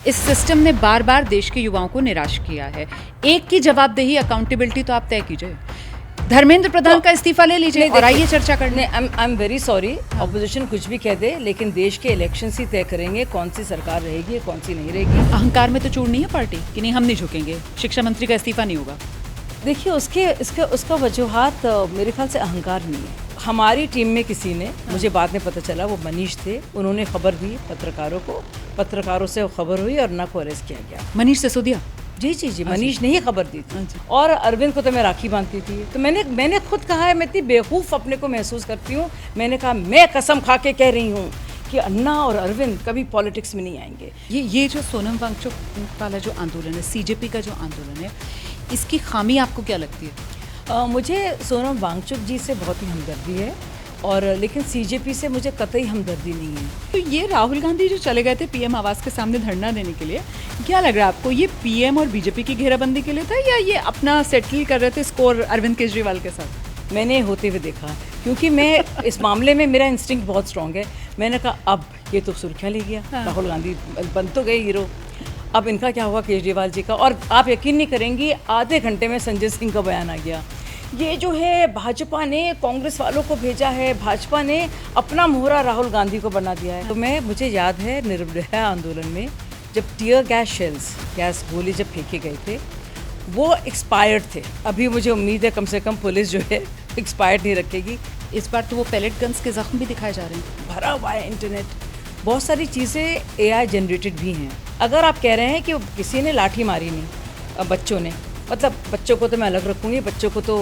इस सिस्टम ने बार बार देश के युवाओं को निराश किया है। एक की जवाबदेही, अकाउंटेबिलिटी तो आप तय कीजिए। धर्मेंद्र प्रधान का इस्तीफा ले लीजिए और आइए चर्चा करने। I am very sorry, opposition कुछ भी कह दे, लेकिन देश के इलेक्शन ही तय करेंगे कौन सी सरकार रहेगी कौन सी नहीं रहेगी। अहंकार में तो चूर नहीं है पार्टी कि नहीं हम नहीं झुकेंगे, शिक्षा मंत्री का इस्तीफा नहीं होगा। देखिए उसका वजूहात मेरे ख्याल से अहंकार नहीं है। हमारी टीम में किसी ने, मुझे बाद में पता चला वो मनीष थे, उन्होंने खबर दी पत्रकारों को, पत्रकारों से खबर हुई और अन्ना को अरेस्ट किया गया। मनीष सिसोदिया? जी, मनीष ने ही खबर दी थी। और अरविंद को तो मैं राखी बांधती थी, तो मैंने खुद कहा है, मैं इतनी बेवकूफ़ अपने को महसूस करती हूँ। मैंने कहा मैं कसम खा के कह रही हूँ कि अन्ना और अरविंद कभी पॉलिटिक्स में नहीं आएंगे। ये जो सोनम वांगचुक वाला जो आंदोलन है, सीजेपी का जो आंदोलन है, इसकी खामी आपको क्या लगती है? मुझे सोनम वांगचुक जी से बहुत ही हमदर्दी है, और लेकिन सीजेपी से मुझे कतई हमदर्दी नहीं है। तो ये राहुल गांधी जो चले गए थे पीएम आवास के सामने धरना देने के लिए, क्या लग रहा है आपको, ये पीएम और बीजेपी की घेराबंदी के लिए था या ये अपना सेटल कर रहे थे स्कोर अरविंद केजरीवाल के साथ? मैंने होते हुए देखा, क्योंकि मैं इस मामले में मेरा इंस्टिंक्ट बहुत स्ट्रॉन्ग है। मैंने कहा अब ये तो सुर्खियाँ ले गया, राहुल गांधी बन तो गए हीरो, अब इनका क्या हुआ केजरीवाल जी का। और आप यकीन नहीं करेंगी, आधे घंटे में संजय सिंह का बयान आ गया। ये जो है भाजपा ने कांग्रेस वालों को भेजा है, भाजपा ने अपना मोहरा राहुल गांधी को बना दिया है। तो मुझे याद है निर्भया आंदोलन में जब टियर गैस शेल्स, गैस गोली जब फेंके गए थे, वो एक्सपायर्ड थे। अभी मुझे उम्मीद है कम से कम पुलिस जो है एक्सपायर्ड नहीं रखेगी। इस बार तो वो पैलेट गन्स के जख्म भी दिखाए जा रहे हैं। भरा हुआ है इंटरनेट, बहुत सारी चीज़ें AI जनरेटेड भी हैं। अगर आप कह रहे हैं कि किसी ने लाठी मारी नहीं, बच्चों ने, मतलब बच्चों को तो मैं अलग रखूँगी, बच्चों को तो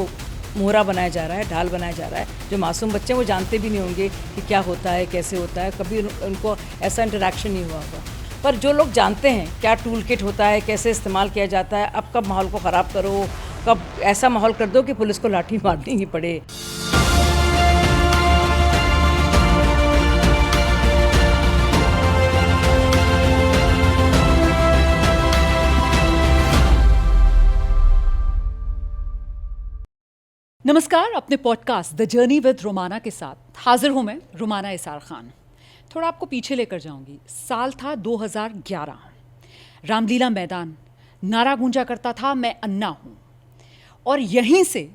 मोहरा बनाया जा रहा है, ढाल बनाया जा रहा है। जो मासूम बच्चे वो जानते भी नहीं होंगे कि क्या होता है, कैसे होता है, कभी उनको ऐसा इंटरेक्शन नहीं हुआ होगा। पर जो लोग जानते हैं क्या टूल किट होता है, कैसे इस्तेमाल किया जाता है, अब कब माहौल को ख़राब करो, कब ऐसा माहौल कर दो कि पुलिस को लाठी मारनी ही पड़े। नमस्कार, अपने podcast the journey with Romana के साथ हाजिर हूं मैं, रोमाना इसार खान। थोड़ा आपको पीछे लेकर जाऊंगी। साल था 2011। रामलीला मैदान, नारा गूंजा करता था मैं अन्ना हूं, और यहीं से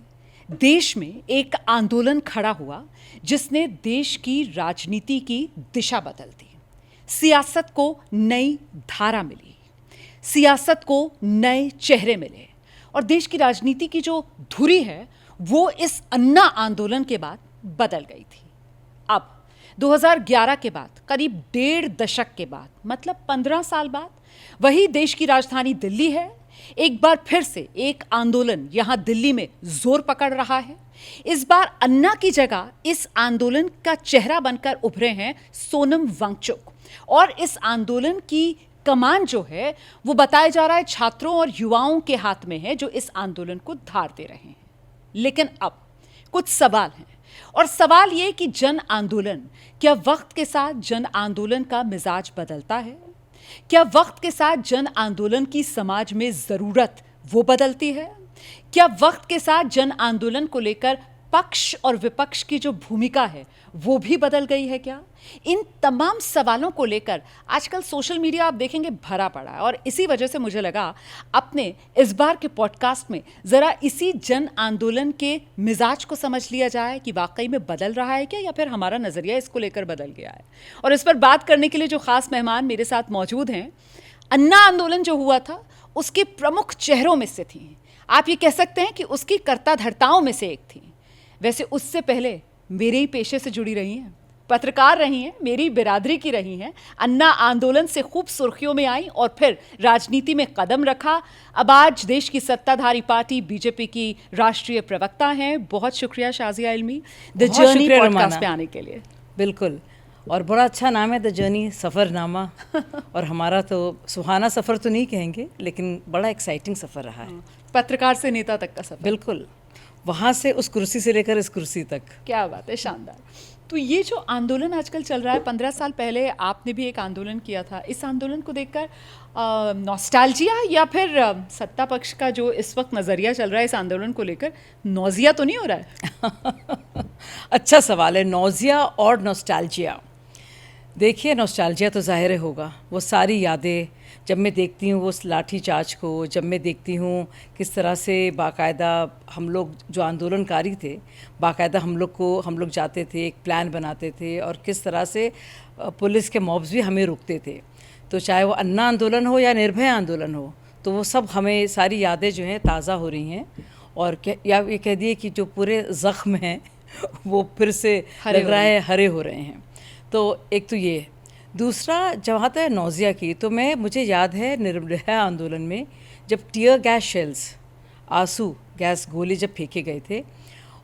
देश में एक आंदोलन खड़ा हुआ जिसने देश की राजनीति की दिशा बदल दी। सियासत को नई धारा मिली, सियासत को नए चेहरे मिले, और देश की राजनीति की जो धुरी है वो इस अन्ना आंदोलन के बाद बदल गई थी। अब 2011 के बाद, करीब 1.5 दशक के बाद, मतलब 15 साल बाद, वही देश की राजधानी दिल्ली है। एक बार फिर से एक आंदोलन यहां दिल्ली में जोर पकड़ रहा है। इस बार अन्ना की जगह इस आंदोलन का चेहरा बनकर उभरे हैं सोनम वांगचुक, और इस आंदोलन की कमान जो है वो बताया जा रहा है छात्रों और युवाओं के हाथ में है, जो इस आंदोलन को धार दे रहे हैं। लेकिन अब कुछ सवाल हैं, और सवाल ये कि जन आंदोलन, क्या वक्त के साथ जन आंदोलन का मिजाज बदलता है? क्या वक्त के साथ जन आंदोलन की समाज में ज़रूरत वो बदलती है? क्या वक्त के साथ जन आंदोलन को लेकर पक्ष और विपक्ष की जो भूमिका है वो भी बदल गई है क्या? इन तमाम सवालों को लेकर आजकल सोशल मीडिया आप देखेंगे भरा पड़ा है, और इसी वजह से मुझे लगा अपने इस बार के पॉडकास्ट में ज़रा इसी जन आंदोलन के मिजाज को समझ लिया जाए कि वाकई में बदल रहा है क्या, या फिर हमारा नज़रिया इसको लेकर बदल गया है। और इस पर बात करने के लिए जो ख़ास मेहमान मेरे साथ मौजूद हैं, अन्ना आंदोलन जो हुआ था उसके प्रमुख चेहरों में से थी, आप ये कह सकते हैं कि उसकी कर्ता धर्ताओं में से एक थी। वैसे उससे पहले मेरे ही पेशे से जुड़ी रही हैं, पत्रकार रही हैं, मेरी बिरादरी की रही हैं, अन्ना आंदोलन से खूब सुर्खियों में आई और फिर राजनीति में कदम रखा। अब आज देश की सत्ताधारी पार्टी बीजेपी की राष्ट्रीय प्रवक्ता हैं। बहुत शुक्रिया शाजिया इल्मी द जर्नी पॉडकास्ट पे आने के लिए। बिल्कुल, और बड़ा अच्छा नाम है द जर्नी, सफ़रनामा। और हमारा तो सुहाना सफ़र तो नहीं कहेंगे, लेकिन बड़ा एक्साइटिंग सफ़र रहा है। पत्रकार से नेता तक का सफ़र। बिल्कुल, वहाँ से उस कुर्सी से लेकर इस कुर्सी तक। क्या बात है, शानदार। तो ये जो आंदोलन आजकल चल रहा है, 15 साल पहले आपने भी एक आंदोलन किया था। इस आंदोलन को देखकर नॉस्टैल्जिया या फिर सत्ता पक्ष का जो इस वक्त नज़रिया चल रहा है इस आंदोलन को लेकर, नौजिया तो नहीं हो रहा है? अच्छा सवाल है, नौजिया और नॉस्टैल्जिया। देखिए, नॉस्टैल्जिया तो ज़ाहिर होगा, वो सारी यादें जब मैं देखती हूँ वो लाठी चार्ज को, जब मैं देखती हूँ किस तरह से बाकायदा हम लोग जो आंदोलनकारी थे, बाकायदा हम लोग जाते थे, एक प्लान बनाते थे और किस तरह से पुलिस के मॉब्स भी हमें रुकते थे। तो चाहे वो अन्ना आंदोलन हो या निर्भय आंदोलन हो, तो वो सब हमें सारी यादें जो हैं ताज़ा हो रही हैं। और या ये कह दिए कि जो पूरे ज़ख्म हैं वो फिर से लग रहा है हरे हो रहे हैं। तो एक तो ये, दूसरा जहाँ तक नौजिया की, तो मुझे याद है निर्भया आंदोलन में जब टीयर गैस शेल्स, आंसू गैस गोले जब फेंके गए थे,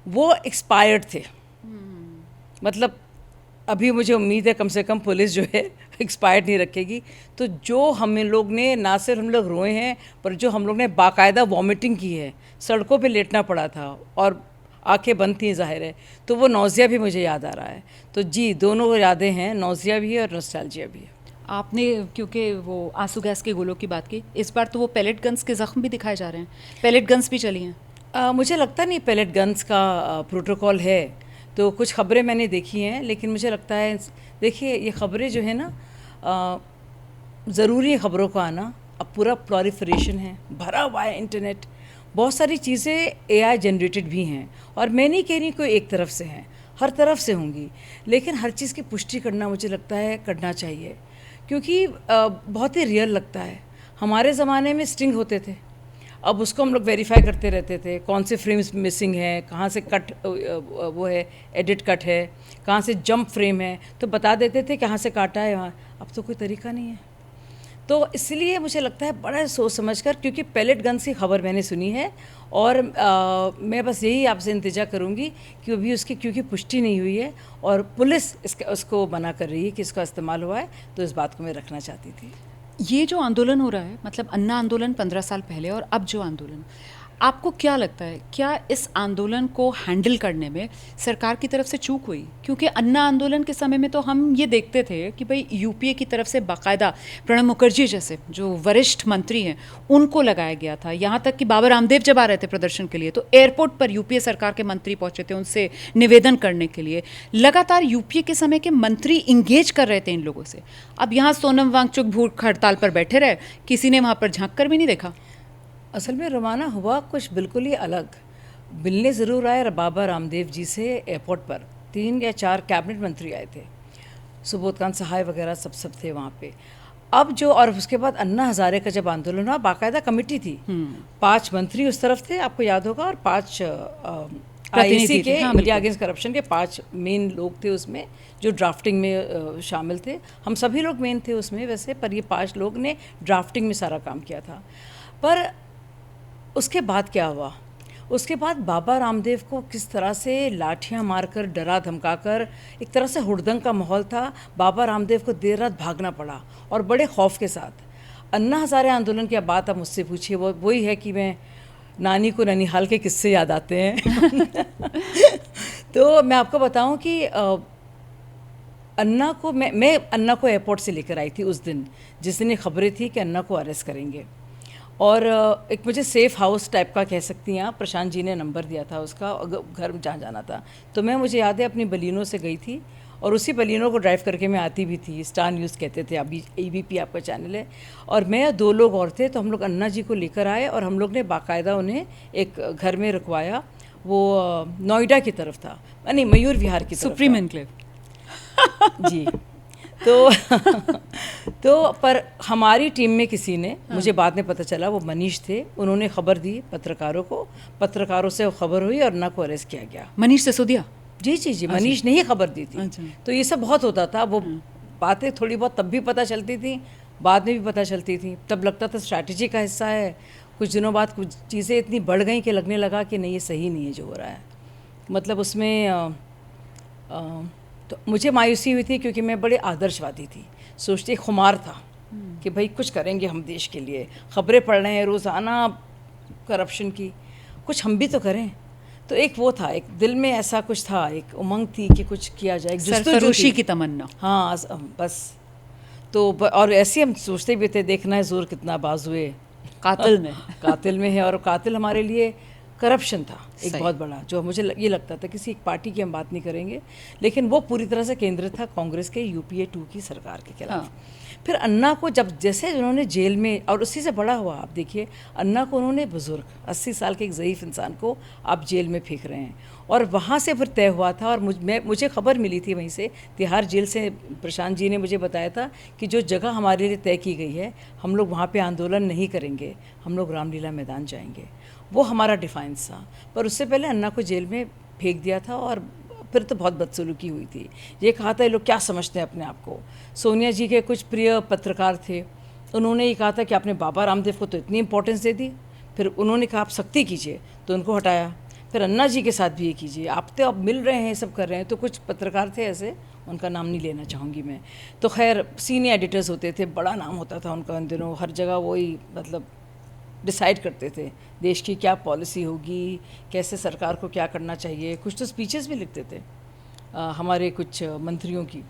वो एक्सपायर्ड थे। मतलब अभी मुझे उम्मीद है कम से कम पुलिस जो है एक्सपायर्ड नहीं रखेगी। तो जो हम लोग ने, ना सिर्फ हम लोग रोए हैं, पर जो हम लोग ने बाकायदा वॉमिटिंग की है, सड़कों पे लेटना पड़ा था और आंखें बंद थी ज़ाहिर है, तो वो नौजिया भी मुझे याद आ रहा है। तो जी, दोनों यादें हैं, नौजिया भी है और नॉस्टैल्जिया भी है। आपने क्योंकि वो आंसू गैस के गोलों की बात की, इस बार तो वो पैलेट गन्स के ज़ख्म भी दिखाए जा रहे हैं, पैलेट गन्स भी चली हैं। मुझे लगता नहीं पैलेट गन्स का प्रोटोकॉल है, तो कुछ ख़बरें मैंने देखी हैं, लेकिन मुझे लगता है, देखिए ये ख़बरें जो है ना, ज़रूरी है ख़बरों का आना। अब पूरा प्रोलिफरेशन है, भरा हुआ है इंटरनेट, बहुत सारी चीज़ें AI जनरेटेड भी हैं, और मैं नहीं कह रही कोई एक तरफ से हैं, हर तरफ से होंगी, लेकिन हर चीज़ की पुष्टि करना मुझे लगता है करना चाहिए, क्योंकि बहुत ही रियल लगता है। हमारे ज़माने में स्टिंग होते थे, अब उसको हम लोग वेरीफाई करते रहते थे, कौन से फ्रेम्स मिसिंग है, कहाँ से कट वो है, एडिट कट है, कहाँ से जंप फ्रेम है, तो बता देते थे कहाँ से काटा है वहाँ। अब तो कोई तरीका नहीं है। तो इसलिए मुझे लगता है बड़ा सोच समझ कर, क्योंकि पैलेट गन्स की खबर मैंने सुनी है, और मैं बस यही आपसे इंतज़ा करूँगी कि अभी उसकी क्योंकि पुष्टि नहीं हुई है और पुलिस उसको मना कर रही है कि इसका इस्तेमाल हुआ है, तो इस बात को मैं रखना चाहती थी। ये जो आंदोलन हो रहा है, मतलब अन्ना आंदोलन 15 साल पहले और अब जो आंदोलन, आपको क्या लगता है, क्या इस आंदोलन को हैंडल करने में सरकार की तरफ से चूक हुई? क्योंकि अन्ना आंदोलन के समय में तो हम ये देखते थे कि भाई यूपीए की तरफ से बाकायदा प्रणब मुखर्जी जैसे जो वरिष्ठ मंत्री हैं उनको लगाया गया था। यहाँ तक कि बाबा रामदेव जब आ रहे थे प्रदर्शन के लिए, तो एयरपोर्ट पर यूपीए सरकार के मंत्री पहुंचे थे उनसे निवेदन करने के लिए। लगातार यूपीए के समय के मंत्री इंगेज कर रहे थे इन लोगों से। अब यहाँ सोनम वांगचुक भूख हड़ताल पर बैठे रहे, किसी ने वहाँ पर झांक कर भी नहीं देखा। असल में रवाना हुआ कुछ बिल्कुल ही अलग। मिलने ज़रूर आए बाबा रामदेव जी से एयरपोर्ट पर, 3 या 4 कैबिनेट मंत्री आए थे, सुबोध कांत सहाय वगैरह सब थे वहाँ पे। अब जो, और उसके बाद अन्ना हज़ारे का जब आंदोलन हुआ, बाकायदा कमेटी थी, 5 मंत्री उस तरफ थे, आपको याद होगा, और 5 IAC के, इंडिया अगेंस्ट करप्शन के 5 मेन लोग थे उसमें, जो ड्राफ्टिंग में शामिल थे। हम सभी लोग मेन थे उसमें वैसे, पर ये 5 लोग ने ड्राफ्टिंग में सारा काम किया था। पर उसके बाद क्या हुआ? उसके बाद बाबा रामदेव को किस तरह से लाठियां मारकर, डरा धमकाकर, एक तरह से हुड़दंग का माहौल था। बाबा रामदेव को देर रात भागना पड़ा और बड़े खौफ के साथ। अन्ना हज़ारे आंदोलन की बात आप मुझसे पूछिए, वो वही है कि मैं नानी को ननिहाल के किस्से याद आते हैं। तो मैं आपको बताऊं कि अन्ना को मैं अन्ना को एयरपोर्ट से लेकर आई थी उस दिन, जिस दिन ये खबरें थी कि अन्ना को अरेस्ट करेंगे। और एक मुझे सेफ़ हाउस टाइप का कह सकती हैं आप, प्रशांत जी ने नंबर दिया था उसका, घर जहाँ जाना था। तो मुझे याद है अपनी बलिनो से गई थी, और उसी बलिनो को ड्राइव करके मैं आती भी थी। स्टार न्यूज़ कहते थे, अभी ABP आपका चैनल है। और मैं 2 लोग और थे, तो हम लोग अन्ना जी को लेकर आए और हम लोग ने बाकायदा उन्हें एक घर में रुकवाया। वो नोएडा की तरफ था, नहीं मयूर विहार की तरफ, सुप्रीम एनक्लेव। जी। तो पर हमारी टीम में किसी ने, मुझे बाद में पता चला वो मनीष थे, उन्होंने खबर दी पत्रकारों को, पत्रकारों से खबर हुई और अन्ना को अरेस्ट किया गया। मनीष सिसोदिया? जी, मनीष ने ही खबर दी थी। तो ये सब बहुत होता था, वो बातें थोड़ी बहुत तब भी पता चलती थी, बाद में भी पता चलती थी। तब लगता था स्ट्रैटेजी का हिस्सा है। कुछ दिनों बाद कुछ चीज़ें इतनी बढ़ गई कि लगने लगा कि नहीं, ये सही नहीं है जो हो रहा है। मतलब उसमें तो मुझे मायूसी हुई थी, क्योंकि मैं बड़े आदर्शवादी थी, सोचती खुमार था कि भाई कुछ करेंगे हम देश के लिए। ख़बरें पढ़ रहे हैं रोज़ाना करप्शन की, कुछ हम भी तो करें। तो एक वो था, एक दिल में ऐसा कुछ था, एक उमंग थी कि कुछ किया जाए, सरफरोशी की तमन्ना। हाँ बस। तो और ऐसे हम सोचते भी थे, देखना है जोर कितना बाजुए कातिल में कातिल में है। और कातिल हमारे लिए करप्शन था एक बहुत बड़ा, जो मुझे ये लगता था, किसी एक पार्टी की हम बात नहीं करेंगे, लेकिन वो पूरी तरह से केंद्रित था कांग्रेस के UPA 2 की सरकार के खिलाफ। फिर अन्ना को जब जैसे उन्होंने जेल में, और उसी से बड़ा हुआ, आप देखिए अन्ना को उन्होंने बुज़ुर्ग 80 साल के एक ज़ईफ़ इंसान को आप जेल में फेंक रहे हैं, और वहाँ से फिर तय हुआ था। और मुझे खबर मिली थी वहीं से, तिहाड़ जेल से प्रशांत जी ने मुझे बताया था कि जो जगह हमारे लिए तय की गई है, हम लोग वहाँ पे आंदोलन नहीं करेंगे, हम लोग रामलीला मैदान जाएंगे। वो हमारा डिफाइंस था। पर उससे पहले अन्ना को जेल में फेंक दिया था, और फिर तो बहुत बदसलूकी हुई थी। ये कहा था ये लोग क्या समझते हैं अपने आप को। सोनिया जी के कुछ प्रिय पत्रकार थे, उन्होंने ये कहा था कि आपने बाबा रामदेव को तो इतनी इंपॉर्टेंस दे दी, फिर उन्होंने कहा आप सख्ती कीजिए, तो उनको हटाया। फिर अन्ना जी के साथ भी ये कीजिए, आप तो अब मिल रहे हैं, सब कर रहे हैं। तो कुछ पत्रकार थे ऐसे, उनका नाम नहीं लेना चाहूँगी मैं, तो खैर सीनियर एडिटर्स होते थे, बड़ा नाम होता था उनका उन दिनों, हर जगह वही मतलब डिसाइड करते थे देश की क्या पॉलिसी होगी, कैसे सरकार को क्या करना चाहिए। कुछ तो स्पीचेस भी लिखते थे हमारे कुछ मंत्रियों की।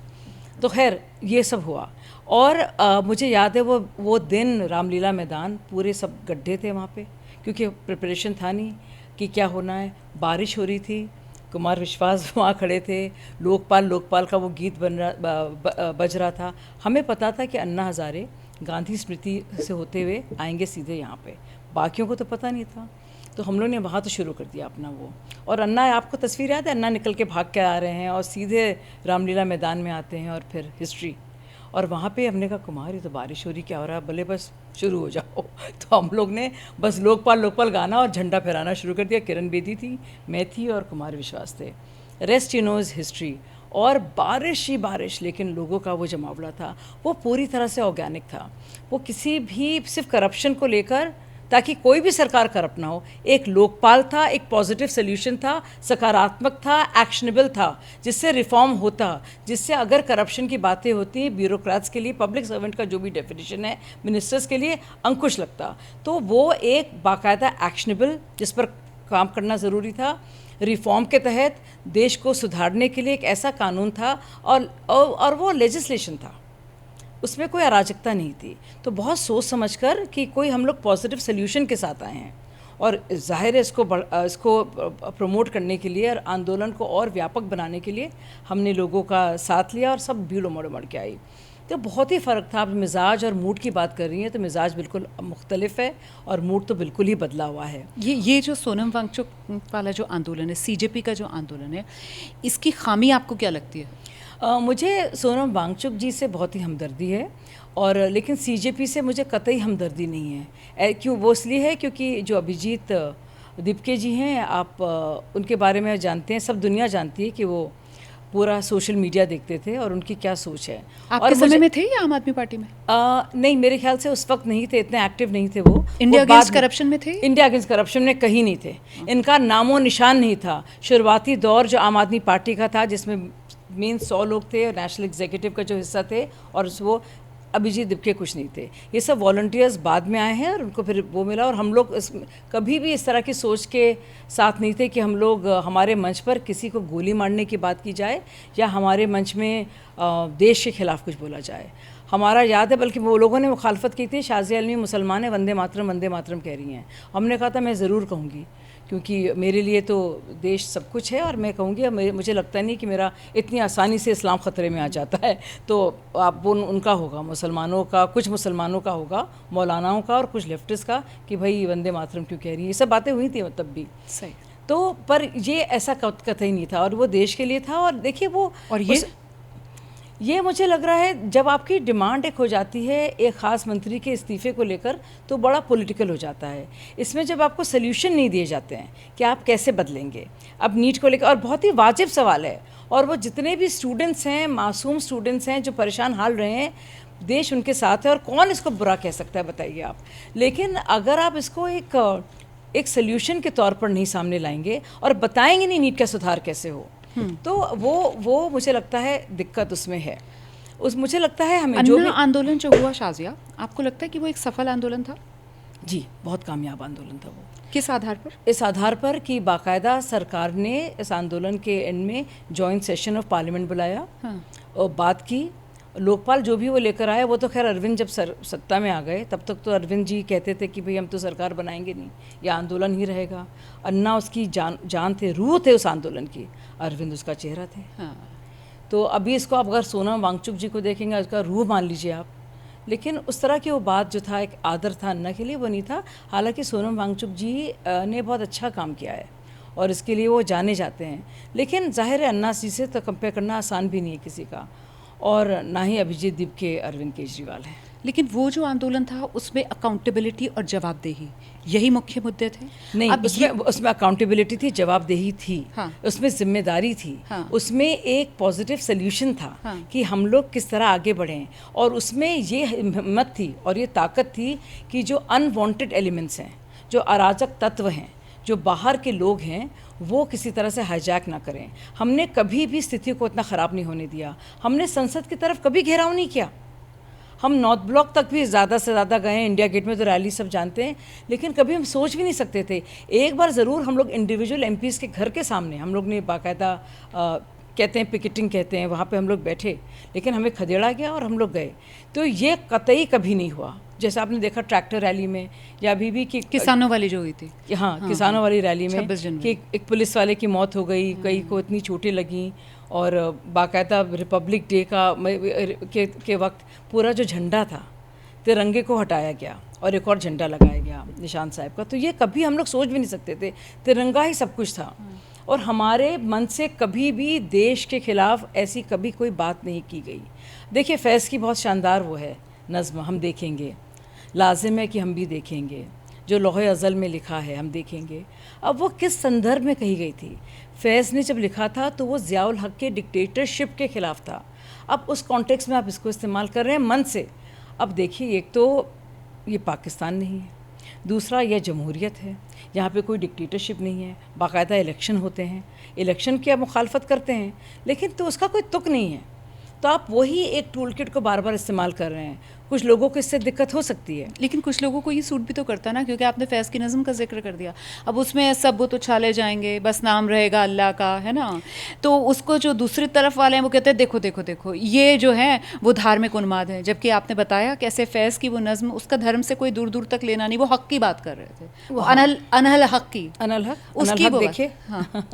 तो खैर ये सब हुआ। और मुझे याद है वो दिन रामलीला मैदान, पूरे सब गड्ढे थे वहाँ पे, क्योंकि प्रिपरेशन था नहीं कि क्या होना है। बारिश हो रही थी, कुमार विश्वास वहाँ खड़े थे, लोकपाल का वो गीत बज रहा था। हमें पता था कि अन्ना हज़ारे गांधी स्मृति से होते हुए आएंगे सीधे यहाँ पे, बाकियों को तो पता नहीं था। तो हम लोग ने वहाँ तो शुरू कर दिया अपना वो। और अन्ना, आपको तस्वीर याद है, अन्ना निकल के भाग के आ रहे हैं और सीधे रामलीला मैदान में आते हैं, और फिर हिस्ट्री। और वहाँ पे हमने कहा कुमार ये तो बारिश हो रही, क्या हो रहा है, भले बस शुरू हो जाओ। तो हम लोग ने बस लोकपाल गाना और झंडा फहराना शुरू कर दिया। किरण बेदी थी, मैं थी और कुमार विश्वास थे। Rest you know is history. और बारिश ही बारिश, लेकिन लोगों का वो जमावड़ा था, वो पूरी तरह से ऑर्गेनिक था। वो किसी भी सिर्फ करप्शन को लेकर, ताकि कोई भी सरकार करप्ट ना हो, एक लोकपाल था, एक पॉजिटिव सोल्यूशन था, सकारात्मक था, एक्शनेबल था, जिससे रिफॉर्म होता, जिससे अगर करप्शन की बातें होती हैं ब्यूरोक्रेट्स के लिए, पब्लिक सर्वेंट का जो भी डेफिनेशन है, मिनिस्टर्स के लिए अंकुश लगता। तो वो एक बाकायदा एक्शनेबल, जिस पर काम करना ज़रूरी था, रिफॉर्म के तहत देश को सुधारने के लिए एक ऐसा कानून था, और वो लेजिस्लेशन था, उसमें कोई अराजकता नहीं थी। तो बहुत सोच समझकर कि कोई हम लोग पॉजिटिव सोल्यूशन के साथ आए हैं, और जाहिर है इसको प्रमोट करने के लिए और आंदोलन को और व्यापक बनाने के लिए हमने लोगों का साथ लिया, और सब भीड़ उमड़ के आई। तो बहुत ही फ़र्क था। आप मिजाज और मूड की बात कर रही हैं, तो मिजाज बिल्कुल मुख्तलिफ है और मूड तो बिल्कुल ही बदला हुआ है। ये जो सोनम वांगचुक वाला जो आंदोलन है, सीजेपी का जो आंदोलन है, इसकी खामी आपको क्या लगती है? मुझे सोनम वांगचुक जी से बहुत ही हमदर्दी है, और लेकिन सीजेपी से मुझे कतई हमदर्दी नहीं है। क्यों? वो इसलिए है क्योंकि जो अभिजीत दीपके जी हैं, आप उनके बारे में जानते हैं, सब दुनिया जानती है कि वो पूरा सोशल मीडिया देखते थे और उनकी क्या सोच है। आपके समय में थे या आम आदमी पार्टी में? नहीं, मेरे ख्याल से उस वक्त नहीं थे, इतने एक्टिव नहीं थे वो। इंडिया अगेंस्ट करप्शन में थे? इंडिया अगेंस्ट करप्शन में कहीं नहीं थे, इनका नामो निशान नहीं था। शुरुआती दौर जो आम आदमी पार्टी का था, जिसमें मेन 100 लोग थे, नेशनल एग्जीक्यूटिव का जो हिस्सा थे, और वो अभिजीत दीपके कुछ नहीं थे। ये सब वॉलंटियर्स बाद में आए हैं, और उनको फिर वो मिला। और हम लोग कभी भी इस तरह की सोच के साथ नहीं थे कि हम लोग हमारे मंच पर किसी को गोली मारने की बात की जाए, या हमारे मंच में देश के खिलाफ कुछ बोला जाए। हमारा याद है, बल्कि वो लोगों ने मुखालफत की थी, शाज़िया आलमी मुसलमान है, वंदे मातरम कह रही हैं। हमने कहा था मैं ज़रूर कहूँगी, क्योंकि मेरे लिए तो देश सब कुछ है, और मैं कहूँगी, मुझे लगता नहीं कि मेरा इतनी आसानी से इस्लाम ख़तरे में आ जाता है। तो आप वो उनका होगा, मुसलमानों का, कुछ मुसलमानों का होगा, मौलानाओं का, और कुछ लेफ्टिस्ट का, कि भाई वंदे मातरम क्यों कह रही है। ये सब बातें हुई थी तब भी। सही। तो पर ये ऐसा कतई नहीं था, और वो देश के लिए था। और देखिए वो, और ये मुझे लग रहा है, जब आपकी डिमांड एक हो जाती है एक ख़ास मंत्री के इस्तीफे को लेकर, तो बड़ा पॉलिटिकल हो जाता है। इसमें जब आपको सल्यूशन नहीं दिए जाते हैं कि आप कैसे बदलेंगे, अब नीट को लेकर, और बहुत ही वाजिब सवाल है, और वो जितने भी स्टूडेंट्स हैं, मासूम स्टूडेंट्स हैं जो परेशान हाल रहे हैं, देश उनके साथ है, और कौन इसको बुरा कह सकता है, बताइए आप। लेकिन अगर आप इसको एक सल्यूशन के तौर पर नहीं सामने लाएंगे और बताएंगे नहीं नीट का सुधार कैसे हो, तो वो मुझे लगता है दिक्कत उसमें है। मुझे लगता है हमें जो भी आंदोलन जो हुआ शाज़िया, आपको लगता है कि वो एक सफल आंदोलन था? जी, बहुत कामयाब आंदोलन था वो। किस आधार पर? इस आधार पर कि बाकायदा सरकार ने इस आंदोलन के एंड में जॉइंट सेशन ऑफ पार्लियामेंट बुलाया, हाँ। और बात की। लोकपाल जो भी वो लेकर आए, वो तो खैर अरविंद जब सत्ता में आ गए, तब तक तो अरविंद जी कहते थे कि भाई हम तो सरकार बनाएंगे नहीं, ये आंदोलन ही रहेगा। अन्ना उसकी जान थे, रूह थे उस आंदोलन की, अरविंद उसका चेहरा थे। हाँ। तो अभी इसको आप अगर सोनम वांगचुक जी को देखेंगे, उसका रूह मान लीजिए आप, लेकिन उस तरह की वो बात जो था, एक आदर था अन्ना के लिए, वो नहीं था। हालांकि सोनम वांगचुक जी ने बहुत अच्छा काम किया है और इसके लिए वो जाने जाते हैं, लेकिन जाहिर है अन्ना जी से तो कंपेयर करना आसान भी नहीं है किसी का, और ना ही अभिजीत दीपके अरविंद केजरीवाल हैं। लेकिन वो जो आंदोलन था उसमें अकाउंटेबिलिटी और जवाबदेही, यही मुख्य मुद्दे थे। नहीं, अब उसमें अकाउंटेबिलिटी थी, जवाबदेही थी, हाँ। उसमें जिम्मेदारी थी, हाँ। उसमें एक पॉजिटिव सोल्यूशन था, हाँ। कि हम लोग किस तरह आगे बढ़ें, और उसमें ये हिम्मत थी और ये ताकत थी कि जो अनवांटेड एलिमेंट्स हैं, जो अराजक तत्व हैं, जो बाहर के लोग हैं, वो किसी तरह से हाईजैक ना करें। हमने कभी भी स्थिति को इतना ख़राब नहीं होने दिया। हमने संसद की तरफ कभी घेराव नहीं किया। हम नॉर्थ ब्लॉक तक भी ज़्यादा से ज़्यादा गए, इंडिया गेट में तो रैली सब जानते हैं, लेकिन कभी हम सोच भी नहीं सकते थे। एक बार ज़रूर हम लोग इंडिविजुअल एमपीज़ के घर के सामने हम लोग ने बाकायदा कहते हैं पिकेटिंग कहते हैं, वहाँ पे हम लोग बैठे, लेकिन हमें खदेड़ा गया और हम लोग गए। तो ये कतई कभी नहीं हुआ। जैसे आपने देखा ट्रैक्टर रैली में, या अभी भी कि किसानों वाली जो हुई थी, हाँ, किसानों वाली रैली में 26 जनवरी कि एक पुलिस वाले की मौत हो गई, कई को इतनी चोटें लगीं, और बाकायदा रिपब्लिक डे के वक्त पूरा जो झंडा था तिरंगे को हटाया गया और एक और झंडा लगाया गया निशान साहब का। तो ये कभी हम लोग सोच भी नहीं सकते थे। तिरंगा ही सब कुछ था, और हमारे मन से कभी भी देश के खिलाफ ऐसी कभी कोई बात नहीं की गई। देखिए, फैज़ की बहुत शानदार वो है नज़्म, हम देखेंगे, लाजिम है कि हम भी देखेंगे, जो लौहे अज़ल में लिखा है हम देखेंगे। अब वो किस संदर्भ में कही गई थी? फैज़ ने जब लिखा था तो वो ज़ियाउल हक़ के डिक्टेटरशिप के ख़िलाफ़ था। अब उस कॉन्टेक्स्ट में आप इसको इस्तेमाल कर रहे हैं मन से। अब देखिए, एक तो ये पाकिस्तान नहीं है, दूसरा यह जमहूरियत है, यहाँ पे कोई डिक्टेटरशिप नहीं है, बाकायदा इलेक्शन होते हैं, इलेक्शन की आप मुखालफत करते हैं, लेकिन तो उसका कोई तुक नहीं है। तो आप वही एक टूल किट को बार बार इस्तेमाल कर रहे हैं। कुछ लोगों को इससे दिक्कत हो सकती है, लेकिन कुछ लोगों को ये सूट भी तो करता ना, क्योंकि आपने फैज़ की नज़म का जिक्र कर दिया। अब उसमें सब वो तो छाले जाएंगे, बस नाम रहेगा अल्लाह का, है ना। तो उसको जो दूसरी तरफ वाले हैं वो कहते हैं देखो देखो देखो ये जो है वो धार्मिक उन्माद है, जबकि आपने बताया कैसे फैज़ की वो नज़म उसका धर्म से कोई दूर दूर तक लेना नहीं, वो हक़ की बात कर रहे थे, वो अनहल हक़ की, अनल हक उसकी वो देखिए, हाँ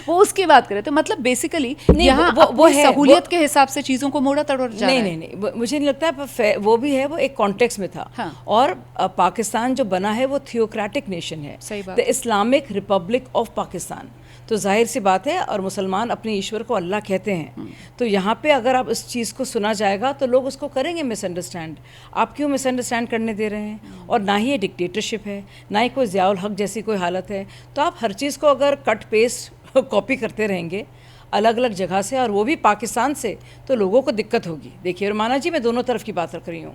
वो उसकी बात कर रहे थे। मतलब बेसिकली यहाँ वो है, सहूलियत के हिसाब से चीज़ों को मोड़ा तोड़ जा रहा है। नहीं, मुझे नहीं लगता है। वो भी है, वो एक कॉन्टेक्स्ट में था। हाँ। और पाकिस्तान जो बना है वो थियोक्रेटिक नेशन है, सही बात। The Islamic Republic of Pakistan. तो जाहिर सी बात है, और मुसलमान अपने ईश्वर को अल्लाह कहते हैं। तो यहाँ पे अगर आप इस चीज़ को सुना जाएगा तो लोग उसको करेंगे मिसअंडरस्टैंड। आप क्यों मिसअंडरस्टैंड करने दे रहे हैं? और ना ही ये डिक्टेटरशिप है, ना ही कोई ज़ियाउल हक़ जैसी कोई हालत है। तो आप हर चीज़ को अगर कट पेस्ट कॉपी करते रहेंगे अलग अलग जगह से, और वो भी पाकिस्तान से, तो लोगों को दिक्कत होगी। देखिए रुमाना जी, मैं दोनों तरफ की बात रख रही हूँ,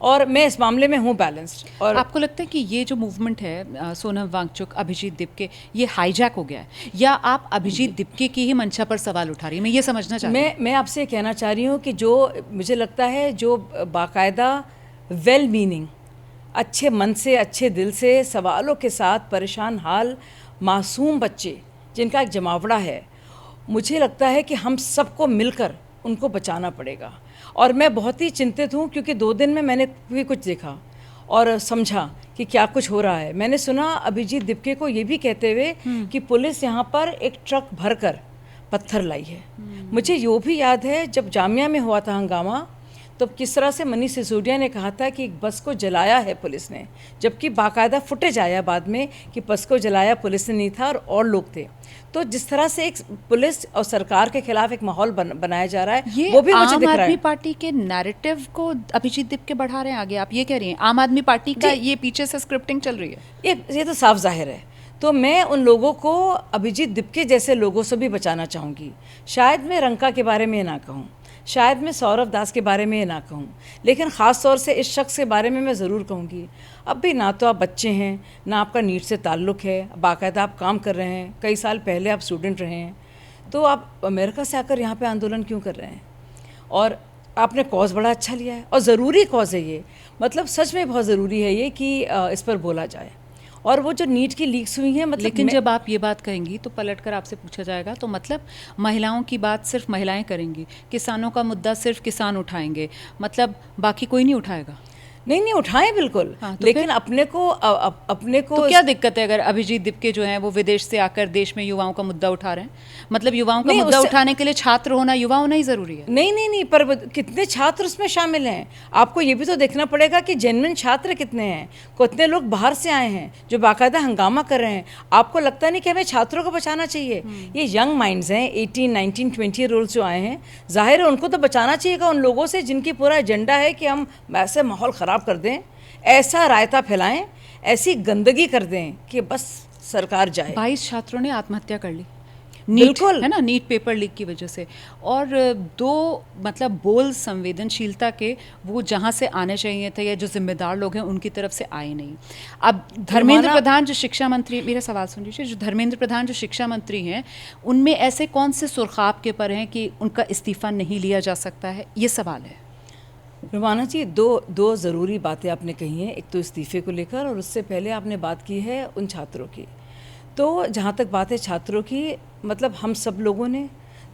और मैं इस मामले में हूँ बैलेंस्ड। और आपको लगता है कि ये जो मूवमेंट है सोनम वांगचुक, अभिजीत दीपके, ये हाईजैक हो गया है, या आप अभिजीत दीपके की ही मंशा पर सवाल उठा रही हैं? मैं ये समझना चाह रही हूँ। मैं आपसे कहना चाह रही हूँ कि जो मुझे लगता है, जो बाकायदा वेल मीनिंग, अच्छे मन से, अच्छे दिल से, सवालों के साथ परेशान हाल मासूम बच्चे जिनका एक जमावड़ा है, मुझे लगता है कि हम सबको मिलकर उनको बचाना पड़ेगा। और मैं बहुत ही चिंतित हूँ, क्योंकि 2 दिन में मैंने भी कुछ देखा और समझा कि क्या कुछ हो रहा है। मैंने सुना अभिजीत दीपके को ये भी कहते हुए कि पुलिस यहाँ पर एक ट्रक भरकर पत्थर लाई है। मुझे यो भी याद है जब जामिया में हुआ था हंगामा, तो किस तरह से मनीष सिसोदिया ने कहा था कि एक बस को जलाया है पुलिस ने, जबकि बाकायदा फुटेज आया बाद में कि बस को जलाया पुलिस ने नहीं था और लोग थे। तो जिस तरह से एक पुलिस और सरकार के खिलाफ एक माहौल बनाया जा रहा है, वो भी मुझे दिख रहा है। आम आदमी पार्टी के नैरेटिव को अभिजीत दीपके बढ़ा रहे हैं आगे, आप ये कह रही हैं? आम आदमी पार्टी का ये पीछे से स्क्रिप्टिंग चल रही है, ये तो साफ जाहिर है। तो मैं उन लोगों को अभिजीत दीपके जैसे लोगों से भी बचाना चाहूँगी। शायद मैं रंका के बारे में ना कहूँ, शायद मैं सौरभ दास के बारे में ना कहूँ, लेकिन ख़ास तौर से इस शख्स के बारे में मैं ज़रूर कहूँगी। अब भी ना तो आप बच्चे हैं, ना आपका नीट से ताल्लुक़ है, बाकायदा आप काम कर रहे हैं, कई साल पहले आप स्टूडेंट रहे हैं, तो आप अमेरिका से आकर यहाँ पे आंदोलन क्यों कर रहे हैं? और आपने कॉज बड़ा अच्छा लिया है, और ज़रूरी कॉज है ये, मतलब सच में बहुत ज़रूरी है ये कि इस पर बोला जाए। और वो जो नीट की लीक्स हुई हैं, मतलब लेकिन जब आप ये बात कहेंगी तो पलटकर आपसे पूछा जाएगा तो मतलब महिलाओं की बात सिर्फ महिलाएं करेंगी, किसानों का मुद्दा सिर्फ किसान उठाएंगे, मतलब बाकी कोई नहीं उठाएगा? नहीं नहीं उठाएं बिल्कुल, हाँ, तो लेकिन अपने को तो क्या दिक्कत है अगर अभिजीत दीपके जो हैं वो विदेश से आकर देश में युवाओं का मुद्दा उठा रहे हैं? मतलब युवाओं का मुद्दा उठाने के लिए छात्र होना, युवा होना ही जरूरी है? नहीं नहीं नहीं, पर कितने छात्र उसमें शामिल हैं? आपको ये भी तो देखना पड़ेगा कि जेन्युइन छात्र कितने हैं, कितने लोग बाहर से आए हैं जो बाकायदा हंगामा कर रहे हैं। आपको लगता नहीं कि हमें छात्रों को बचाना चाहिए? ये यंग माइंड्स हैं, 18, 19, 20 ईयर ओल्ड जो आए हैं, जाहिर है उनको तो बचाना चाहिएगा उन लोगों से जिनकी पूरा एजेंडा है कि हम ऐसे माहौल ख़राब कर दें, ऐसा रायता फैलाएं, ऐसी गंदगी कर दें कि बस सरकार जाए। 22 छात्रों ने आत्महत्या कर ली नीट, है ना, नीट पेपर लीक की वजह से। और दो मतलब बोल संवेदनशीलता के वो जहाँ से आने चाहिए थे या जो जिम्मेदार लोग हैं उनकी तरफ से आए नहीं। अब धर्मेंद्र प्रधान जो शिक्षा मंत्री, मेरा सवाल सुन लीजिए, जो धर्मेंद्र प्रधान जो शिक्षा मंत्री हैं उनमें ऐसे कौन से सुर्खाब के पर हैं कि उनका इस्तीफा नहीं लिया जा सकता है? ये सवाल है। रुमाना जी, दो ज़रूरी बातें आपने कही हैं, एक तो इस्तीफे को लेकर और उससे पहले आपने बात की है उन छात्रों की। तो जहाँ तक बात है छात्रों की, मतलब हम सब लोगों ने,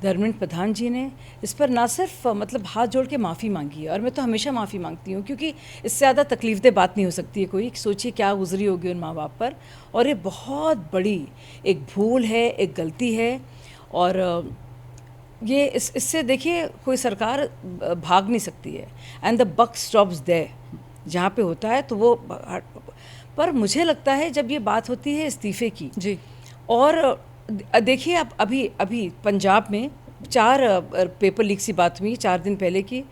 धर्मेंद्र प्रधान जी ने इस पर ना सिर्फ मतलब हाथ जोड़ के माफ़ी मांगी है, और मैं तो हमेशा माफ़ी मांगती हूँ क्योंकि इससे ज़्यादा तकलीफदेह बात नहीं हो सकती है कोई। सोचिए क्या गुजरी होगी उन माँ बाप पर, और ये बहुत बड़ी एक भूल है, एक गलती है। और ये इससे देखिए कोई सरकार भाग नहीं सकती है, and the buck stops there, जहाँ पे होता है तो वो। पर मुझे लगता है जब ये बात होती है इस्तीफे की जी, और देखिए आप अभी पंजाब में 4 पेपर लीक सी बात हुई 4 दिन पहले की,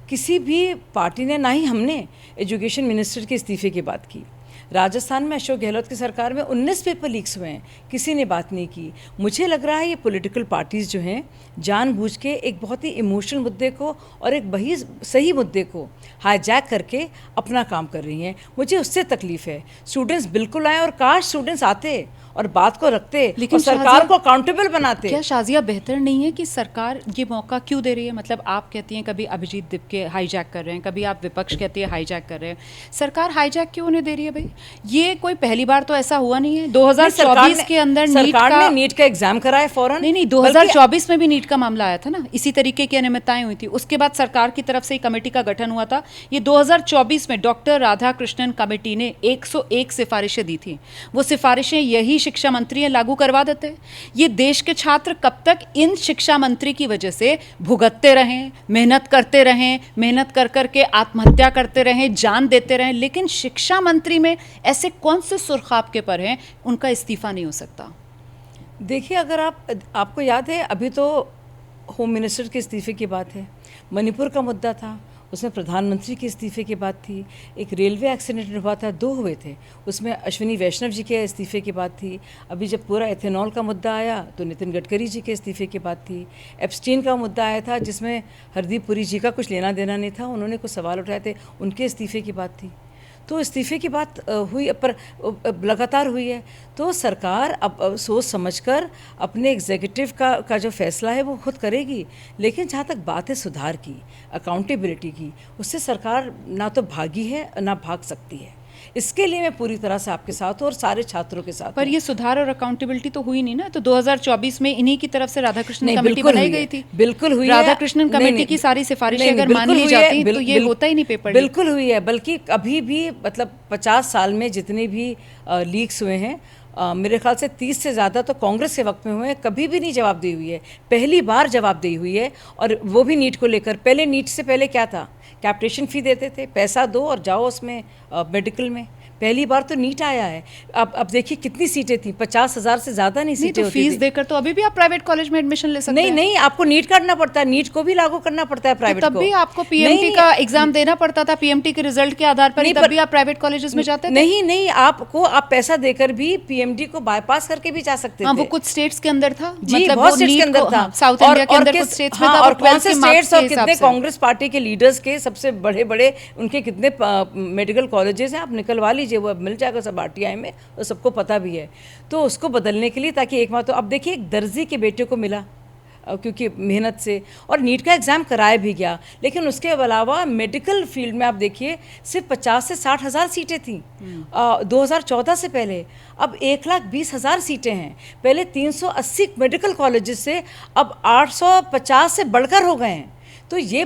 किसी भी पार्टी ने, ना ही हमने एजुकेशन मिनिस्टर के इस्तीफे की बात की। राजस्थान में अशोक गहलोत की सरकार में 19 पेपर लीक्स हुए हैं, किसी ने बात नहीं की। मुझे लग रहा है ये पॉलिटिकल पार्टीज़ जो हैं जानबूझ के एक बहुत ही इमोशनल मुद्दे को और एक वही सही मुद्दे को हाईजैक करके अपना काम कर रही हैं। मुझे उससे तकलीफ़ है। स्टूडेंट्स बिल्कुल आए, और काश स्टूडेंट्स आते और बात को रखते, लेकिन सरकार को अकाउंटेबल बनाते। क्या शाजिया बेहतर नहीं है कि सरकार ये मौका क्यों दे रही है? मतलब आप कहती हैं कभी अभिजीत दीपके हाईजैक कर रहे हैं, कभी आप विपक्ष कहती है हाईजैक कर रहे हैं, सरकार हाईजैक क्यों नहीं दे रही है भाई? ये कोई पहली बार तो ऐसा हुआ नहीं है। 2024 के अंदर सरकार ने नीट का एग्जाम कराया फौरन। नहीं, 2024 में भी नीट का मामला आया था ना, इसी तरीके की अनियमितताएं हुई थी। उसके बाद सरकार की तरफ से एक कमेटी का गठन हुआ था। ये 2024 में डॉक्टर राधाकृष्णन कमेटी ने 101 सिफारिशें दी थी। वो सिफारिशें यही शिक्षा मंत्री लागू करवा देते हैं। ये देश के छात्र कब तक इन शिक्षा मंत्री की वजह से भुगतते रहें, मेहनत करते रहें, मेहनत कर करके आत्महत्या करते रहें, जान देते रहें, लेकिन शिक्षा मंत्री में ऐसे कौन से सुर्खाब के पर हैं उनका इस्तीफा नहीं हो सकता? देखिए, अगर आपको याद है, अभी तो होम मिनिस्टर के इस्तीफे की बात है, मणिपुर का मुद्दा था, उसमें प्रधानमंत्री के इस्तीफे की बात थी, एक रेलवे एक्सीडेंट हुआ था, 2 हुए थे, उसमें अश्विनी वैष्णव जी के इस्तीफे की बात थी। अभी जब पूरा एथेनॉल का मुद्दा आया तो नितिन गडकरी जी के इस्तीफे की बात थी। एप्स्टीन का मुद्दा आया था जिसमें हरदीप पुरी जी का कुछ लेना देना नहीं था, उन्होंने कुछ सवाल उठाए थे, उनके इस्तीफे की बात थी। तो इस्तीफे की बात हुई, पर लगातार हुई है। तो सरकार अब सोच समझकर अपने एग्जीक्यूटिव का जो फैसला है वो खुद करेगी, लेकिन जहाँ तक बात है सुधार की, अकाउंटेबिलिटी की, उससे सरकार ना तो भागी है ना भाग सकती है। इसके लिए मैं पूरी तरह से आपके साथ हूँ और सारे छात्रों के साथ। पर ये सुधार और अकाउंटेबिलिटी तो हुई नहीं ना। तो 2024 में इन्हीं की तरफ से राधाकृष्णन कमेटी बनाई गई थी। बिल्कुल हुई है। राधाकृष्णन कमेटी की सारी सिफारिशें अगर मान ली जाती तो ये होता ही नहीं पेपर। बिल्कुल हुई है, बल्कि अभी भी मतलब 50 साल में जितने भी लीक्स हुए हैं, मेरे ख्याल से 30 से ज़्यादा तो कांग्रेस के वक्त में हुए हैं, कभी भी नहीं जवाबदेही हुई है। पहली बार जवाबदेही हुई है, और वो भी नीट को लेकर। पहले नीट से पहले क्या था, कैप्टेशन फ़ी देते थे, पैसा दो और जाओ उसमें मेडिकल में। पहली बार तो नीट आया है। अब देखिए कितनी सीटें थी, 50,000 से ज़्यादा नहीं सीटें होती फीस देकर तो अभी भी आप प्राइवेट कॉलेज में एडमिशन ले सकते हैं। नहीं, आपको नीट करना पड़ता है, नीट को भी लागू करना पड़ता है प्राइवेट को। तब भी आपको पीएमटी का एग्जाम देना पड़ता था, पीएमटी के रिजल्ट के आधार पर, तब भी आप प्राइवेट कॉलेजेस में जाते थे। नहीं, आप पैसा देकर भी पीएमटी को बाईपास करके भी जा सकते थे। वो कुछ स्टेट्स के अंदर था, मतलब बहुत स्टेट्स के अंदर था, साउथ इंडिया के अंदर कुछ स्टेट्स में था। और कौन से स्टेट्स और कितने कांग्रेस पार्टी के लीडर्स के सबसे बड़े उनके कितने मेडिकल कॉलेजेस हैं, आप निकलवा लीजिए, वो मिल जाएगा सब आरटीआई में, और सबको पता भी है। तो उसको बदलने के लिए, ताकि एक बार तो अब देखिए एक दर्जी के बेटे को मिला क्योंकि मेहनत से, और नीट का एग्ज़ाम कराया भी गया, लेकिन उसके अलावा मेडिकल फील्ड में आप देखिए सिर्फ 50 से 60 हज़ार सीटें थीं 2014 से पहले। अब 1,20,000 सीटें हैं। पहले 380 मेडिकल कॉलेजेस से अब 850 से बढ़कर हो गए हैं। तो ये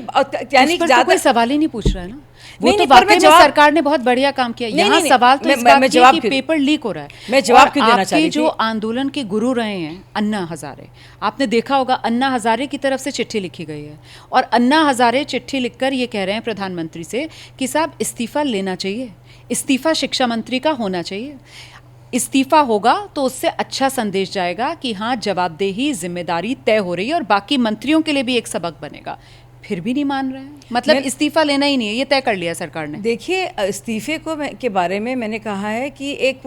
यानी ज्यादा कोई सवाल ही नहीं पूछ रहा है ना। वो नहीं, तो नहीं, पर वाकई में सरकार ने बहुत बढ़िया काम किया। यहाँ सवाल तो इस बात की है कि पेपर लीक हो रहा है। मैं जवाब क्यों देना चाहती थी? जो आंदोलन के गुरु रहे हैं अन्ना हजारे, आपने देखा होगा अन्ना हजारे की तरफ से चिट्ठी लिखी गई है और अन्ना हजारे चिट्ठी लिखकर ये कह रहे हैं प्रधानमंत्री से कि साहब इस्तीफा लेना चाहिए, इस्तीफा शिक्षा मंत्री का होना चाहिए। इस्तीफा होगा तो उससे अच्छा संदेश जाएगा कि हाँ जवाबदेही जिम्मेदारी तय हो रही है और बाकी मंत्रियों के लिए भी एक सबक बनेगा। फिर भी नहीं मान रहे हैं, मतलब इस्तीफा लेना ही नहीं है, ये तय कर लिया सरकार ने। देखिए इस्तीफे के बारे में मैंने कहा है कि एक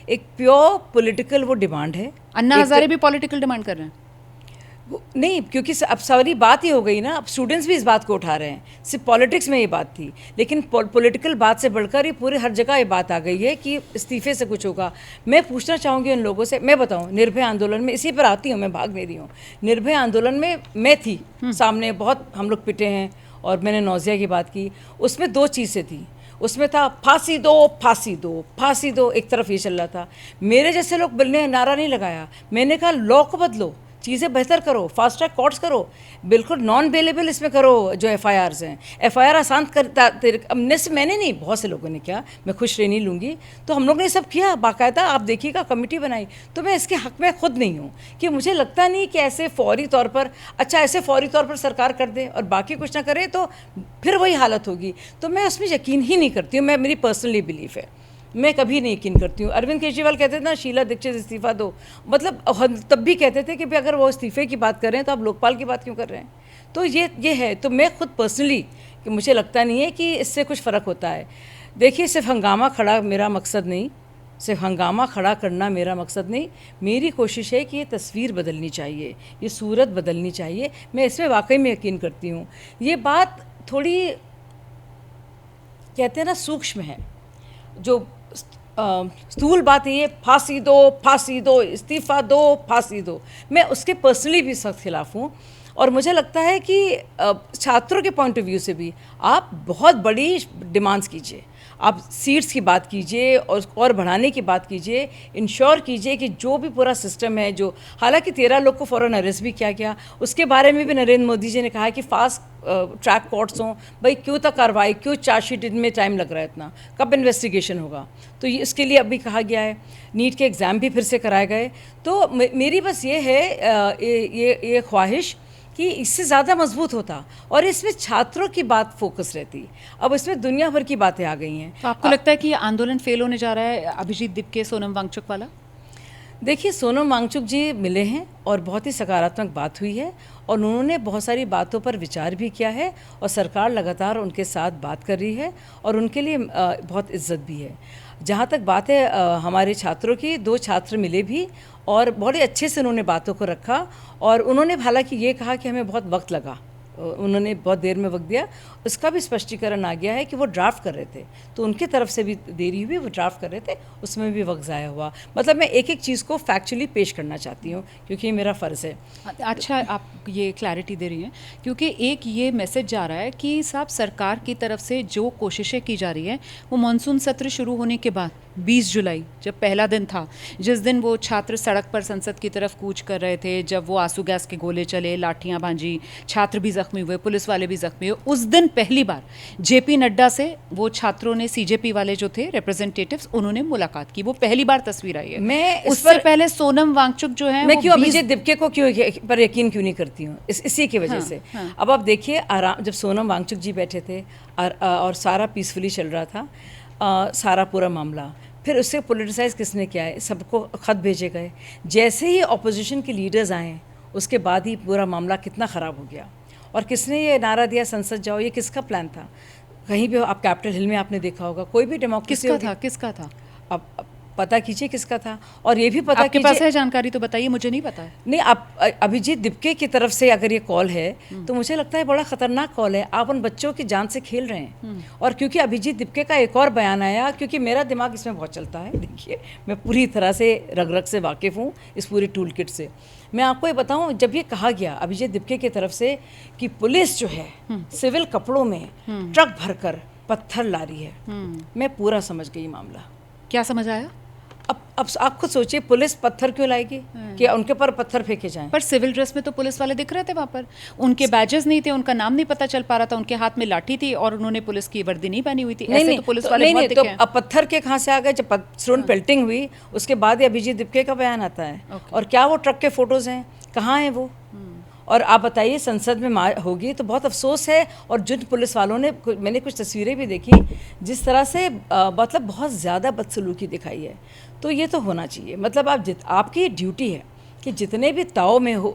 प्योर पॉलिटिकल वो डिमांड है। अन्ना हजारे भी पॉलिटिकल डिमांड कर रहे हैं? नहीं, क्योंकि अब सारी बात ही हो गई ना, अब स्टूडेंट्स भी इस बात को उठा रहे हैं। सिर्फ पॉलिटिक्स में ये बात थी, लेकिन पॉलिटिकल बात से बढ़कर ये पूरे हर जगह ये बात आ गई है कि इस्तीफे से कुछ होगा। मैं पूछना चाहूँगी उन लोगों से, मैं बताऊँ निर्भय आंदोलन में, इसी पर आती हूँ, मैं भाग नहीं रही हूँ। निर्भय आंदोलन में मैं थी सामने, बहुत हम लोग पिटे हैं और मैंने नौजिया की बात की। उसमें 2 चीज़ें थी, उसमें था फांसी दो फांसी दो फांसी दो, एक तरफ ये चल रहा था। मेरे जैसे लोग ने नारा नहीं लगाया, मैंने कहा लॉ को बदलो, चीज़ें बेहतर करो, फास्ट ट्रैक कोर्ट्स करो, बिल्कुल नॉन बेलेबल इसमें करो। जो एफआईआर्स हैं, एफआईआर आसान करता, मैंने नहीं, बहुत से लोगों ने किया, मैं खुश नहीं लूँगी, तो हम लोग ने सब किया बाकायदा। आप देखिएगा कमेटी बनाई, तो मैं इसके हक़ में खुद नहीं हूँ कि मुझे लगता नहीं कि ऐसे फौरी तौर पर, अच्छा ऐसे फौरी तौर पर सरकार कर दे और बाकी कुछ ना करे तो फिर वही हालत होगी। तो मैं उसमें यकीन ही नहीं करती हूँ, मेरी पर्सनली बिलीफ है, मैं कभी नहीं यकीन करती हूँ। अरविंद केजरीवाल कहते थे ना शीला दीक्षित इस्तीफा दो, मतलब तब भी कहते थे कि भाई अगर वो इस्तीफे की बात कर रहे हैं तो आप लोकपाल की बात क्यों कर रहे हैं? तो ये है। तो मैं खुद पर्सनली कि मुझे लगता नहीं है कि इससे कुछ फ़र्क होता है। देखिए सिर्फ हंगामा खड़ा मेरा मकसद नहीं, सिर्फ हंगामा खड़ा करना मेरा मकसद नहीं, मेरी कोशिश है कि ये तस्वीर बदलनी चाहिए, ये सूरत बदलनी चाहिए। मैं इसमें वाकई में यकीन करती हूँ। ये बात थोड़ी कहते हैं ना सूक्ष्म है, जो स्थूल बात ये फांसी दो इस्तीफ़ा दो फांसी दो, मैं उसके पर्सनली भी सख्त खिलाफ हूँ। और मुझे लगता है कि छात्रों के पॉइंट ऑफ व्यू से भी आप बहुत बड़ी डिमांड्स कीजिए, आप सीट्स की बात कीजिए और बढ़ाने की बात कीजिए, इंश्योर कीजिए कि जो भी पूरा सिस्टम है, जो हालांकि 13 लोग को फ़ौरन अरेस्ट भी किया गया, उसके बारे में भी नरेंद्र मोदी जी ने कहा कि फास्ट ट्रैक कोर्ट्स हों। भाई क्यों तक कार्रवाई, क्यों चार्जशीट में टाइम लग रहा है इतना, कब इन्वेस्टिगेशन होगा? तो ये इसके लिए अभी कहा गया है। नीट के एग्ज़ाम भी फिर से कराए गए। तो मेरी बस ये है ये ख्वाहिश कि इससे ज़्यादा मजबूत होता और इसमें छात्रों की बात फोकस रहती। अब इसमें दुनिया भर की बातें आ गई हैं। तो आपको लगता है कि ये आंदोलन फेल होने जा रहा है, अभिजीत दिपके सोनम वांगचुक वाला? देखिए सोनम वांगचुक जी मिले हैं और बहुत ही सकारात्मक बात हुई है और उन्होंने बहुत सारी बातों पर विचार भी किया है और सरकार लगातार उनके साथ बात कर रही है और उनके लिए बहुत इज्जत भी है। जहाँ तक बात है हमारे छात्रों की, 2 छात्र मिले भी और बड़े अच्छे से उन्होंने बातों को रखा और उन्होंने हालांकि ये कहा कि हमें बहुत वक्त लगा, उन्होंने बहुत देर में वक्त दिया। उसका भी स्पष्टीकरण आ गया है कि वो ड्राफ्ट कर रहे थे, तो उनकी तरफ से भी देरी हुई, वो ड्राफ्ट कर रहे थे, उसमें भी वक्त ज़ाया हुआ। मतलब मैं एक एक चीज़ को फैक्चुअली पेश करना चाहती हूँ क्योंकि ये मेरा फ़र्ज़ है। अच्छा, आप ये क्लैरिटी दे रही हैं क्योंकि एक ये मैसेज जा रहा है कि साहब सरकार की तरफ से जो कोशिशें की जा रही हैं वो मानसून सत्र शुरू होने के बाद 20 जुलाई जब पहला दिन था, जिस दिन वो छात्र सड़क पर संसद की तरफ कूच कर रहे थे, जब वो आंसू गैस के गोले चले, लाठियां भांजी, छात्र भी जख्मी हुए, पुलिस वाले भी जख्मी हुए, उस दिन पहली बार जेपी नड्डा से वो छात्रों ने, सीजेपी वाले जो थे रिप्रेजेंटेटिव्स, उन्होंने मुलाकात की। वो पहली बार तस्वीर आई है। मैं उससे पहले सोनम वांगचुक जो है, मैं क्यों अभिजीत दिपके को क्यों पर यकीन क्यों नहीं करती हूँ, इसी की वजह से। अब आप देखिए जब सोनम वांगचुक जी बैठे थे और सारा पीसफुली चल रहा था, सारा पूरा मामला, फिर उससे पॉलिटिसाइज किसने किया है? सबको ख़त भेजे गए। जैसे ही अपोजिशन के लीडर्स आए उसके बाद ही पूरा मामला कितना ख़राब हो गया। और किसने ये नारा दिया संसद जाओ, ये किसका प्लान था? कहीं भी आप कैपिटल हिल में आपने देखा होगा, कोई भी डेमोक्रेसी किसका था? अब पता कीजिए किसका था। और ये भी पता आपके पास है जानकारी तो बताइए, मुझे नहीं पता है। नहीं, आप अभिजीत दिपके की तरफ से अगर ये कॉल है तो मुझे लगता है बड़ा ख़तरनाक कॉल है। आप उन बच्चों की जान से खेल रहे हैं। और क्योंकि अभिजीत दिपके का एक और बयान आया, क्योंकि मेरा दिमाग इसमें बहुत चलता है, देखिए मैं पूरी तरह से रग से वाकिफ़ हूँ इस पूरी टूल किट से। मैं आपको ये बताऊँ, जब ये कहा गया अभिजीत दिपके की तरफ से कि पुलिस जो है सिविल कपड़ों में ट्रक भरकर पत्थर ला रही है, मैं पूरा समझ गई मामला। क्या समझ आया? अब आप खुद सोचिए, पुलिस पत्थर क्यों लाएगी कि उनके पर पत्थर फेंके जाएं? पर सिविल ड्रेस में तो पुलिस वाले दिख रहे थे वहाँ पर, उनके बैजेस नहीं थे, उनका नाम नहीं पता चल पा रहा था, उनके हाथ में लाठी थी और उन्होंने पुलिस की वर्दी नहीं पहनी हुई थी। ऐसे तो पुलिस वाले बहुत दिखे हैं। अब पत्थर के कहाँ से आ गए? जब स्टोन पेल्टिंग हुई उसके बाद ही अभिजीत दिपके का बयान आता है। और क्या वो ट्रक के फोटोज हैं? कहाँ हैं वो? और आप बताइए, संसद में होगी तो बहुत अफसोस है। और जिन पुलिस वालों ने, मैंने कुछ तस्वीरें भी देखी, जिस तरह से मतलब बहुत ज़्यादा बदसलूकी दिखाई है। तो ये तो होना चाहिए। मतलब आपकी ड्यूटी है कि जितने भी ताव में हो,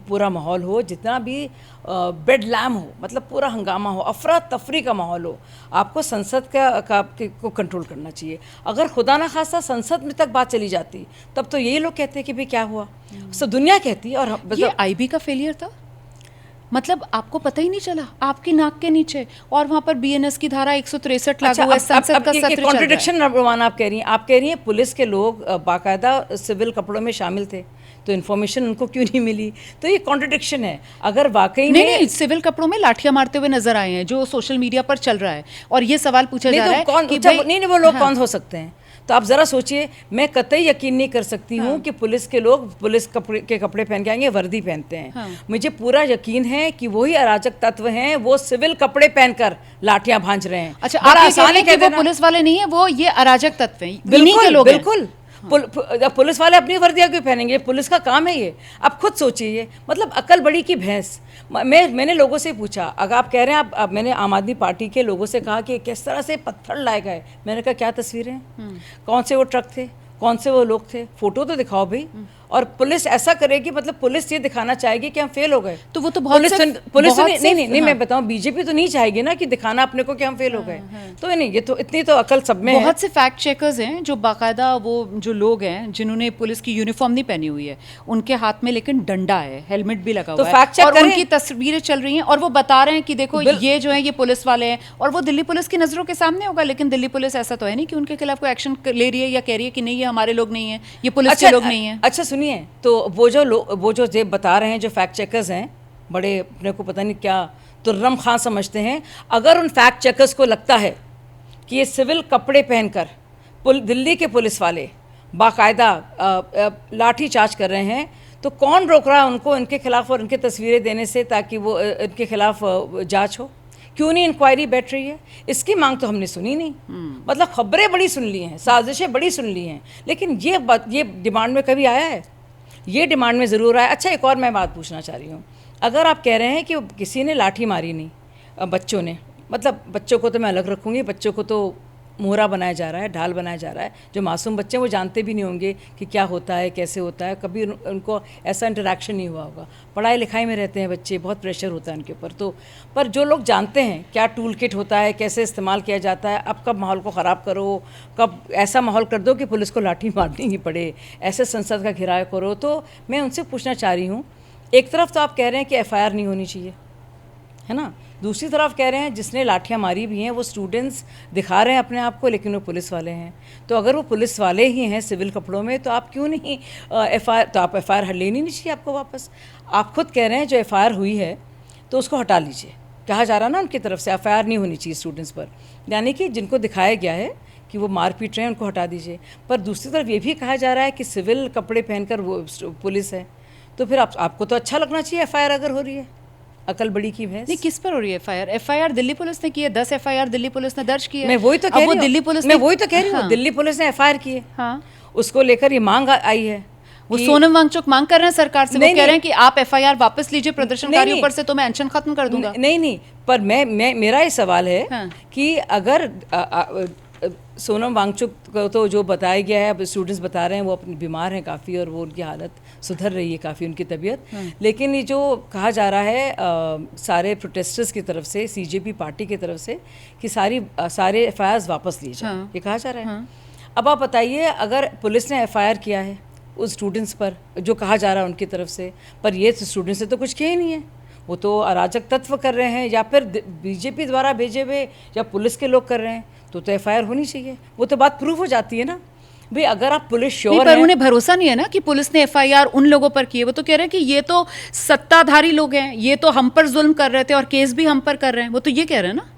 पूरा माहौल हो, जितना भी बेडलैम हो, मतलब पूरा हंगामा हो, अफरा तफरी का माहौल हो, आपको संसद को कंट्रोल करना चाहिए। अगर खुदा ना खास्ता संसद में तक बात चली जाती, तब तो यही लोग कहते हैं कि भाई क्या हुआ, सब दुनिया कहती है। और ये आईबी का फेलियर था, मतलब आपको पता ही नहीं चला, आपकी नाक के नीचे, और वहाँ पर बीएनएस की धारा 163 लागू है, संसद का सत्र चल रहा है। कॉन्ट्रडिक्शन रोमाना आप कह रही हैं पुलिस के लोग बाकायदा सिविल कपड़ों में शामिल थे, तो इन्फॉर्मेशन उनको क्यों नहीं मिली? तो ये कॉन्ट्रडिक्शन है। अगर वाकई में नहीं, सिविल कपड़ों में लाठियां मारते हुए नजर आए हैं जो सोशल मीडिया पर चल रहा है, और ये सवाल पूछा जा रहा है कि नहीं वो लोग कौन हो सकते हैं? तो आप ज़रा सोचिए, मैं कतई यकीन नहीं कर सकती हूँ कि पुलिस के लोग पुलिस के कपड़े पहन के आएंगे, वर्दी पहनते हैं। मुझे पूरा यकीन है कि वही अराजक तत्व हैं, वो सिविल कपड़े पहनकर लाठियां भांज रहे हैं। अच्छा, आप ये कह रहे हैं कि वो पुलिस वाले नहीं है, वो ये अराजक तत्व हैं, बिल्कुल। पुलिस वाले अपनी वर्दियाँ क्यों पहनेंगे? पुलिस का काम है ये। आप खुद सोचिए, मतलब अकल बड़ी की भैंस। मैंने लोगों से पूछा, अगर आप कह रहे हैं, आप मैंने आम आदमी पार्टी के लोगों से कहा कि किस तरह से पत्थर लाए गए। मैंने कहा क्या तस्वीरें हैं, कौन से वो ट्रक थे, कौन से वो लोग थे, फोटो तो दिखाओ भाई। और पुलिस ऐसा करेगी, मतलब पुलिस ये दिखाना चाहेगी कि हम फेल हो गए। तो वो तो पुलिस नहीं, मैं बताऊं, बीजेपी तो नहीं चाहेगी ना कि दिखाना अपने को कि हम फेल हो गए। तो नहीं, ये तो इतनी तो अकल सब में है। बहुत से फैक्ट चेकर्स हैं जो बाकायदा, वो जो लोग हैं जिन्होंने पुलिस की यूनिफॉर्म नहीं पहनी हुई है, उनके हाथ में लेकिन डंडा है, हेलमेट भी लगा हुआ है, और उनकी तस्वीरें चल रही हैं, और वो बता रहे हैं कि देखो ये जो है ये पुलिस वाले हैं, और वो दिल्ली पुलिस की नजरों के सामने होगा। लेकिन दिल्ली पुलिस ऐसा तो है नहीं कि उनके खिलाफ कोई एक्शन ले रही है या कह रही है कि नहीं ये हमारे लोग नहीं है, ये पुलिस के लोग नहीं है। अच्छा सुनिए, तो वो जो बता रहे हैं, जो फैक्ट चेकर्स हैं, बड़े अपने को पता नहीं क्या तुर्रम खां समझते हैं। अगर उन फैक्ट चेकर्स को लगता है कि ये सिविल कपड़े पहनकर दिल्ली के पुलिस वाले बाकायदा लाठी चार्ज कर रहे हैं, तो कौन रोक रहा है उनको इनके खिलाफ और इनके तस्वीरें देने से, ताकि वो इनके खिलाफ जांच हो? क्यों नहीं इंक्वायरी बैठ रही है? इसकी मांग तो हमने सुनी नहीं। मतलब खबरें बड़ी सुन ली हैं, साजिशें बड़ी सुन ली हैं, लेकिन ये डिमांड में कभी आया है? ये डिमांड में ज़रूर आया। अच्छा, एक और मैं बात पूछना चाह रही हूँ। अगर आप कह रहे हैं कि किसी ने लाठी मारी नहीं, बच्चों ने, मतलब बच्चों को तो मैं अलग रखूँगी, बच्चों को तो मोहरा बनाया जा रहा है, ढाल बनाया जा रहा है। जो मासूम बच्चे हैं वो जानते भी नहीं होंगे कि क्या होता है, कैसे होता है, कभी उनको ऐसा इंटरेक्शन नहीं हुआ होगा। पढ़ाई लिखाई में रहते हैं बच्चे, बहुत प्रेशर होता है उनके ऊपर। तो पर जो लोग जानते हैं क्या टूल किट होता है, कैसे इस्तेमाल किया जाता है, अब कब माहौल को ख़राब करो, कब ऐसा माहौल कर दो कि पुलिस को लाठी मारनी ही पड़े, ऐसे संसद का घेराव करो। तो मैं उनसे पूछना चाह रही हूँ, एक तरफ तो आप कह रहे हैं कि FIR नहीं होनी चाहिए, है ना, दूसरी तरफ कह रहे हैं जिसने लाठियां मारी भी हैं वो स्टूडेंट्स दिखा रहे हैं अपने आप को, लेकिन वो पुलिस वाले हैं। तो अगर वो पुलिस वाले ही हैं सिविल कपड़ों में, तो आप क्यों नहीं FIR, तो आप FIR लेनी नहीं चाहिए आपको वापस। आप खुद कह रहे हैं जो FIR हुई है तो उसको हटा लीजिए, कहा जा रहा ना उनकी तरफ से FIR नहीं होनी चाहिए स्टूडेंट्स पर, यानी कि जिनको दिखाया गया है कि वो मार पीट रहे हैं उनको हटा दीजिए। पर दूसरी तरफ ये भी कहा जा रहा है कि सिविल कपड़े पहनकर वो पुलिस है, तो फिर आपको तो अच्छा लगना चाहिए FIR अगर हो रही है। अकल बड़ी की भैंस। नहीं, किस पर हो रही है FIR? दिल्ली पुलिस ने की है, 10 FIR दिल्ली पुलिस ने दर्ज की है। मैं वही तो कह रही हूँ, दिल्ली पुलिस दिल्ली पुलिस ने FIR की है। हाँ, उसको लेकर ये मांग आई है। वो सोनम वांगचुक मांग कर रहे हैं सरकार से, वो कह रहे हैं कि आप FIR वापस लीजिए प्रदर्शनकारियों पर से, तो मैं अनशन खत्म कर दूंगा। नहीं, पर मेरा ये सवाल है कि अगर सोनम वांगचुक को तो जो बताया गया है, अब स्टूडेंट्स बता रहे हैं वो अपनी बीमार हैं काफ़ी, और वो उनकी हालत सुधर रही है काफ़ी, उनकी तबीयत। लेकिन ये जो कहा जा रहा है सारे प्रोटेस्टर्स की तरफ से, CJP पार्टी की तरफ से, कि सारे FIRs वापस लिए जाए, ये कहा जा रहा है। अब आप बताइए, अगर पुलिस ने FIR किया है उस स्टूडेंट्स पर, जो कहा जा रहा है उनकी तरफ से, पर ये स्टूडेंट्स से तो कुछ किया ही नहीं है, वो तो अराजक तत्व कर रहे हैं, या फिर BJP द्वारा भेजे हुए या पुलिस के लोग कर रहे हैं, तो FIR होनी चाहिए। वो तो बात प्रूफ हो जाती है ना भाई। अगर आप पुलिस श्योर पर उन्हें भरोसा नहीं है ना कि पुलिस ने FIR उन लोगों पर की है। वो तो कह रहे हैं कि ये तो सत्ताधारी लोग हैं, ये तो हम पर जुल्म कर रहे थे और केस भी हम पर कर रहे हैं, वो तो ये कह रहे हैं ना।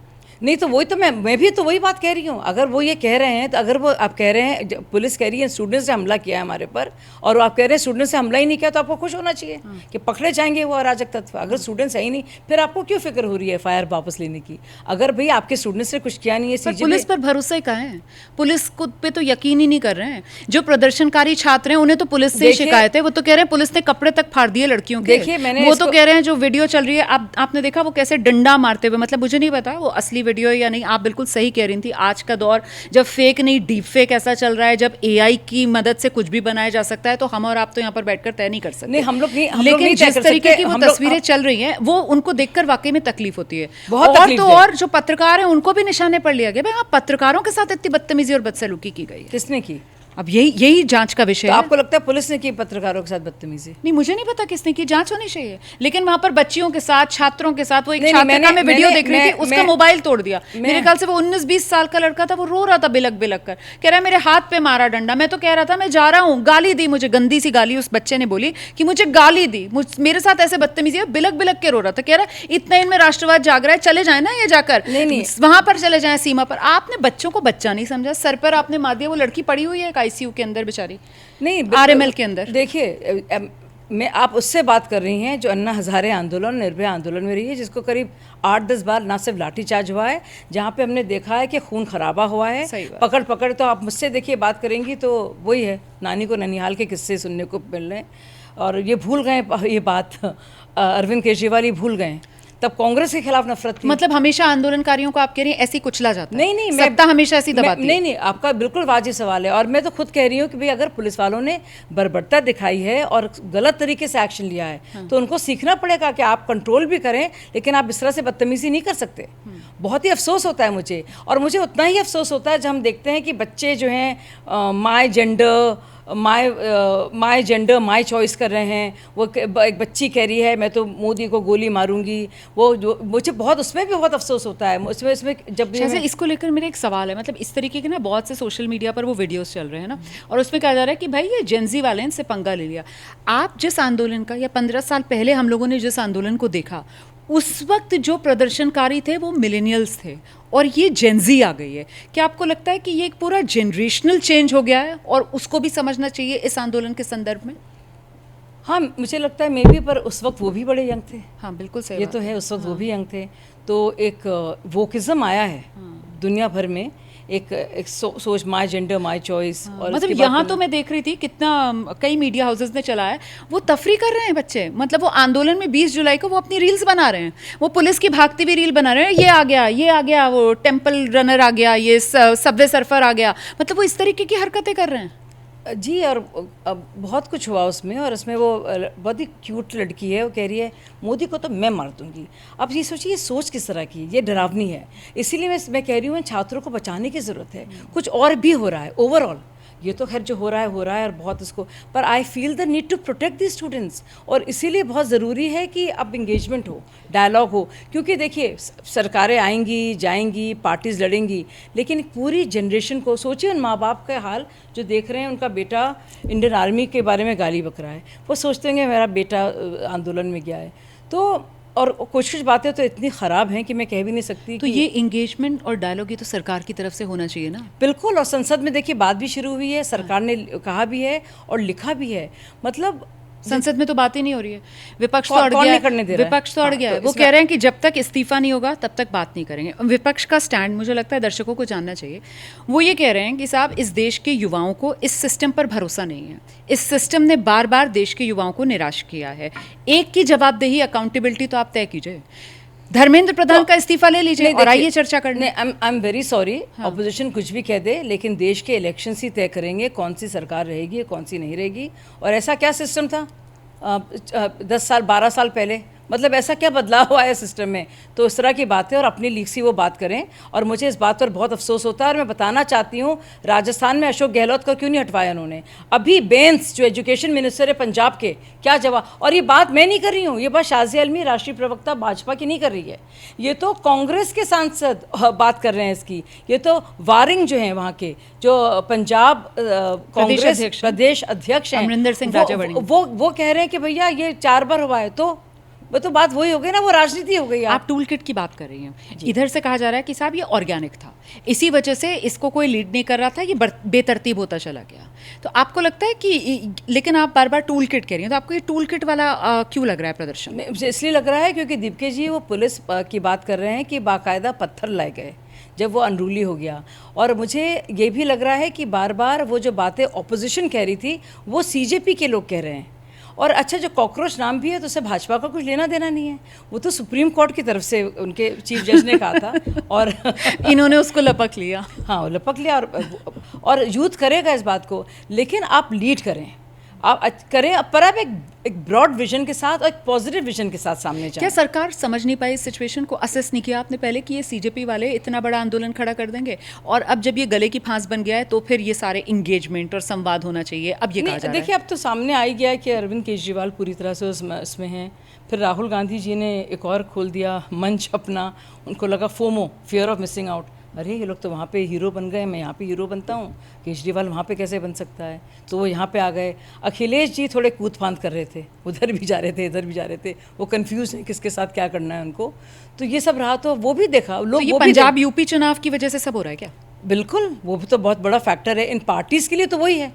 नहीं तो वही तो मैं भी तो वही बात कह रही हूँ। अगर वो ये कह रहे हैं तो अगर वो आप कह रहे हैं पुलिस कह रही है स्टूडेंट्स ने हमला किया है हमारे पर, और आप कह रहे हैं स्टूडेंट्स ने हमला ही नहीं किया, तो आपको खुश होना चाहिए कि पकड़े जाएंगे वो अराजक तत्व। अगर स्टूडेंट्स है ही नहीं, फिर आपको क्यों फिक्र हो रही है FIR वापस लेने की? अगर भाई आपके स्टूडेंट्स ने कुछ किया नहीं है, पर पुलिस पर भरोसा ही कहाँ है? पुलिस को पे तो यकीन ही नहीं कर रहे हैं। जो प्रदर्शनकारी छात्र हैं उन्हें तो पुलिस से शिकायत है, वो तो कह रहे हैं पुलिस ने कपड़े तक फाड़ दिए लड़कियों के। देखिए मैंने वो तो कह रहे हैं जो वीडियो चल रही है, आपने देखा वो कैसे डंडा मारते हुए, मतलब मुझे नहीं पता वो असली वीडियो है या नहीं। आप बिल्कुल सही कह रही थी, आज का दौर जब फेक नहीं डीप फेक ऐसा चल रहा है, जब AI की मदद से कुछ भी बनाया जा सकता है, तो हम और आप तो यहाँ पर बैठकर तय नहीं कर सकते। नहीं, हम लोग नहीं, लेकिन जिस तरीके की वो तस्वीरें चल रही हैं, वो उनको देखकर वाकई में तकलीफ होती है। बहुत और तो और जो पत्रकार हैं उनको भी निशाने पर लिया गया। भाई आप पत्रकारों के साथ इतनी बदतमीजी और बदसलूकी की गई है, किसने की? अब यही जांच का विषय तो है। आपको लगता है पुलिस ने की पत्रकारों के साथ बदतमीजी? नहीं, मुझे नहीं पता किसने की, जांच होनी चाहिए। लेकिन वहां पर बच्चियों के साथ, छात्रों के साथ, वो एक छात्रा में वीडियो देख रही थी, उसका मोबाइल तोड़ दिया। मेरे ख्याल से वो 19-20 साल का लड़का था, वो रो रहा था बिलक बिलक कर, कह रहा है मेरे हाथ पे मारा डंडा। मैं तो कह रहा था मैं जा रहा हूँ, गाली दी मुझे, गंदी सी गाली उस बच्चे ने बोली कि मुझे गाली दी, मेरे साथ ऐसे बदतमीजी है। बिलक बिलक के रो रहा था, कह रहा है इतना इनमें राष्ट्रवाद जाग रहा है, चले जाए ना ये जाकर वहां पर चले जाए सीमा पर। आपने बच्चों को बच्चा नहीं समझा, सर पर आपने मार दिया। वो लड़की पड़ी हुई है ICU के अंदर बेचारी, नहीं RML के अंदर। देखिए मैं आप उससे बात कर रही हैं जो अन्ना हज़ारे आंदोलन, निर्भया आंदोलन में रही है, जिसको करीब 8-10 बार ना सिर्फ लाठीचार्ज हुआ है, जहाँ पे हमने देखा है कि खून खराबा हुआ है, पकड़ पकड़। तो आप मुझसे देखिए बात करेंगी तो वही है, नानी को ननिहाल के किस्से सुनने को मिल रहे हैं। और ये भूल गए ये बात, अरविंद केजरीवाल ही भूल गए, तब कांग्रेस के खिलाफ नफरत थी। मतलब हमेशा आंदोलनकारियों को आप कह रही हैं ऐसी कुचला जाता है? नहीं, सत्ता हमेशा ऐसी दबाती है। नहीं, आपका बिल्कुल वाजिब सवाल है। और मैं तो खुद कह रही हूँ कि भाई अगर पुलिस वालों ने बर्बरता दिखाई है और गलत तरीके से एक्शन लिया है, तो उनको सीखना पड़ेगा कि आप कंट्रोल भी करें, लेकिन आप इस तरह से बदतमीजी नहीं कर सकते। बहुत ही अफसोस होता है मुझे, और मुझे उतना ही अफसोस होता है जब हम देखते हैं कि बच्चे जो हैं माय जेंडर माय चॉइस कर रहे हैं। वो एक बच्ची कह रही है मैं तो मोदी को गोली मारूंगी, वो जो मुझे बहुत, उसमें भी बहुत अफसोस होता है। उसमें जब भी इसको लेकर मेरा एक सवाल है, मतलब इस तरीके के ना बहुत से सोशल मीडिया पर वो वीडियोस चल रहे हैं ना, और उसमें कहा जा रहा है कि भाई ये जेंजी वाले इनसे पंगा ले लिया। आप जिस आंदोलन का, या 15 साल पहले हम लोगों ने जिस आंदोलन को देखा, उस वक्त जो प्रदर्शनकारी थे वो मिलेनियल्स थे, और ये जेंजी आ गई है। क्या आपको लगता है कि ये एक पूरा जनरेशनल चेंज हो गया है और उसको भी समझना चाहिए इस आंदोलन के संदर्भ में? हाँ, मुझे लगता है मे भी, पर उस वक्त वो भी बड़े यंग थे। हाँ बिल्कुल सही, ये तो है, उस वक्त वो भी यंग थे। तो एक वोकिज्म आया है दुनिया भर में, एक सोच माय जेंडर माय चॉइस। और मतलब यहाँ तो मैं देख रही थी कितना कई मीडिया हाउसेस ने चलाया है, वो तफरी कर रहे हैं बच्चे। मतलब वो आंदोलन में 20 जुलाई को वो अपनी रील्स बना रहे हैं, वो पुलिस की भागती हुई रील बना रहे हैं, ये आ गया, वो टेम्पल रनर आ गया, ये सबवे सर्फर आ गया। मतलब वो इस तरीके की हरकतें कर रहे हैं जी। और बहुत कुछ हुआ उसमें, और उसमें वो बहुत ही क्यूट लड़की है, वो कह रही है मोदी को तो मैं मार दूंगी। अब ये सोचिए, ये सोच किस तरह की, ये डरावनी है। इसीलिए मैं कह रही हूँ छात्रों को बचाने की ज़रूरत है। कुछ और भी हो रहा है ओवरऑल, ये तो खैर जो हो रहा है और बहुत उसको, पर I feel the need to protect the students. और इसीलिए बहुत ज़रूरी है कि अब इंगेजमेंट हो, डायलॉग हो। क्योंकि देखिए सरकारें आएंगी जाएंगी, पार्टीज लड़ेंगी, लेकिन पूरी जनरेशन को सोचिए, उन माँ बाप का हाल जो देख रहे हैं, उनका बेटा इंडियन आर्मी के बारे में गाली बक रहा है, वो सोचते होंगे मेरा बेटा आंदोलन में गया है। तो और कुछ बातें तो इतनी ख़राब हैं कि मैं कह भी नहीं सकती। तो ये इंगेजमेंट और डायलॉग ये तो सरकार की तरफ से होना चाहिए ना। बिल्कुल, और संसद में देखिए बात भी शुरू हुई है, सरकार ने कहा भी है और लिखा भी है। मतलब संसद में तो बात ही नहीं हो रही है, विपक्ष तो अड़ गया है। विपक्ष तो अड़ गया है, वो कह रहे हैं कि जब तक इस्तीफा नहीं होगा तब तक बात नहीं करेंगे। विपक्ष का स्टैंड मुझे लगता है दर्शकों को जानना चाहिए। वो ये कह रहे हैं कि साहब इस देश के युवाओं को इस सिस्टम पर भरोसा नहीं है, इस सिस्टम ने बार बार देश के युवाओं को निराश किया है। एक की जवाबदेही, अकाउंटेबिलिटी तो आप तय कीजिए। धर्मेंद्र प्रधान का इस्तीफा ले लीजिए और आइए चर्चा करने। I am very sorry, opposition कुछ भी कह दे, लेकिन देश के इलेक्शन ही तय करेंगे कौन सी सरकार रहेगी कौन सी नहीं रहेगी। और ऐसा क्या सिस्टम था 10 साल 12 साल पहले, मतलब ऐसा क्या बदलाव हुआ है सिस्टम में? तो इस तरह की बातें, और अपनी लीक सी वो बात करें। और मुझे इस बात पर बहुत अफसोस होता है, और मैं बताना चाहती हूँ राजस्थान में अशोक गहलोत का क्यों नहीं हटवाया उन्होंने। अभी बेंस जो एजुकेशन मिनिस्टर है पंजाब के, क्या जवाब। और ये बात मैं नहीं कर रही हूँ, ये बात शाज़िया आलमी राष्ट्रीय प्रवक्ता भाजपा की नहीं कर रही है, ये तो कांग्रेस के सांसद बात कर रहे हैं इसकी। ये तो वारिंग जो है वहाँ के, जो पंजाब कांग्रेस प्रदेश अध्यक्ष हैं, अमरिंदर सिंह राजावड़ी, वो कह रहे हैं कि भैया ये 4 बार हुआ है, तो वो तो बात वही हो गई ना, वो राजनीति हो गई। आप टूल किट की बात कर रही हैं, इधर से कहा जा रहा है कि साहब ये ऑर्गेनिक था, इसी वजह से इसको कोई लीड नहीं कर रहा था, ये बेतरतीब होता चला गया। तो आपको लगता है कि, लेकिन आप बार बार टूल किट कह रही हैं, तो आपको ये टूल किट वाला क्यों लग रहा है प्रदर्शन? मुझे इसलिए लग रहा है क्योंकि दीपके जी वो पुलिस की बात कर रहे हैं कि बाकायदा पत्थर लाए गए जब वो अनरूली हो गया। और मुझे ये भी लग रहा है कि बार बार वो जो बातें ऑपोजिशन कह रही थी वो सीजेपी के लोग कह रहे हैं। और अच्छा, जो कॉकरोच नाम भी है तो उससे भाजपा का कुछ लेना देना नहीं है, वो तो सुप्रीम कोर्ट की तरफ से उनके चीफ जज ने कहा था और इन्होंने उसको लपक लिया। हाँ, वो लपक लिया। और यूथ करेगा इस बात को, लेकिन आप लीड करें, आप करें, पर आप एक ब्रॉड विजन के साथ और एक पॉजिटिव विजन के साथ सामने जाएं। क्या सरकार समझ नहीं पाई इस सिचुएशन को? असेस नहीं किया आपने पहले कि ये सीजेपी वाले इतना बड़ा आंदोलन खड़ा कर देंगे, और अब जब ये गले की फांस बन गया है तो फिर ये सारे इंगेजमेंट और संवाद होना चाहिए, अब ये कहा जा रहा है। देखिए, अब तो सामने आ ही गया है कि अरविंद केजरीवाल पूरी तरह से उसमें हैं। फिर राहुल गांधी जी ने एक और खोल दिया मंच अपना, उनको लगा FOMO, fear of missing out. अरे ये लोग तो वहाँ पे हीरो बन गए, मैं यहाँ पे हीरो बनता हूँ, केजरीवाल वहाँ पे कैसे बन सकता है? तो वो यहाँ पे आ गए। अखिलेश जी थोड़े कूद फांद कर रहे थे, उधर भी जा रहे थे, इधर भी जा रहे थे, वो कंफ्यूज हैं किसके साथ क्या करना है उनको। तो ये सब रहा, तो वो भी देखा लोग। तो ये पंजाब यूपी चुनाव की वजह से सब हो रहा है क्या? बिल्कुल, वो भी तो बहुत बड़ा फैक्टर है। इन पार्टीज़ के लिए तो वही है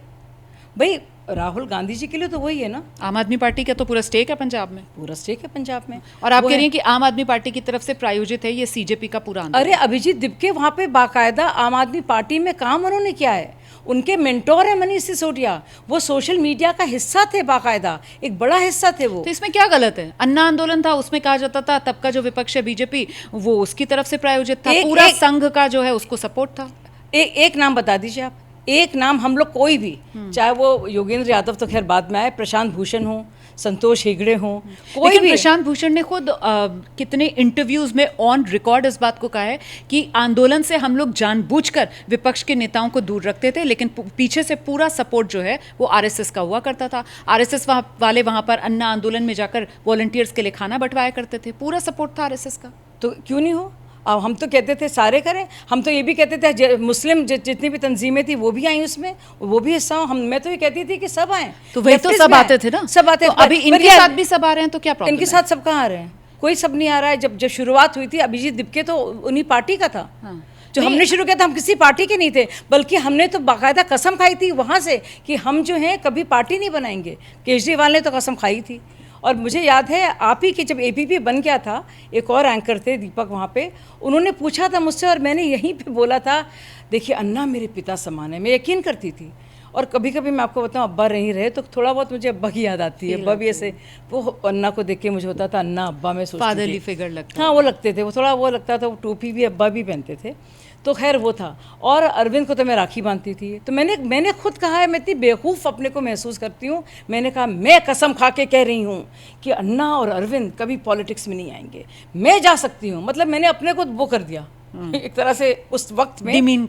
भाई, राहुल गांधी जी के लिए तो वही है ना। आम आदमी पार्टी का तो पूरा स्टेक है पंजाब में, पूरा स्टेक है पंजाब में। और आप कह रही हैं कि आम आदमी पार्टी की तरफ से प्रायोजित है ये सीजेपी का पूरा आंदोलन। अरे अभिजीत दिपके वहाँ पे बाकायदा आम आदमी पार्टी में काम उन्होंने किया है, उनके मेंटोर है मनीष सिसोदिया, वो सोशल मीडिया का हिस्सा थे, बाकायदा एक बड़ा हिस्सा थे वो। तो इसमें क्या गलत है? अन्ना आंदोलन था, उसमें कहा जाता था तब का जो विपक्ष है बीजेपी, वो उसकी तरफ से प्रायोजित था, पूरा संघ का जो है उसको सपोर्ट था। एक नाम बता दीजिए आप, एक नाम, हम लोग कोई भी, चाहे वो योगेंद्र यादव तो खैर बाद में आए, प्रशांत भूषण हो, संतोष हेगड़े हो, कोई भी। प्रशांत भूषण ने खुद कितने इंटरव्यूज में ऑन रिकॉर्ड इस बात को कहा है कि आंदोलन से हम लोग जानबूझकर विपक्ष के नेताओं को दूर रखते थे, लेकिन पीछे से पूरा सपोर्ट जो है वो आरएसएस का हुआ करता था। आरएसएस वाले वहां पर अन्ना आंदोलन में जाकर वॉलंटियर्स के लिए खाना बंटवाया करते थे, पूरा सपोर्ट था आरएसएस का। तो क्यों नहीं हो? अब हम तो कहते थे सारे करें, हम तो ये भी कहते थे मुस्लिम जितनी भी तंजीमें थी वो भी आई उसमें, वो भी हिस्सा हम। मैं तो ये कहती थी कि सब आए, तो वही तो सब आते थे ना, सब आते। तो अभी इनके साथ भी सब आ रहे हैं, तो क्या प्रॉब्लम? इनके साथ सब कहाँ आ रहे हैं? कोई सब नहीं आ रहा है। जब शुरुआत हुई थी, अभिजीत दिपके तो उन्हीं पार्टी का था। हाँ। जो हमने शुरू किया था, हम किसी पार्टी के नहीं थे, बल्कि हमने तो बाकायदा कसम खाई थी वहाँ से कि हम जो हैं कभी पार्टी नहीं बनाएंगे। केजरीवाल ने तो कसम खाई थी। और मुझे याद है आप ही कि जब एबीपी बन गया था, एक और एंकर थे दीपक वहाँ पे, उन्होंने पूछा था मुझसे और मैंने यहीं पे बोला था, देखिए अन्ना मेरे पिता समान है, मैं यकीन करती थी। और कभी कभी मैं आपको बताऊँ, अब्बा नहीं रहे तो थोड़ा बहुत मुझे अब्बा की याद आती है। अब्बा भी ऐसे, वो अन्ना को देख के मुझे होता था अन्ना अब्बा में सोचती थी। फादरली फिगर लगता। हाँ, वो लगते थे, वो थोड़ा वो लगता था, वो टोपी भी अब्बा भी पहनते थे, तो खैर वो था। और अरविंद को तो मैं राखी बांधती थी। तो मैंने खुद कहा है, मैं इतनी बेवकूफ़ अपने को महसूस करती हूँ, मैंने कहा मैं कसम खा के कह रही हूँ कि अन्ना और अरविंद कभी पॉलिटिक्स में नहीं आएंगे, मैं जा सकती हूँ। मतलब मैंने अपने को वो कर दिया एक तरह से, उस वक्त में डिमीन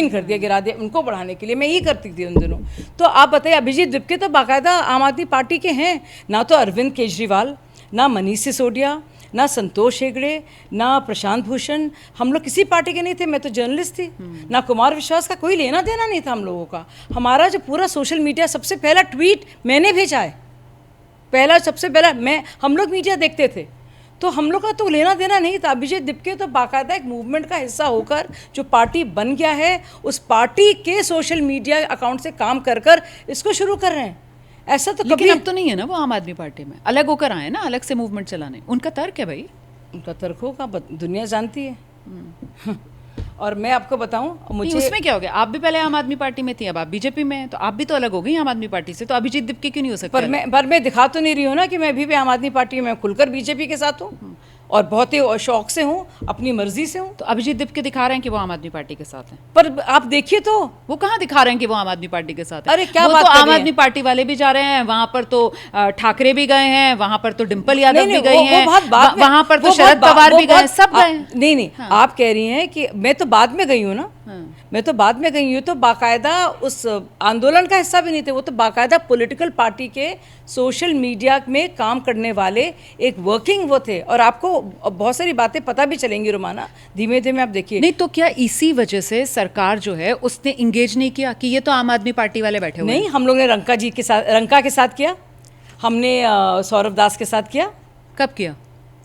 कर दिया, गिरा दिया उनको बढ़ाने के लिए। मैं यही करती थी उन दिनों। तो आप बताइए, अभिजीत दिपके तो बाकायदा आम आदमी पार्टी के हैं, ना तो अरविंद केजरीवाल, ना मनीष सिसोदिया, ना संतोष हेगड़े, ना प्रशांत भूषण, हम लोग किसी पार्टी के नहीं थे। मैं तो जर्नलिस्ट थी। ना कुमार विश्वास का कोई लेना देना नहीं था हम लोगों का। हमारा जो पूरा सोशल मीडिया, सबसे पहला ट्वीट मैंने भेजा है, सबसे पहला हम लोग मीडिया देखते थे, तो हम लोग का तो लेना देना नहीं था। अभिजीत दिपके तो बाकायदा एक मूवमेंट का हिस्सा होकर जो पार्टी बन गया है, उस पार्टी के सोशल मीडिया अकाउंट से काम कर इसको शुरू कर रहे हैं। ऐसा तो लेकिन अब तो नहीं है ना वो आम आदमी पार्टी में, अलग होकर आए ना, अलग से मूवमेंट चलाने। उनका तर्क है भाई, उनका तर्क होगा, दुनिया जानती है। और मैं आपको बताऊं, मुझे उसमें क्या हो गया, आप भी पहले आम आदमी पार्टी में थी, अब आप बीजेपी में हैं, तो आप भी तो अलग हो गई आम आदमी पार्टी से। तो अभिजीत दिपके क्यों नहीं हो सकता? पर मैं दिखा तो नहीं रही हूँ ना कि मैं भी आम आदमी पार्टी में खुलकर बीजेपी के साथ हूँ, और बहुत ही शौक से हूँ, अपनी मर्जी से हूँ। तो अभिजीत दिपके दिखा रहे हैं कि वो आम आदमी पार्टी के साथ हैं, पर आप देखिए तो वो कहाँ दिखा रहे हैं कि वो आम आदमी पार्टी के साथ हैं। अरे क्या वो बात तो कर आम रही आदमी पार्टी वाले भी जा रहे हैं, वहां पर तो ठाकरे भी गए हैं, वहां पर तो डिम्पल यादव भी गई हैं, वहां पर तो शरद पवार भी गए, सब गए। नहीं, आप कह रही हैं कि मैं तो बाद में गई हूँ ना, मैं तो बाद में गई हूँ, तो बाकायदा उस आंदोलन का हिस्सा भी नहीं थे। वो तो बाकायदा पॉलिटिकल पार्टी के सोशल मीडिया में काम करने वाले एक वर्किंग वो थे। और आपको बहुत सारी बातें पता भी चलेंगी रोमाना, धीमे धीमे आप देखिए। नहीं तो क्या इसी वजह से सरकार जो है उसने इंगेज नहीं किया कि ये तो आम आदमी पार्टी वाले बैठे हुए नहीं, हम लोग ने रंका के साथ किया, हमने सौरभ दास के साथ किया, कब किया?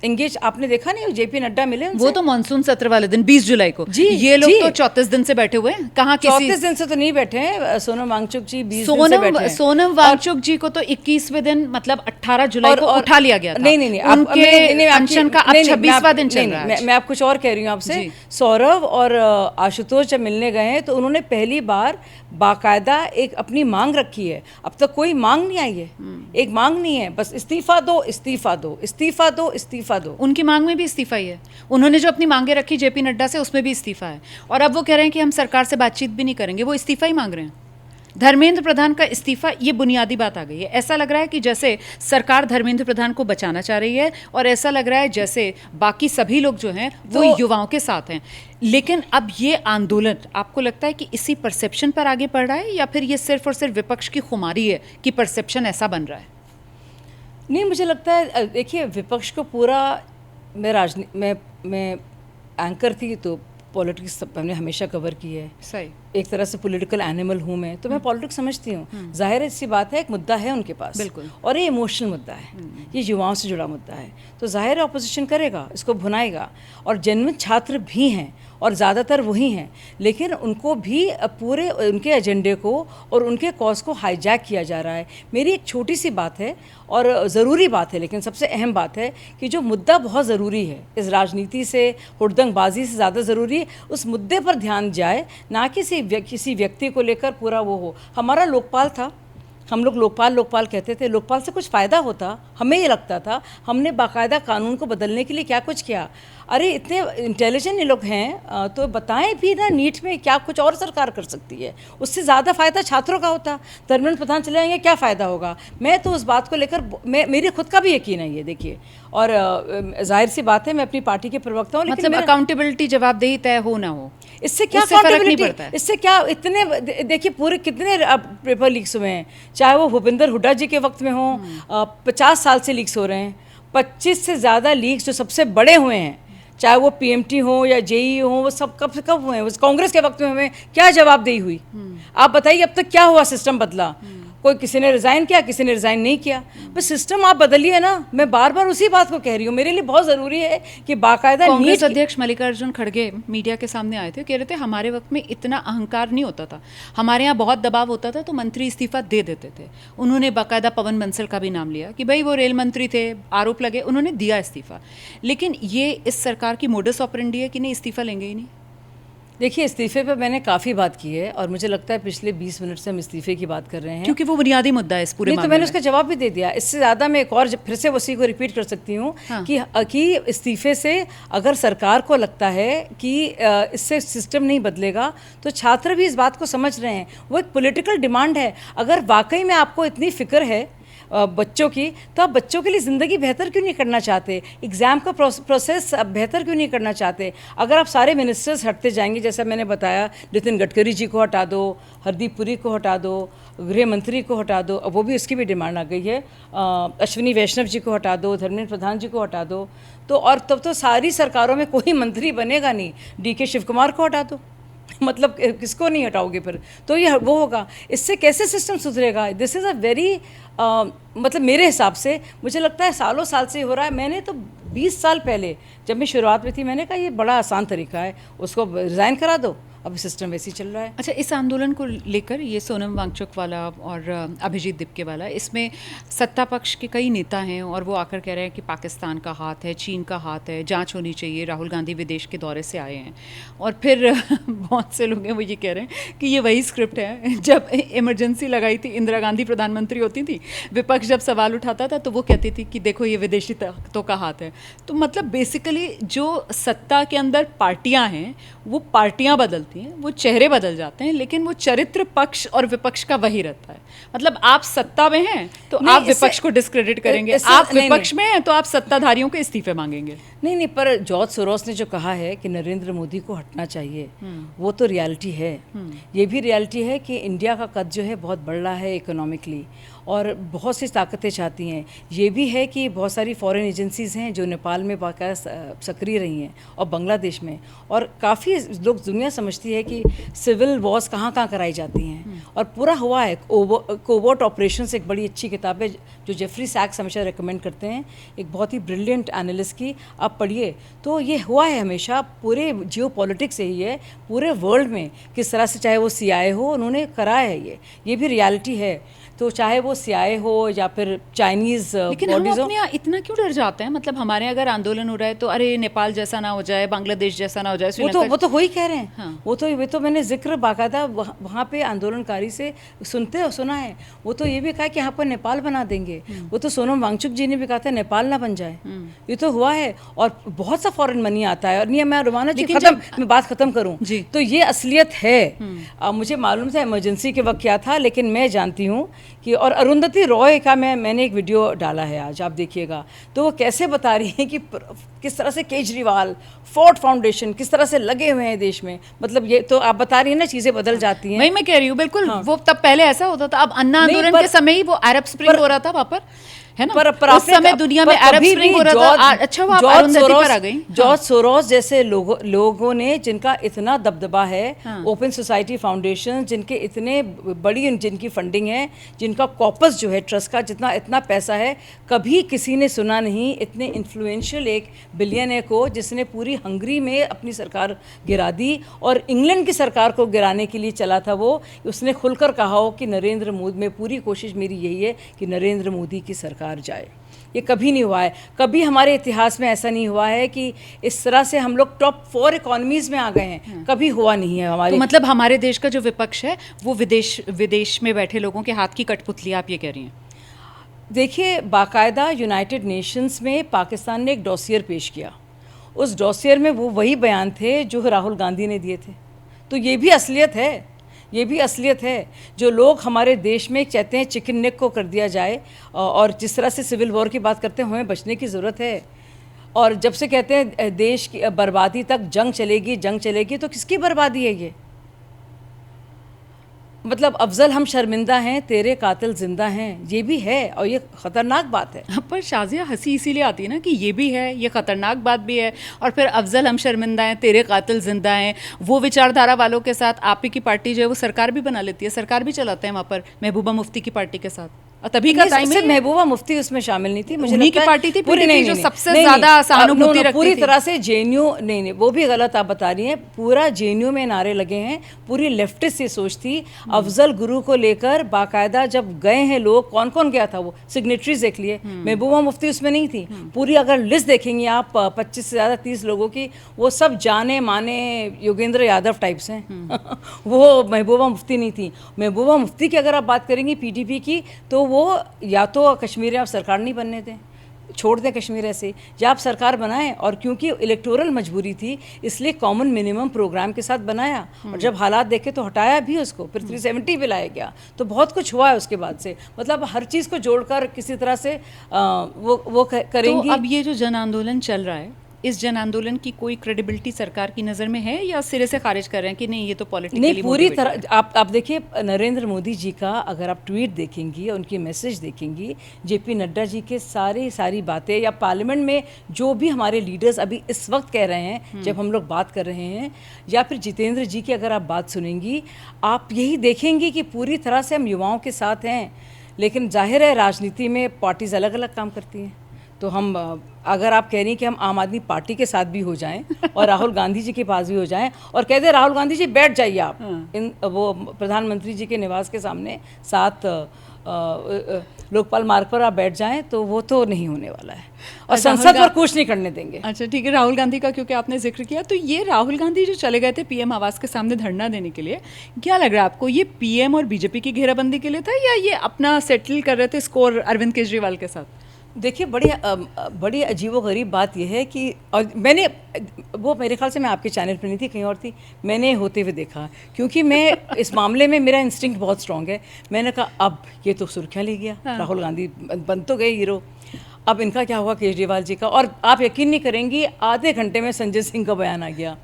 एंगेज आपने देखा नहीं, जेपी नड्डा मिले उनसे? वो तो मानसून सत्र वाले दिन 20 जुलाई को। जी, ये लोग जी। तो 34 दिन से बैठे हुए हैं। कहाँ किसी 34 दिन से तो नहीं बैठे हैं। सोनम वांगचुक जी 20 दिन से बैठे हैं। सोनम वांगचुक जी को तो 21वें दिन मतलब 18 जुलाई को उठा लिया गया था। नहीं, उनके अनशन का अब 26वां दिन चल रहा है। मैं आप कुछ और कह रही हूँ आपसे। सौरभ और आशुतोष जब मिलने गए हैं तो उन्होंने पहली बार बाकायदा एक अपनी मांग रखी है। अब तक कोई मांग नहीं आई है, एक मांग नहीं है, बस इस्तीफा दो, इस्तीफा दो, इस्तीफा दो, इस्तीफा दो। उनकी मांग में भी इस्तीफा ही है। उन्होंने जो अपनी मांगे रखी जेपी नड्डा से, उसमें भी इस्तीफा है। और अब वो कह रहे हैं कि हम सरकार से बातचीत भी नहीं करेंगे, वो इस्तीफा ही मांग रहे हैं। धर्मेंद्र प्रधान का इस्तीफा, ये बुनियादी बात आ गई है। ऐसा लग रहा है कि जैसे सरकार धर्मेंद्र प्रधान को बचाना चाह रही है, और ऐसा लग रहा है जैसे बाकी सभी लोग जो हैं वो युवाओं के साथ हैं। लेकिन अब ये आंदोलन आपको लगता है कि इसी परसेप्शन पर आगे बढ़ रहा है, या फिर ये सिर्फ और सिर्फ विपक्ष की खुमारी है कि परसेप्शन ऐसा बन रहा है? नहीं, मुझे लगता है, देखिए विपक्ष को पूरा, मैं एंकर थी तो पॉलिटिक्स मैंने हमेशा कवर की है। सही, एक तरह से पॉलिटिकल एनिमल हूँ मैं, तो मैं पॉलिटिक्स समझती हूँ। जाहिर सी बात है, एक मुद्दा है उनके पास, बिल्कुल, और ये इमोशनल मुद्दा है, ये युवाओं से जुड़ा मुद्दा है, तो जाहिर है ऑपोजिशन करेगा, इसको भुनाएगा। और जन्म छात्र भी हैं और ज़्यादातर वही हैं, लेकिन उनको भी पूरे उनके एजेंडे को और उनके कॉज को हाईजैक किया जा रहा है। मेरी एक छोटी सी बात है और ज़रूरी बात है, लेकिन सबसे अहम बात है कि जो मुद्दा बहुत ज़रूरी है, इस राजनीति से, हुड़दंगबाजी से ज़्यादा ज़रूरी है उस मुद्दे पर ध्यान जाए, ना कि किसी व्यक्ति को लेकर पूरा वो हो। हमारा लोकपाल था, हम लोग लोकपाल कहते थे। लोकपाल से कुछ फ़ायदा होता, हमें ये लगता था। हमने बाकायदा कानून को बदलने के लिए क्या कुछ किया। अरे इतने इंटेलिजेंट ये लोग हैं, तो बताएं भी ना नीट में क्या कुछ और सरकार कर सकती है, उससे ज़्यादा फ़ायदा छात्रों का होता। धर्मेंद्र प्रधान चले जाएंगे, क्या फ़ायदा होगा। मैं तो उस बात को लेकर मेरे खुद का भी यकीन है ये, देखिए। और जाहिर सी बात है, मैं अपनी पार्टी के प्रवक्ता हूँ, मतलब अकाउंटेबिलिटी, जवाबदेही तय हो ना हो, इससे क्या फर्क नहीं पड़ता है। इससे क्या, इतने देखिए पूरे कितने पेपर लीक्स हुए हैं, चाहे वो भूपेंद्र हुड्डा जी के वक्त में हो, 50 साल से लीक्स हो रहे हैं। 25 से ज़्यादा लीक्स जो सबसे बड़े हुए हैं, चाहे वो पीएमटी हो या जेई हो, वो सब कब हुए हैं। उस कांग्रेस के वक्त में हमें क्या जवाबदेही हुई, आप बताइए। अब तक क्या हुआ, सिस्टम बदला, कोई किसी ने रिज़ाइन किया, किसी ने रिज़ाइन नहीं किया, बस सिस्टम आप बदलिए ना। मैं बार बार उसी बात को कह रही हूँ, मेरे लिए बहुत ज़रूरी है कि बाकायदा कांग्रेस अध्यक्ष मल्लिकार्जुन खड़गे मीडिया के सामने आए थे, कह रहे थे हमारे वक्त में इतना अहंकार नहीं होता था, हमारे यहाँ बहुत दबाव होता था तो मंत्री इस्तीफा दे देते थे। उन्होंने बाकायदा पवन बंसल का भी नाम लिया कि भाई वो रेल मंत्री थे, आरोप लगे, उन्होंने दिया इस्तीफा। लेकिन ये इस सरकार की मोडस ऑपरेंडी है कि नहीं, इस्तीफा लेंगे ही नहीं। देखिए, इस्तीफे पे मैंने काफ़ी बात की है, और मुझे लगता है पिछले 20 मिनट से हम इस्तीफे की बात कर रहे हैं, क्योंकि वो बुनियादी मुद्दा है इस पूरे मामले में। तो मैंने उसका जवाब भी दे दिया। इससे ज़्यादा मैं एक और फिर से उसी को रिपीट कर सकती हूँ। हाँ। कि इस्तीफे से अगर सरकार को लगता है कि इससे सिस्टम नहीं बदलेगा, तो छात्र भी इस बात को समझ रहे हैं, वो एक पॉलिटिकल डिमांड है। अगर वाकई में आपको इतनी फिक्र है बच्चों की, तो आप बच्चों के लिए ज़िंदगी बेहतर क्यों नहीं करना चाहते, एग्ज़ाम का प्रोसेस बेहतर क्यों नहीं करना चाहते। अगर आप सारे मिनिस्टर्स हटते जाएंगे, जैसा मैंने बताया, नितिन गडकरी जी को हटा दो, हरदीप पुरी को हटा दो, गृह मंत्री को हटा दो, अब वो भी उसकी भी डिमांड आ गई है, अश्विनी वैष्णव जी को हटा दो, धर्मेंद्र प्रधान जी को हटा दो, तो और तब तो सारी सरकारों में कोई मंत्री बनेगा नहीं। DK शिव कुमार को हटा दो, मतलब किसको नहीं हटाओगे फिर, तो ये वो होगा। इससे कैसे सिस्टम सुधरेगा। दिस इज़ अ वेरी मतलब मेरे हिसाब से मुझे लगता है सालों साल से हो रहा है। मैंने तो 20 साल पहले जब मैं शुरुआत में थी, मैंने कहा ये बड़ा आसान तरीका है, उसको रिज़ाइन करा दो, अब सिस्टम वैसे ही चल रहा है। अच्छा, इस आंदोलन को लेकर ये सोनम वांगचुक वाला और अभिजीत दिपके वाला, इसमें सत्ता पक्ष के कई नेता हैं और वो आकर कह रहे हैं कि पाकिस्तान का हाथ है, चीन का हाथ है, जांच होनी चाहिए, राहुल गांधी विदेश के दौरे से आए हैं। और फिर बहुत से लोग हैं वो ये कह रहे हैं कि ये वही स्क्रिप्ट है, जब इमरजेंसी लगाई थी, इंदिरा गांधी प्रधानमंत्री होती थी, विपक्ष जब सवाल उठाता था तो वो कहती थी कि देखो ये विदेशी ताकतों का हाथ है। तो मतलब बेसिकली जो सत्ता के अंदर पार्टियां हैं वो पार्टियां बदलती हैं, वो चेहरे बदल जाते हैं, लेकिन वो चरित्र पक्ष और विपक्ष का वही रहता है। मतलब आप सत्ता में हैं तो आप विपक्ष को डिस्क्रेडिट करेंगे, आप विपक्ष में हैं तो आप सत्ताधारियों के इस्तीफे मांगेंगे। नहीं नहीं, पर जॉर्ज सोरोस ने जो कहा है कि नरेंद्र मोदी को हटना चाहिए, वो तो रियलिटी है। ये भी रियलिटी है कि इंडिया का कद जो है बहुत बढ़ रहा है इकोनॉमिकली, और बहुत सी ताकतें चाहती हैं। ये भी है कि बहुत सारी फॉरेन एजेंसीज़ हैं जो नेपाल में बाकायदा सक्रिय रही हैं और बांग्लादेश में, और काफ़ी लोग दुनिया समझती है कि सिविल वॉर्स कहाँ कहाँ कराई जाती हैं, और पूरा हुआ है। कोवर्ट ऑपरेशंस एक बड़ी अच्छी किताब है जो जेफरी सैक्स हमेशा रिकमेंड करते हैं, एक बहुत ही ब्रिलियंट एनालिस्ट की, आप पढ़िए। तो ये हुआ है हमेशा, पूरे जियो पॉलिटिक्स यही है पूरे वर्ल्ड में, किस तरह से, चाहे वो CIA हो, उन्होंने कराया है ये भी रियलिटी है। तो चाहे वो CIA हो या फिर चाइनीज़ लेकिन हम अपने यहाँ इतना क्यों डर जाते हैं? मतलब हमारे यहाँ अगर आंदोलन हो रहा है तो अरे नेपाल जैसा ना हो जाए, बांग्लादेश जैसा ना हो जाए, वो तो वही कह रहे हैं। हाँ। वो तो मैंने जिक्र बाकायदा वहाँ पे आंदोलनकारी से सुना है। वो तो ये भी कहा कि यहाँ पर नेपाल बना देंगे। वो तो सोनम वांगचुक जी ने भी कहा था नेपाल ना बन जाए। ये तो हुआ है, और बहुत सा फॉरेन मनी आता है। और नहीं, मैं रुमाना जी मैं बात खत्म करूँ तो ये असलियत है। मुझे मालूम था इमरजेंसी के वक्त क्या था, लेकिन मैं जानती हूँ कि, और अरुंधति रॉय का मैंने एक वीडियो डाला है आज, आप देखिएगा, तो वो कैसे बता रही हैं कि किस तरह से केजरीवाल, फोर्ड फाउंडेशन किस तरह से लगे हुए हैं देश में। मतलब ये तो आप बता रही हैं ना, चीज़ें बदल जाती हैं। वही मैं कह रही हूँ, बिल्कुल। वो तब पहले ऐसा होता था, अब अन्ना आंदोलन के समय ही वो अरब स्प्रिंग हो रहा था वहाँ पर, है ना? पर उस समय दुनिया में अरब स्प्रिंग हो रहा था। अच्छा, वो आप अरुंधति पर आ गई। जॉर्ज सोरोस जैसे लोगों ने, जिनका इतना दबदबा है, ओपन सोसाइटी फाउंडेशन, जिनके इतने बड़ी जिनकी फंडिंग है, जिनका कॉपस जो है ट्रस्ट का, जितना इतना पैसा है, कभी किसी ने सुना नहीं इतने इन्फ्लुएंशियल एक बिलियनर को, जिसने पूरी हंगरी में अपनी सरकार गिरा दी और इंग्लैंड की सरकार को गिराने के लिए चला था वो। उसने खुलकर कहा हो कि नरेंद्र मोदी, में पूरी कोशिश मेरी यही है कि नरेंद्र मोदी की सरकार जाए। ये कभी नहीं हुआ है, कभी हमारे इतिहास में ऐसा नहीं हुआ है कि इस तरह से हम लोग टॉप 4 इकोनॉमीज में आ गए हैं। कभी हुआ नहीं है हमारे। तो मतलब हमारे देश का जो विपक्ष है वो विदेश में बैठे लोगों के हाथ की कठपुतली, आप ये कह रही हैं? देखिए, बाकायदा यूनाइटेड नेशंस में पाकिस्तान ने एक डॉसियर पेश किया। उस डॉसियर में वो वही बयान थे जो राहुल गांधी ने दिए थे। तो ये भी असलियत है, ये भी असलियत है। जो लोग हमारे देश में कहते हैं चिकन नेक को कर दिया जाए, और जिस तरह से सिविल वॉर की बात करते हैं, हमें बचने की ज़रूरत है। और जब से कहते हैं देश की बर्बादी तक जंग चलेगी, तो किसकी बर्बादी है ये? मतलब अफजल हम शर्मिंदा हैं, तेरे कातिल जिंदा हैं, ये भी है, और ये ख़तरनाक बात है। पर शाजिया, हंसी इसीलिए आती है ना कि ये भी है, ये ख़तरनाक बात भी है, और फिर अफजल हम शर्मिंदा हैं, तेरे कातिल जिंदा हैं, वो विचारधारा वालों के साथ आप ही की पार्टी जो है वो सरकार भी बना लेती है, सरकार भी चलाते हैं वहाँ पर महबूबा मुफ्ती की पार्टी के साथ। और तभी का टाइम है, महबूबा मुफ्ती उसमें शामिल नहीं थी, मुझे उन्हीं की पार्टी थी पूरी, नहीं, जो सबसे ज्यादा सहानुभूति रखती थी। पूरी तरह से JNU नहीं, वो भी गलत आप बता रही हैं। पूरा JNU में नारे लगे हैं, पूरी लेफ्टिस्ट ये सोच थी। अफजल गुरु को लेकर बाकायदा जब गए हैं लोग, कौन कौन गया था, वो सिग्नेटरीज देख लिए, महबूबा मुफ्ती उसमें नहीं थी। पूरी अगर लिस्ट देखेंगे आप 25 से ज़्यादा 30 लोगों की, वो सब जाने माने योगेंद्र यादव टाइप्स हैं। वो महबूबा मुफ्ती नहीं थी। महबूबा मुफ्ती की अगर आप बात करेंगी PDP की, तो वो या तो कश्मीर आप सरकार नहीं बनने दें, छोड़ दें कश्मीर ऐसे, या आप सरकार बनाएं। और क्योंकि इलेक्टोरल मजबूरी थी, इसलिए कॉमन मिनिमम प्रोग्राम के साथ बनाया, और जब हालात देखे तो हटाया भी उसको, फिर 370 भी लाया गया। तो बहुत कुछ हुआ है उसके बाद से। मतलब हर चीज़ को जोड़कर किसी तरह से वो करेंगी। तो अब ये जो जन आंदोलन चल रहा है, इस जन आंदोलन की कोई क्रेडिबिलिटी सरकार की नज़र में है, या सिरे से खारिज कर रहे हैं कि नहीं ये तो पॉलिटिकली? नहीं, पूरी तरह। आप देखिए, नरेंद्र मोदी जी का अगर आप ट्वीट देखेंगी, उनके मैसेज देखेंगी, JP नड्डा जी के सारी बातें, या पार्लियामेंट में जो भी हमारे लीडर्स अभी इस वक्त कह रहे हैं जब हम लोग बात कर रहे हैं, या फिर जितेंद्र जी की अगर आप बात सुनेंगी, आप यही देखेंगी कि पूरी तरह से हम युवाओं के साथ हैं। लेकिन जाहिर है राजनीति में पार्टीज़ अलग अलग काम करती हैं। तो हम, अगर आप कह रही हैं कि हम आम आदमी पार्टी के साथ भी हो जाएं और राहुल गांधी जी के पास भी हो जाएं, और कह दें राहुल गांधी जी बैठ जाइए आप वो प्रधानमंत्री जी के निवास के सामने 7 लोकपाल मार्ग पर आप बैठ जाएं, तो वो तो नहीं होने वाला है, और संसद पर कुछ नहीं करने देंगे। अच्छा, ठीक है। राहुल गांधी का क्योंकि आपने जिक्र किया, तो ये राहुल गांधी जो चले गए थे PM आवास के सामने धरना देने के लिए, क्या लग रहा है आपको, ये PM और BJP की घेराबंदी के लिए था, या ये अपना सेटल कर रहे थे स्कोर अरविंद केजरीवाल के साथ? देखिए, बड़ी अजीबोगरीब बात यह है कि, और मैंने वो, मेरे ख्याल से मैं आपके चैनल पर नहीं थी, कहीं और थी, मैंने होते हुए देखा, क्योंकि मैं इस मामले में मेरा इंस्टिंक्ट बहुत स्ट्रॉन्ग है। मैंने कहा अब ये तो सुर्खियाँ ले गया, राहुल गांधी बन तो गए हीरो। अब इनका क्या हुआ केजरीवाल जी का, और आप यकीन नहीं करेंगी आधे घंटे में संजय सिंह का बयान आ गया।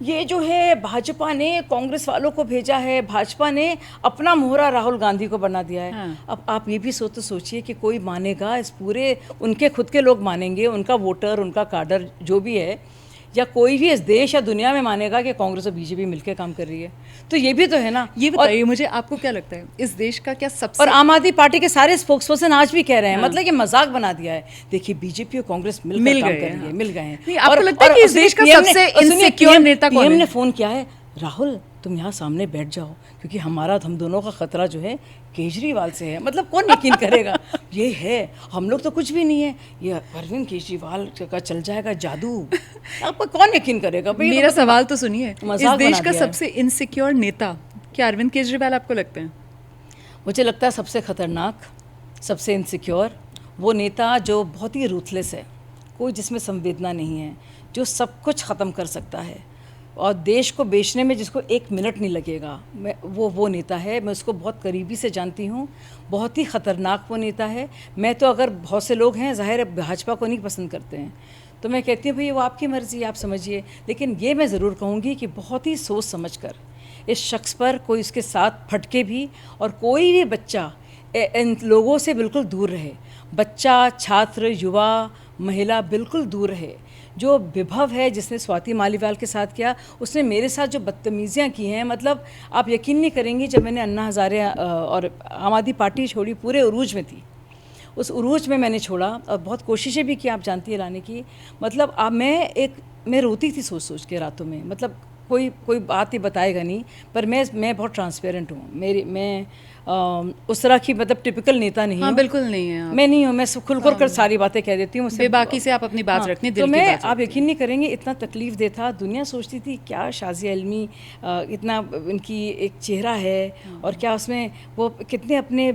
ये जो है भाजपा ने कांग्रेस वालों को भेजा है, भाजपा ने अपना मोहरा राहुल गांधी को बना दिया है। हाँ। अब आप ये भी सोचिए कि कोई मानेगा इस पूरे, उनके खुद के लोग मानेंगे, उनका वोटर, उनका काडर जो भी है, या कोई भी इस देश या दुनिया में मानेगा कि कांग्रेस और बीजेपी मिलकर काम कर रही है? तो ये भी तो है ना। ये बताइए मुझे, आपको क्या लगता है इस देश का क्या सबसे, और आम आदमी पार्टी के सारे स्पोक्सपर्सन आज भी कह रहे हैं, मतलब कि मजाक बना दिया है। देखिए बीजेपी और कांग्रेस मिल गए कर रही है, मिल गए हैं। नहीं, आपको लगता है कि इस देश का सबसे इनसिक्योर नेता कौन है? पीएम ने फोन किया है, राहुल तुम यहाँ सामने बैठ जाओ, क्योंकि हम दोनों का खतरा जो है केजरीवाल से है। मतलब कौन यकीन करेगा? ये है, हम लोग तो कुछ भी नहीं है, ये अरविंद केजरीवाल का चल जाएगा जादू। आपको कौन यकीन करेगा? मेरा सवाल तो सुनिए, इस मजाक देश बना का दिया है। सबसे इनसिक्योर नेता क्या अरविंद केजरीवाल आपको लगते हैं? मुझे लगता है सबसे खतरनाक, सबसे इनसिक्योर वो नेता जो बहुत ही रूथलेस है, कोई जिसमें संवेदना नहीं है, जो सब कुछ ख़त्म कर सकता है और देश को बेचने में जिसको एक मिनट नहीं लगेगा, वो नेता है। मैं उसको बहुत करीबी से जानती हूँ, बहुत ही ख़तरनाक वो नेता है। मैं तो, अगर बहुत से लोग हैं ज़ाहिर है भाजपा को नहीं पसंद करते हैं, तो मैं कहती हूँ भाई वो आपकी मर्ज़ी है, आप समझिए। लेकिन ये मैं ज़रूर कहूँगी कि बहुत ही सोच समझ कर इस शख्स पर कोई उसके साथ फटके भी, और कोई भी बच्चा इन लोगों से बिल्कुल दूर रहे। बच्चा, छात्र, युवा, महिला बिल्कुल दूर रहे। जो विभव है जिसने स्वाति मालीवाल के साथ किया, उसने मेरे साथ जो बदतमीज़ियाँ की हैं, मतलब आप यकीन नहीं करेंगी, जब मैंने अन्ना हज़ारे और आम आदमी पार्टी छोड़ी, पूरे उरूज में थी, उस उरूज में मैंने छोड़ा और बहुत कोशिशें भी की, आप जानती है, लाने की। मतलब अब मैं रोती थी सोच सोच के रातों में। मतलब कोई बात ही बताएगा नहीं, पर मैं बहुत ट्रांसपेरेंट हूँ। मैं उस तरह की मतलब टिपिकल नेता नहीं हूँ। हाँ, बिल्कुल नहीं है आप। मैं नहीं हूँ, मैं खुल कर सारी बातें कह देती हूँ। बेबाकी से आप अपनी बात रखनी, दिल तो की मैं, बात आप यकीन नहीं करेंगे, इतना तकलीफ दे था। दुनिया सोचती थी क्या शाज़िया इल्मी, इतना इनकी एक चेहरा है, और क्या उसमें वो कितने अपने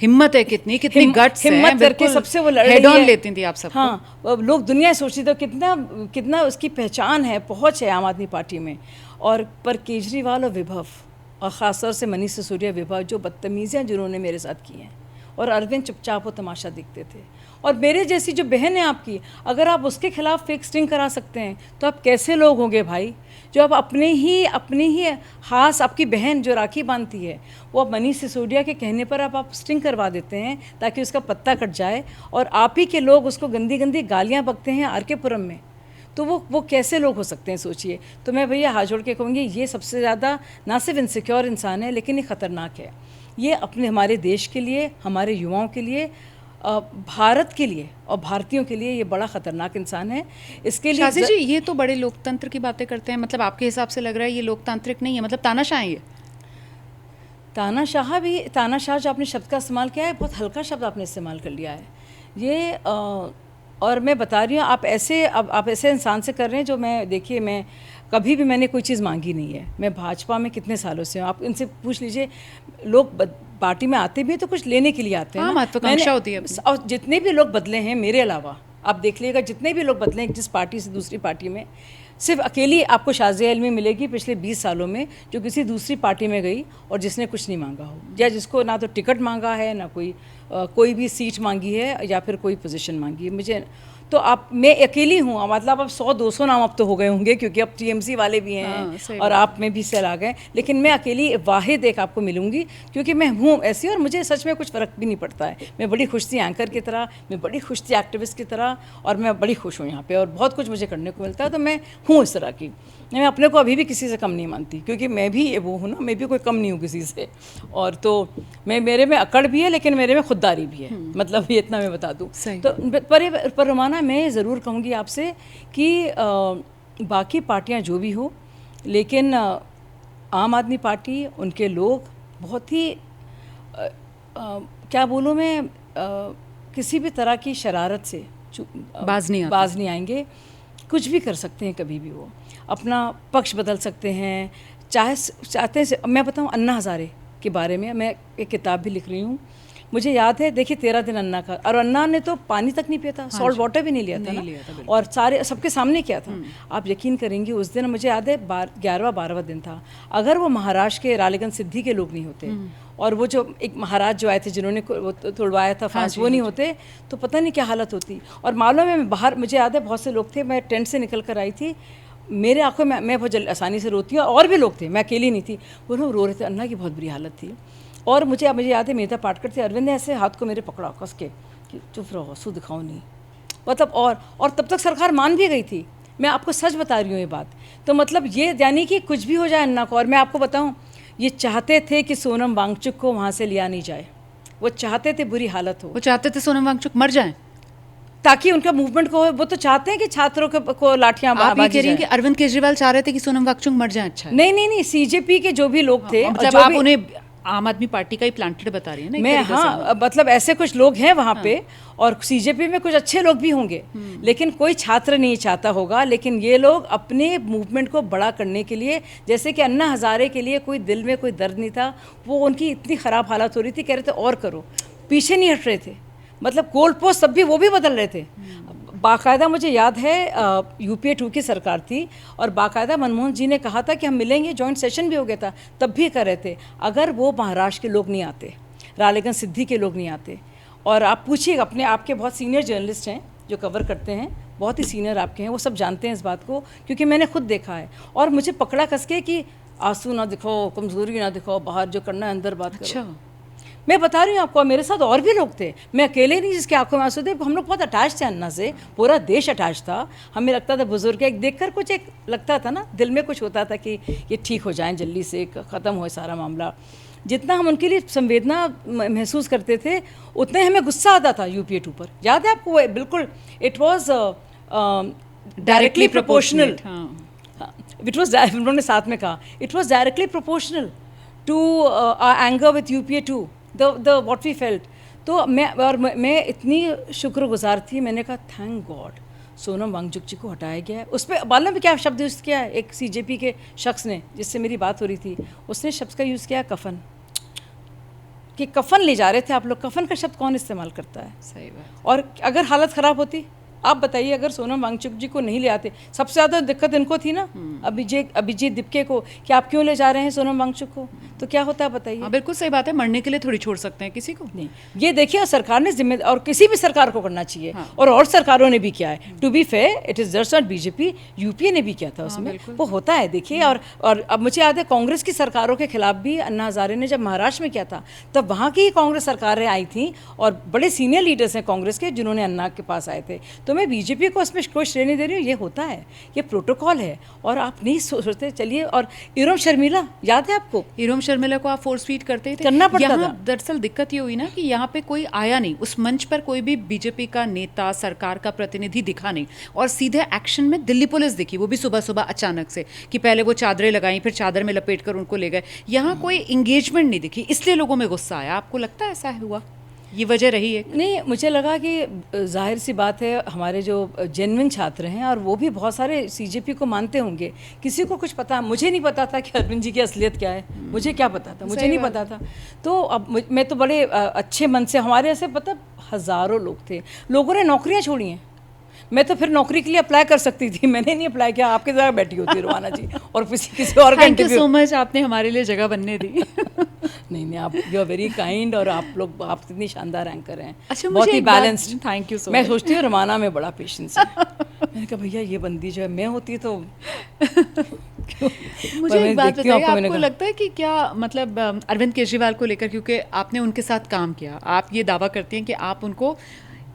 हिम्मत है, कितनी गट्स है, हिम्मत करके सबसे वो लड़ हेड रही ऑन है। लेती थी आप सब। हाँ, लोग दुनिया सोचती थी कितना उसकी पहचान है, पहुँच है आम आदमी पार्टी में। और पर केजरीवाल और विभव, और ख़ासतौर से मनीष सिसोदिया, विभव, जो बदतमीज़ियाँ जिन्होंने मेरे साथ की हैं, और अरविंद चुपचाप वो तमाशा देखते थे। और मेरे जैसी जो बहन है आपकी, अगर आप उसके खिलाफ फेक स्टिंग करा सकते हैं, तो आप कैसे लोग होंगे भाई? जो आप अपने ही खास, आपकी बहन जो राखी बांधती है, वो आप मनीष सिसोदिया के कहने पर आप स्टिंग करवा देते हैं ताकि उसका पत्ता कट जाए, और आप ही के लोग उसको गंदी गंदी गालियाँ बकते हैं आर के पुरम में। तो वो कैसे लोग हो सकते हैं, सोचिए। तो मैं भैया हाथ जोड़ के कहूँगी, ये सबसे ज़्यादा ना सिर्फ इनसिक्योर इंसान है, लेकिन ये ख़तरनाक है। ये अपने हमारे देश के लिए, हमारे युवाओं के लिए, भारत के लिए और भारतीयों के लिए ये बड़ा ख़तरनाक इंसान है। इसके लिए शाज़ी जी, ये तो बड़े लोकतंत्र की बातें करते हैं, मतलब आपके हिसाब से लग रहा है ये लोकतांत्रिक नहीं है, मतलब तानाशाह है ये? तानाशाह जो आपने शब्द का इस्तेमाल किया है, बहुत हल्का शब्द आपने इस्तेमाल कर लिया है। ये और मैं बता रही हूँ, आप ऐसे इंसान से कर रहे हैं जो, देखिए मैं कभी भी मैंने कोई चीज़ मांगी नहीं है। मैं भाजपा में कितने सालों से हूँ, आप इनसे पूछ लीजिए। लोग पार्टी में आते भी हैं तो कुछ लेने के लिए आते हैं। हाँ, महत्वाकांक्षा होती है। और जितने भी लोग बदले हैं मेरे अलावा, आप देख लीजिएगा, जितने भी लोग बदले हैं जिस पार्टी से दूसरी पार्टी में, सिर्फ अकेली आपको शाज़िया इल्मी मिलेगी पिछले 20 सालों में जो किसी दूसरी पार्टी में गई और जिसने कुछ नहीं मांगा हो, या जिसको ना तो टिकट मांगा है, ना कोई भी सीट मांगी है, या फिर कोई पोजीशन मांगी है। मुझे तो मैं अकेली हूँ। मतलब अब 100-200 नाम अब तो हो गए होंगे, क्योंकि अब टीएमसी वाले भी हैं। हाँ, और आप में भी सेल आ गए, लेकिन मैं अकेली वाहिद एक आपको मिलूंगी, क्योंकि मैं हूँ ऐसी, और मुझे सच में कुछ फ़र्क भी नहीं पड़ता है। मैं बड़ी खुश थी एंकर की तरह, मैं बड़ी खुश थी एक्टिविस्ट की तरह, और मैं बड़ी खुश हूँ यहाँ पे, और बहुत कुछ मुझे करने को मिलता है। तो मैं हूँ इस तरह की। मैं अपने को अभी भी किसी से कम नहीं मानती, क्योंकि मैं भी वो हूँ ना, मैं भी कोई कम नहीं हूँ किसी से। और तो मेरे में अकड़ भी है, लेकिन मेरे में खुददारी भी है। मतलब ये इतना मैं बता दूँ। तो पर रोमाना, मैं ज़रूर कहूँगी आपसे कि बाकी पार्टियाँ जो भी हो, लेकिन आम आदमी पार्टी, उनके लोग बहुत ही क्या बोलूँ मैं, किसी भी तरह की शरारत से बाज नहीं आएंगे। कुछ भी कर सकते हैं, कभी भी वो अपना पक्ष बदल सकते हैं, चाहते हैं। मैं बताऊँ अन्ना हज़ारे के बारे में, मैं एक किताब भी लिख रही हूँ मुझे याद है, देखिए 13 दिन अन्ना का, और अन्ना ने तो पानी तक नहीं पिया था, सॉल्ट वाटर भी नहीं लिया था ना, और सारे सबके सामने किया था। आप यकीन करेंगे उस दिन मुझे याद है 11वां दिन था, अगर वो महाराष्ट्र के रालेगन सिद्धि के लोग नहीं होते और वो जो एक महाराज जो आए थे जिन्होंने वो तोड़वाया था फांस, वो नहीं होते तो पता नहीं क्या हालत होती। और मालूम है मैं बाहर, मुझे याद है बहुत से लोग थे, मैं टेंट से निकल कर आई थी, मेरे आंखों में, मैं बहुत आसानी से रोती हूँ और भी लोग थे, मैं अकेली नहीं थी, वो लोग रो रहे थे, अन्ना की बहुत बुरी हालत थी। और मुझे याद है मेहता पाटकर थे, अरविंद ने ऐसे हाथ को मेरे पकड़ा कस के कि चुप रहो, सू दिखाओ नहीं, मतलब और तब तक सरकार मान भी गई थी। मैं आपको सच बता रही हूँ ये बात। तो मतलब ये यानी कि कुछ भी हो जाए अन्ना को, और मैं आपको बताऊँ ये चाहते थे कि सोनम वांगचुक को वहाँ से लिया नहीं जाए, वो चाहते थे बुरी हालत हो, वो चाहते थे सोनम वांगचुक मर जाएं ताकि उनका मूवमेंट को, वो तो चाहते हैं कि छात्रों को लाठियां आप ये कह रही हैं कि अरविंद केजरीवाल चाह रहे थे कि सोनम वांगचुक मर जाएं? अच्छा नहीं, सीजेपी के जो भी लोग थे, मतलब जो आप भी, उन्हें आम आदमी पार्टी का ही प्लांटेड बता रही है ना? मैं, हाँ, मतलब ऐसे कुछ लोग हैं वहाँ पे, और सीजेपी में कुछ अच्छे लोग भी होंगे, लेकिन कोई छात्र नहीं चाहता होगा। लेकिन ये लोग अपने मूवमेंट को बड़ा करने के लिए, जैसे कि अन्ना हजारे के लिए कोई दिल में कोई दर्द नहीं था, वो उनकी इतनी ख़राब हालत हो रही थी, कह रहे थे और करो, पीछे नहीं हट रहे थे, मतलब गोल पोस्ट तब भी वो भी बदल रहे थे। बाकायदा मुझे याद है UPA 2 की सरकार थी, और बाकायदा मनमोहन जी ने कहा था कि हम मिलेंगे, जॉइंट सेशन भी हो गया था, तब भी कर रहे थे। अगर वो महाराष्ट्र के लोग नहीं आते, रालेगन सिद्धि के लोग नहीं आते, और आप पूछिए अपने, आपके बहुत सीनियर जर्नलिस्ट हैं जो कवर करते हैं, बहुत ही सीनियर आपके हैं, वो सब जानते हैं इस बात को, क्योंकि मैंने खुद देखा है। और मुझे पकड़ा कस के कि आंसू ना दिखाओ, कमज़ोरी ना दिखाओ, बाहर जो करना है अंदर बात करो। अच्छा, मैं बता रही हूँ आपको, मेरे साथ और भी लोग थे, मैं अकेले नहीं जिसके आंखों में आंसू थे। हम लोग बहुत अटैच थे अन्ना से, पूरा देश अटैच था। हमें लगता था बुजुर्ग एक देखकर कुछ एक लगता था ना, दिल में कुछ होता था कि ये ठीक हो जाएं, जल्दी से ख़त्म हो सारा मामला। जितना हम उनके लिए संवेदना महसूस करते थे, उतने हमें गुस्सा आता था UPA 2 पर। याद है आपको? वो बिल्कुल, it was directly proportional, it was, उन्होंने साथ में कहा, it was directly proportional to anger with UPA 2, the what we felt. तो मैं इतनी शुक्रगुजार थी, मैंने कहा थैंक गॉड सोनम वांगचुक जी को हटाया गया है। उस पर मालूम में क्या शब्द यूज़ किया है? एक CJP के शख्स ने, जिससे मेरी बात हो रही थी, उसने शब्द का यूज़ किया कफन, कि कफन ले जा रहे थे आप लोग। कफन का शब्द कौन इस्तेमाल करता है? सही बात। और अगर हालत ख़राब होती, आप बताइए, अगर सोनम वांगचुक जी को नहीं ले आते, सबसे ज़्यादा दिक्कत इनको थी ना, अभिजीत दिपके को, कि आप क्यों ले जा रहे हैं सोनम वांगचुक को, तो क्या होता है बताइए? हाँ बिल्कुल सही बात है, मरने के लिए थोड़ी छोड़ सकते हैं किसी को। नहीं, ये देखिए सरकार ने जिम्मेदार, और किसी भी सरकार को करना चाहिए, और सरकारों ने भी किया है। To be fair, it is just not BJP, UPA ने भी किया था उसमें, वो होता है देखिए। और अब मुझे याद है कांग्रेस की सरकारों के खिलाफ भी अन्ना हजारे ने जब महाराष्ट्र में किया था, तब वहाँ की ही कांग्रेस सरकारें आई थी, और बड़े सीनियर लीडर्स हैं कांग्रेस के जिन्होंने अन्ना के पास आए थे। तो मैं BJP को इसमें कोई श्रेय नहीं दे रही हूँ, ये होता है, ये प्रोटोकॉल है, और आप नहीं सोचते। चलिए, और इरोम शर्मिला, याद है आपको? इरोम शर्मिला को आप फोर्स फीड करते थे, करना पड़ता यहाँ था। दरअसल दिक्कत ये हुई ना कि यहाँ पे कोई आया नहीं, उस मंच पर कोई भी BJP का नेता, सरकार का प्रतिनिधि दिखा नहीं, और सीधे एक्शन में दिल्ली पुलिस दिखी, वो भी सुबह सुबह अचानक से, कि पहले वो चादरें लगाई, फिर चादर में लपेट कर उनको ले गए। यहाँ कोई इंगेजमेंट नहीं दिखी, इसलिए लोगों में गुस्सा आया। आपको लगता है ऐसा हुआ, ये वजह रही है? नहीं, मुझे लगा कि जाहिर सी बात है, हमारे जो जेन्युइन छात्र हैं, और वो भी बहुत सारे CJP को मानते होंगे, किसी को कुछ पता, मुझे नहीं पता था कि अरविंद जी की असलियत क्या है, मुझे क्या पता था, मुझे नहीं पता था। तो अब मैं तो बड़े अच्छे मन से, हमारे ऐसे पता हज़ारों लोग थे, लोगों ने नौकरियाँ छोड़ी हैं। मैं तो फिर नौकरी के लिए अप्लाई कर सकती थी, मैंने नहीं अप्लाई किया, आपके जगह बैठी होती रुमाना जी, और किसी और का थैंक यू सो मच, आपने हमारे लिए जगह बनने दी। नहीं, आप यू आर वेरी काइंड, और आप इतनी शानदार एंकर हैं। अच्छा, बहुत ही balanced. Thank you so much. मैं सोचती हूँ रुमाना में बड़ा पेशेंस है। मैंने कहा भैया ये बंदी जो है, मैं होती तो मुझे एक बात बताइए, आपको लगता है कि क्या मतलब अरविंद केजरीवाल को लेकर, क्योंकि आपने उनके साथ काम किया, आप ये दावा करती हैं कि आप उनको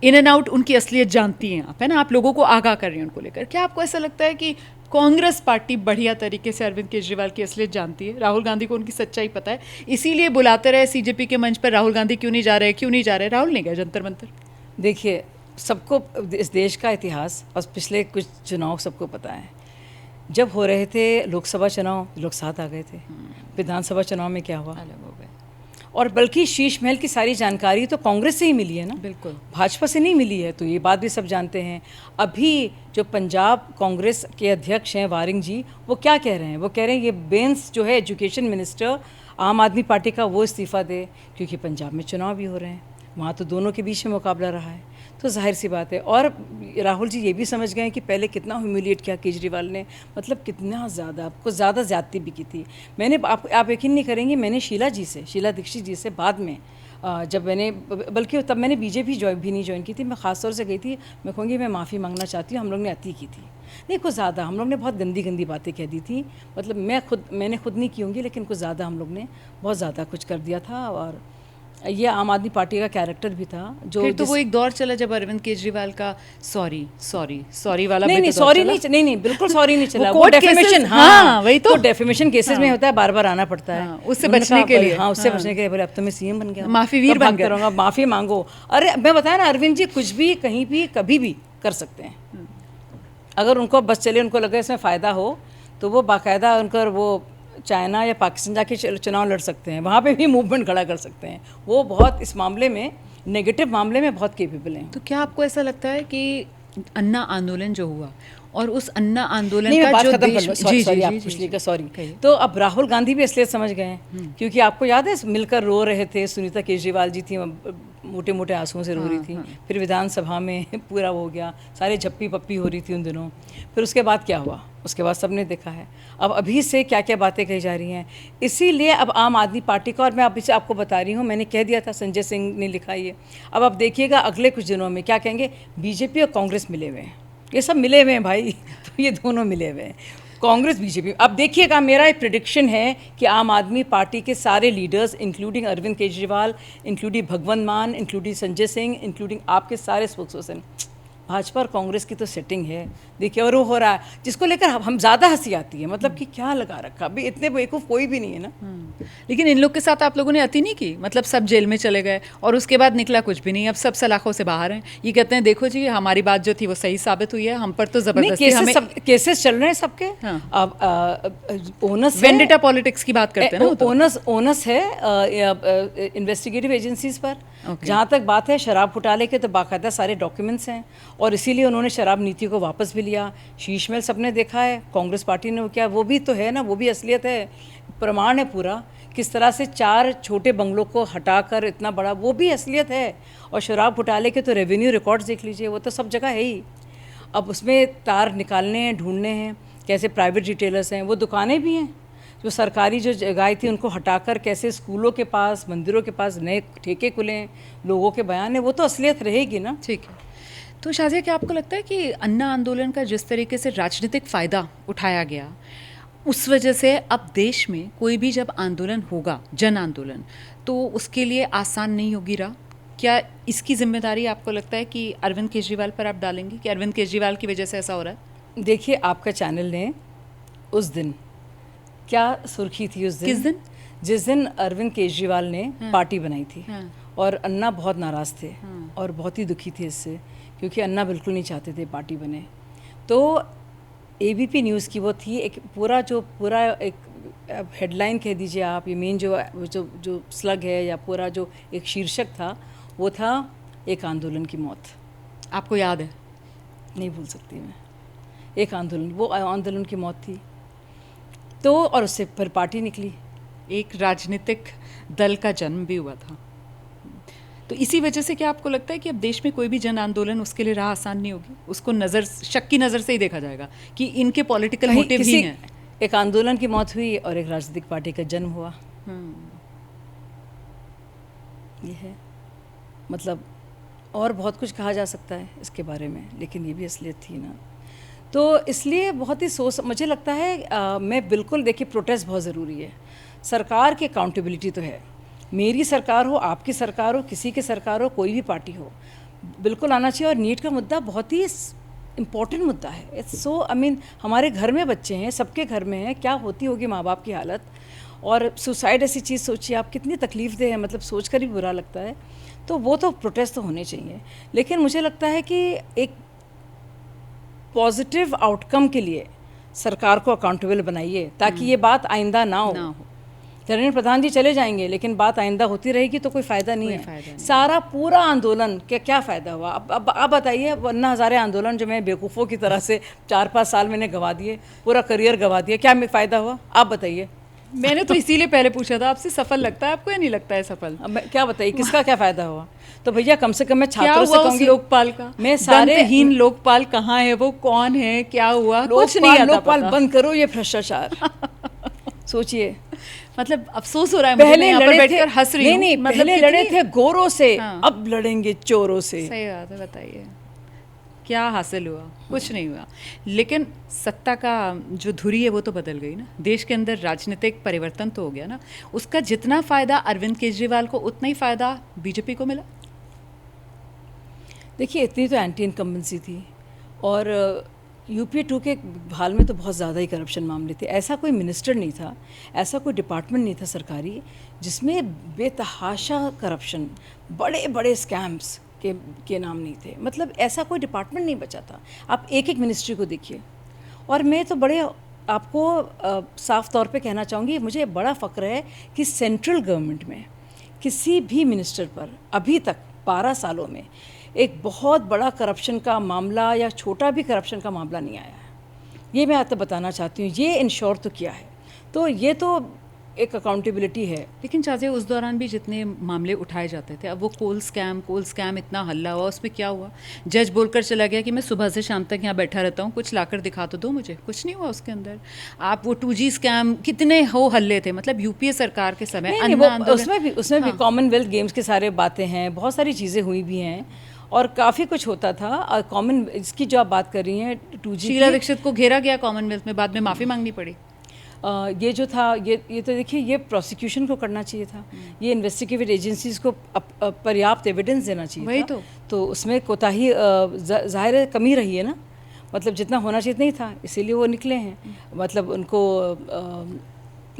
इन एंड आउट, उनकी असलियत जानती हैं आप, है ना, आप लोगों को आगाह कर रही हैं उनको लेकर, क्या आपको ऐसा लगता है कि कांग्रेस पार्टी बढ़िया तरीके से अरविंद केजरीवाल की असलियत जानती है? राहुल गांधी को उनकी सच्चाई पता है, इसीलिए बुलाते रहे CJP के मंच पर, राहुल गांधी क्यों नहीं जा रहे? राहुल नहीं गए जंतर मंतर? देखिए, सबको इस देश का इतिहास और पिछले कुछ चुनाव सबको पता है। जब हो रहे थे लोकसभा चुनाव, लोग साथ आ गए थे। विधानसभा चुनाव में क्या हुआ? अलग हो गए। और बल्कि शीश महल की सारी जानकारी तो कांग्रेस से ही मिली है ना, बिल्कुल, भाजपा से नहीं मिली है। तो ये बात भी सब जानते हैं। अभी जो पंजाब कांग्रेस के अध्यक्ष हैं वारिंग जी, वो क्या कह रहे हैं? वो कह रहे हैं ये बेंस जो है एजुकेशन मिनिस्टर, आम आदमी पार्टी का वो इस्तीफ़ा दे, क्योंकि पंजाब में चुनाव भी हो रहे हैं, वहाँ तो दोनों के बीच में मुकाबला रहा है, तो जाहिर सी बात है। और राहुल जी ये भी समझ गए कि पहले कितना ह्यूमिलिएट किया केजरीवाल ने, मतलब कितना ज़्यादा, आपको ज़्यादा ज़्यादती भी की थी। मैंने आप यकीन नहीं करेंगी, मैंने शीला दीक्षित जी से बाद में जब मैंने, बल्कि तब मैंने बीजेपी भी नहीं ज्वाइन की थी, मैं ख़ास तौर से गई थी, मैं कहूँगी मैं माफ़ी मांगना चाहती हूँ, हम लोग ने अति की थी, नहीं कुछ ज़्यादा, हम लोग ने बहुत गंदी गंदी बातें कह दी थी, मतलब मैंने खुद नहीं की होंगी, लेकिन कुछ ज़्यादा हम लोग ने बहुत ज़्यादा कुछ कर दिया था। और ये आम आदमी पार्टी का कैरेक्टर भी था जो, फिर तो वो एक दौर चला जब अरविंद केजरीवाल का सॉरी वाला नहीं सॉरी नहीं बिल्कुल सॉरी नहीं चला, वो डेफेमेशन, हाँ वही तो डेफेमेशन केसेस में होता है, बार बार आना पड़ता है, उससे बचने के लिए, हाँ उससे बचने के लिए बोले अब तो मैं सीएम बन गया, माफी वीर बन गया, माफी मांगो। अरे मैं बताया ना, अरविंद जी कुछ भी कहीं भी कभी भी कर सकते हैं, अगर उनको बस चले, उनको लगे इसमें फ़ायदा हो, तो वो बाकायदा उनका वो चाइना या पाकिस्तान जाके चुनाव लड़ सकते हैं, वहाँ पे भी मूवमेंट खड़ा कर सकते हैं, वो बहुत इस मामले में, नेगेटिव मामले में बहुत कैपेबल हैं। तो क्या आपको ऐसा लगता है कि अन्ना आंदोलन जो हुआ और उस अन्ना आंदोलन का जो देश, सॉरी, तो अब राहुल गांधी भी इसलिए समझ गए हैं क्योंकि आपको याद है मिलकर रो रहे थे, सुनीता केजरीवाल जी थी, मोटे मोटे आंसुओं से रो रही थी, फिर विधानसभा में पूरा हो गया, सारे झप्पी पप्पी हो रही थी उन दिनों, फिर उसके बाद क्या हुआ, उसके बाद सबने देखा है अब अभी से क्या क्या बातें कही जा रही हैं। इसीलिए अब आम आदमी पार्टी का, और मैं अभी से आपको बता रही हूँ, मैंने कह दिया था, संजय सिंह ने लिखा ये, अब आप देखिएगा अगले कुछ दिनों में क्या कहेंगे, बीजेपी और कांग्रेस मिले हुए हैं, ये सब मिले हुए हैं भाई, तो ये दोनों मिले हुए हैं, कांग्रेस बीजेपी। अब देखिएगा, मेरा एक प्रेडिक्शन है कि आम आदमी पार्टी के सारे leaders, including Arvind Kejriwal, including Bhagwant Mann, including Sanjay Singh, including आपके सारे स्पोक्सपर्सन, भाजपा और कांग्रेस की तो सेटिंग है, देखिए, और वो हो रहा है, जिसको लेकर हम ज़्यादा हंसी आती है, मतलब कि क्या लगा रखा, अभी इतने बेवकूफ़ कोई भी नहीं है ना। लेकिन इन लोग के साथ आप लोगों ने अति नहीं की, मतलब सब जेल में चले गए और उसके बाद निकला कुछ भी नहीं, अब सब सलाखों से बाहर हैं, ये कहते हैं देखो जी हमारी बात जो थी वो सही साबित हुई है, हम पर तो जबरदस्ती हमें केसेस चल रहे हैं सबके। अब ओनस वेंडिटा पॉलिटिक्स की बात करते हैं ना, ओनस है इन्वेस्टिगेटिव एजेंसीज पर, जहाँ तक बात है शराब घोटाले के, तो बाकायदा सारे डॉक्यूमेंट्स हैं, और इसीलिए उन्होंने शराब नीति को वापस भी लिया। शीश महल सबने देखा है, कांग्रेस पार्टी ने वो किया, वो भी तो है ना, वो भी असलियत है, प्रमाण है पूरा, किस तरह से 4 छोटे बंगलों को हटाकर इतना बड़ा, वो भी असलियत है। और शराब घोटाले के तो रेवेन्यू रिकॉर्ड्स देख लीजिए, वो तो सब जगह है ही। अब उसमें तार निकालने हैं, ढूंढने हैं, कैसे प्राइवेट रिटेलर्स हैं, वो दुकानें भी हैं, जो सरकारी जो जगह थी उनको हटाकर कैसे स्कूलों के पास, मंदिरों के पास नए ठेके खुले हैं, लोगों के बयान है, वो तो असलियत रहेगी ना। ठीक है, तो शाजिया क्या आपको लगता है कि अन्ना आंदोलन का जिस तरीके से राजनीतिक फ़ायदा उठाया गया, उस वजह से अब देश में कोई भी जब आंदोलन होगा, जन आंदोलन, तो उसके लिए आसान नहीं होगी राह? क्या इसकी जिम्मेदारी आपको लगता है कि अरविंद केजरीवाल पर आप डालेंगे कि अरविंद केजरीवाल की वजह से ऐसा हो रहा है? देखिए, आपका चैनल ने उस दिन क्या सुर्खी थी, उस दिन, किस दिन? जिस दिन अरविंद केजरीवाल ने पार्टी बनाई थी, और अन्ना बहुत नाराज़ थे और बहुत ही दुखी थे इससे, क्योंकि अन्ना बिल्कुल नहीं चाहते थे पार्टी बने। तो एबीपी न्यूज़ की वो थी एक पूरा एक हेडलाइन कह दीजिए आप, ये मेन जो स्लग है, या पूरा जो एक शीर्षक था, वो था एक आंदोलन की मौत। आपको याद है? नहीं भूल सकती मैं, एक आंदोलन, वो आंदोलन की मौत थी। तो और उससे फिर पार्टी निकली, एक राजनीतिक दल का जन्म भी हुआ था। तो इसी वजह से क्या आपको लगता है कि अब देश में कोई भी जन आंदोलन, उसके लिए राह आसान नहीं होगी, उसको शक की नज़र से ही देखा जाएगा कि इनके पॉलिटिकल मोटिव ही हैं? एक आंदोलन की मौत हुई और एक राजनीतिक पार्टी का जन्म हुआ, ये है, मतलब और बहुत कुछ कहा जा सकता है इसके बारे में, लेकिन ये भी असलियत थी ना। तो इसलिए बहुत ही मुझे लगता है मैं बिल्कुल, देखिए, प्रोटेस्ट बहुत ज़रूरी है, सरकार की अकाउंटेबिलिटी तो है, मेरी सरकार हो, आपकी सरकार हो, किसी की सरकार हो, कोई भी पार्टी हो, बिल्कुल आना चाहिए। और नीट का मुद्दा बहुत ही इम्पॉर्टेंट मुद्दा है, इट्स सो, आई मीन, हमारे घर में बच्चे हैं, सबके घर में है, क्या होती होगी माँ बाप की हालत, और सुसाइड ऐसी चीज़ सोचिए आप, कितनी तकलीफ दे है, मतलब सोच कर ही बुरा लगता है। तो वो तो प्रोटेस्ट तो होने चाहिए, लेकिन मुझे लगता है कि एक पॉजिटिव आउटकम के लिए सरकार को अकाउंटेबल बनाइए, ताकि ये बात आइंदा ना हो। धर्मेंद्र प्रधान जी चले जाएंगे, लेकिन बात आइंदा होती रहेगी तो कोई फ़ायदा नहीं है। सारा पूरा आंदोलन क्या फ़ायदा हुआ? अब आप बताइए, अन्ना हज़ारे आंदोलन जो मैं बेवकूफ़ों की तरह से 4-5 साल मैंने गंवा दिए, पूरा करियर गंवा दिया, क्या फ़ायदा हुआ? आप बताइए, मैंने तो इसीलिए पहले पूछा था आपसे, सफल लगता है आपको या नहीं लगता है सफल? अब मैं क्या बताइए किसका क्या फ़ायदा हुआ? तो भैया कम से कम मैं क्या छात्रों से हुआ उस कहूँगी, लोकपाल का? मैं सारे दंतहीन लोकपाल कहाँ है, वो कौन है, क्या हुआ, कुछ नहीं आता लोकपाल पता। बंद करो ये भ्रष्टाचार। सोचिए, मतलब अफसोस हो रहा है मुझे, मैं पहले यहाँ पर लड़े थे, बैठकर हंस रही हूँ। नहीं मतलब पहले लड़े कितनी- थे गोरों से, हाँ। अब लड़ेंगे चोरों से। सही बात है, बताइए क्या हासिल हुआ? कुछ नहीं हुआ। लेकिन सत्ता का जो धुरी है वो तो बदल गई ना, देश के अंदर राजनीतिक परिवर्तन तो हो गया ना। उसका जितना फायदा अरविंद केजरीवाल को, उतना ही फायदा बीजेपी को मिला। देखिए इतनी तो एंटी इनकम्बेंसी थी, और यूपी 2 के हाल में तो बहुत ज़्यादा ही करप्शन मामले थे। ऐसा कोई मिनिस्टर नहीं था, ऐसा कोई डिपार्टमेंट नहीं था सरकारी जिसमें बेतहाशा करप्शन, बड़े बड़े स्कैम्स के नाम नहीं थे। मतलब ऐसा कोई डिपार्टमेंट नहीं बचा था। आप एक एक मिनिस्ट्री को देखिए। और मैं तो बड़े आपको साफ तौर पे कहना चाहूँगी, मुझे बड़ा फ़ख्र है कि सेंट्रल गवर्नमेंट में किसी भी मिनिस्टर पर अभी तक 12 सालों में एक बहुत बड़ा करप्शन का मामला या छोटा भी करप्शन का मामला नहीं आया है। ये मैं आपको बताना चाहती हूँ, ये इंश्योर तो किया है। तो ये तो एक अकाउंटेबिलिटी है। लेकिन चाचे उस दौरान भी जितने मामले उठाए जाते थे, अब वो कोल स्कैम इतना हल्ला हुआ, उसमें क्या हुआ? जज बोलकर चला गया कि मैं सुबह से शाम तक यहाँ बैठा रहता हूँ, कुछ लाकर दिखा तो दो मुझे। कुछ नहीं हुआ उसके अंदर। आप वो 2G स्कैम कितने हो हल्ले थे, मतलब यूपीए सरकार के समय नहीं, अन्ना वो आंदोलन, उसमें भी कॉमनवेल्थ गेम्स के सारे बातें हैं, बहुत सारी चीज़ें हुई भी हैं और काफ़ी कुछ होता था। और कॉमन इसकी जो आप बात कर रही हैं 2G शीला की, दीक्षित को घेरा गया कॉमनवेल्थ में, बाद में माफ़ी मांगनी पड़ी। ये जो था ये तो देखिए, ये प्रोसिक्यूशन को करना चाहिए था, ये इन्वेस्टिगेटिव एजेंसीज को पर्याप्त एविडेंस देना चाहिए वही था। तो उसमें कोताही जाहिर है कमी रही है ना, मतलब जितना होना चाहिए नहीं था, इसीलिए वो निकले हैं। मतलब उनको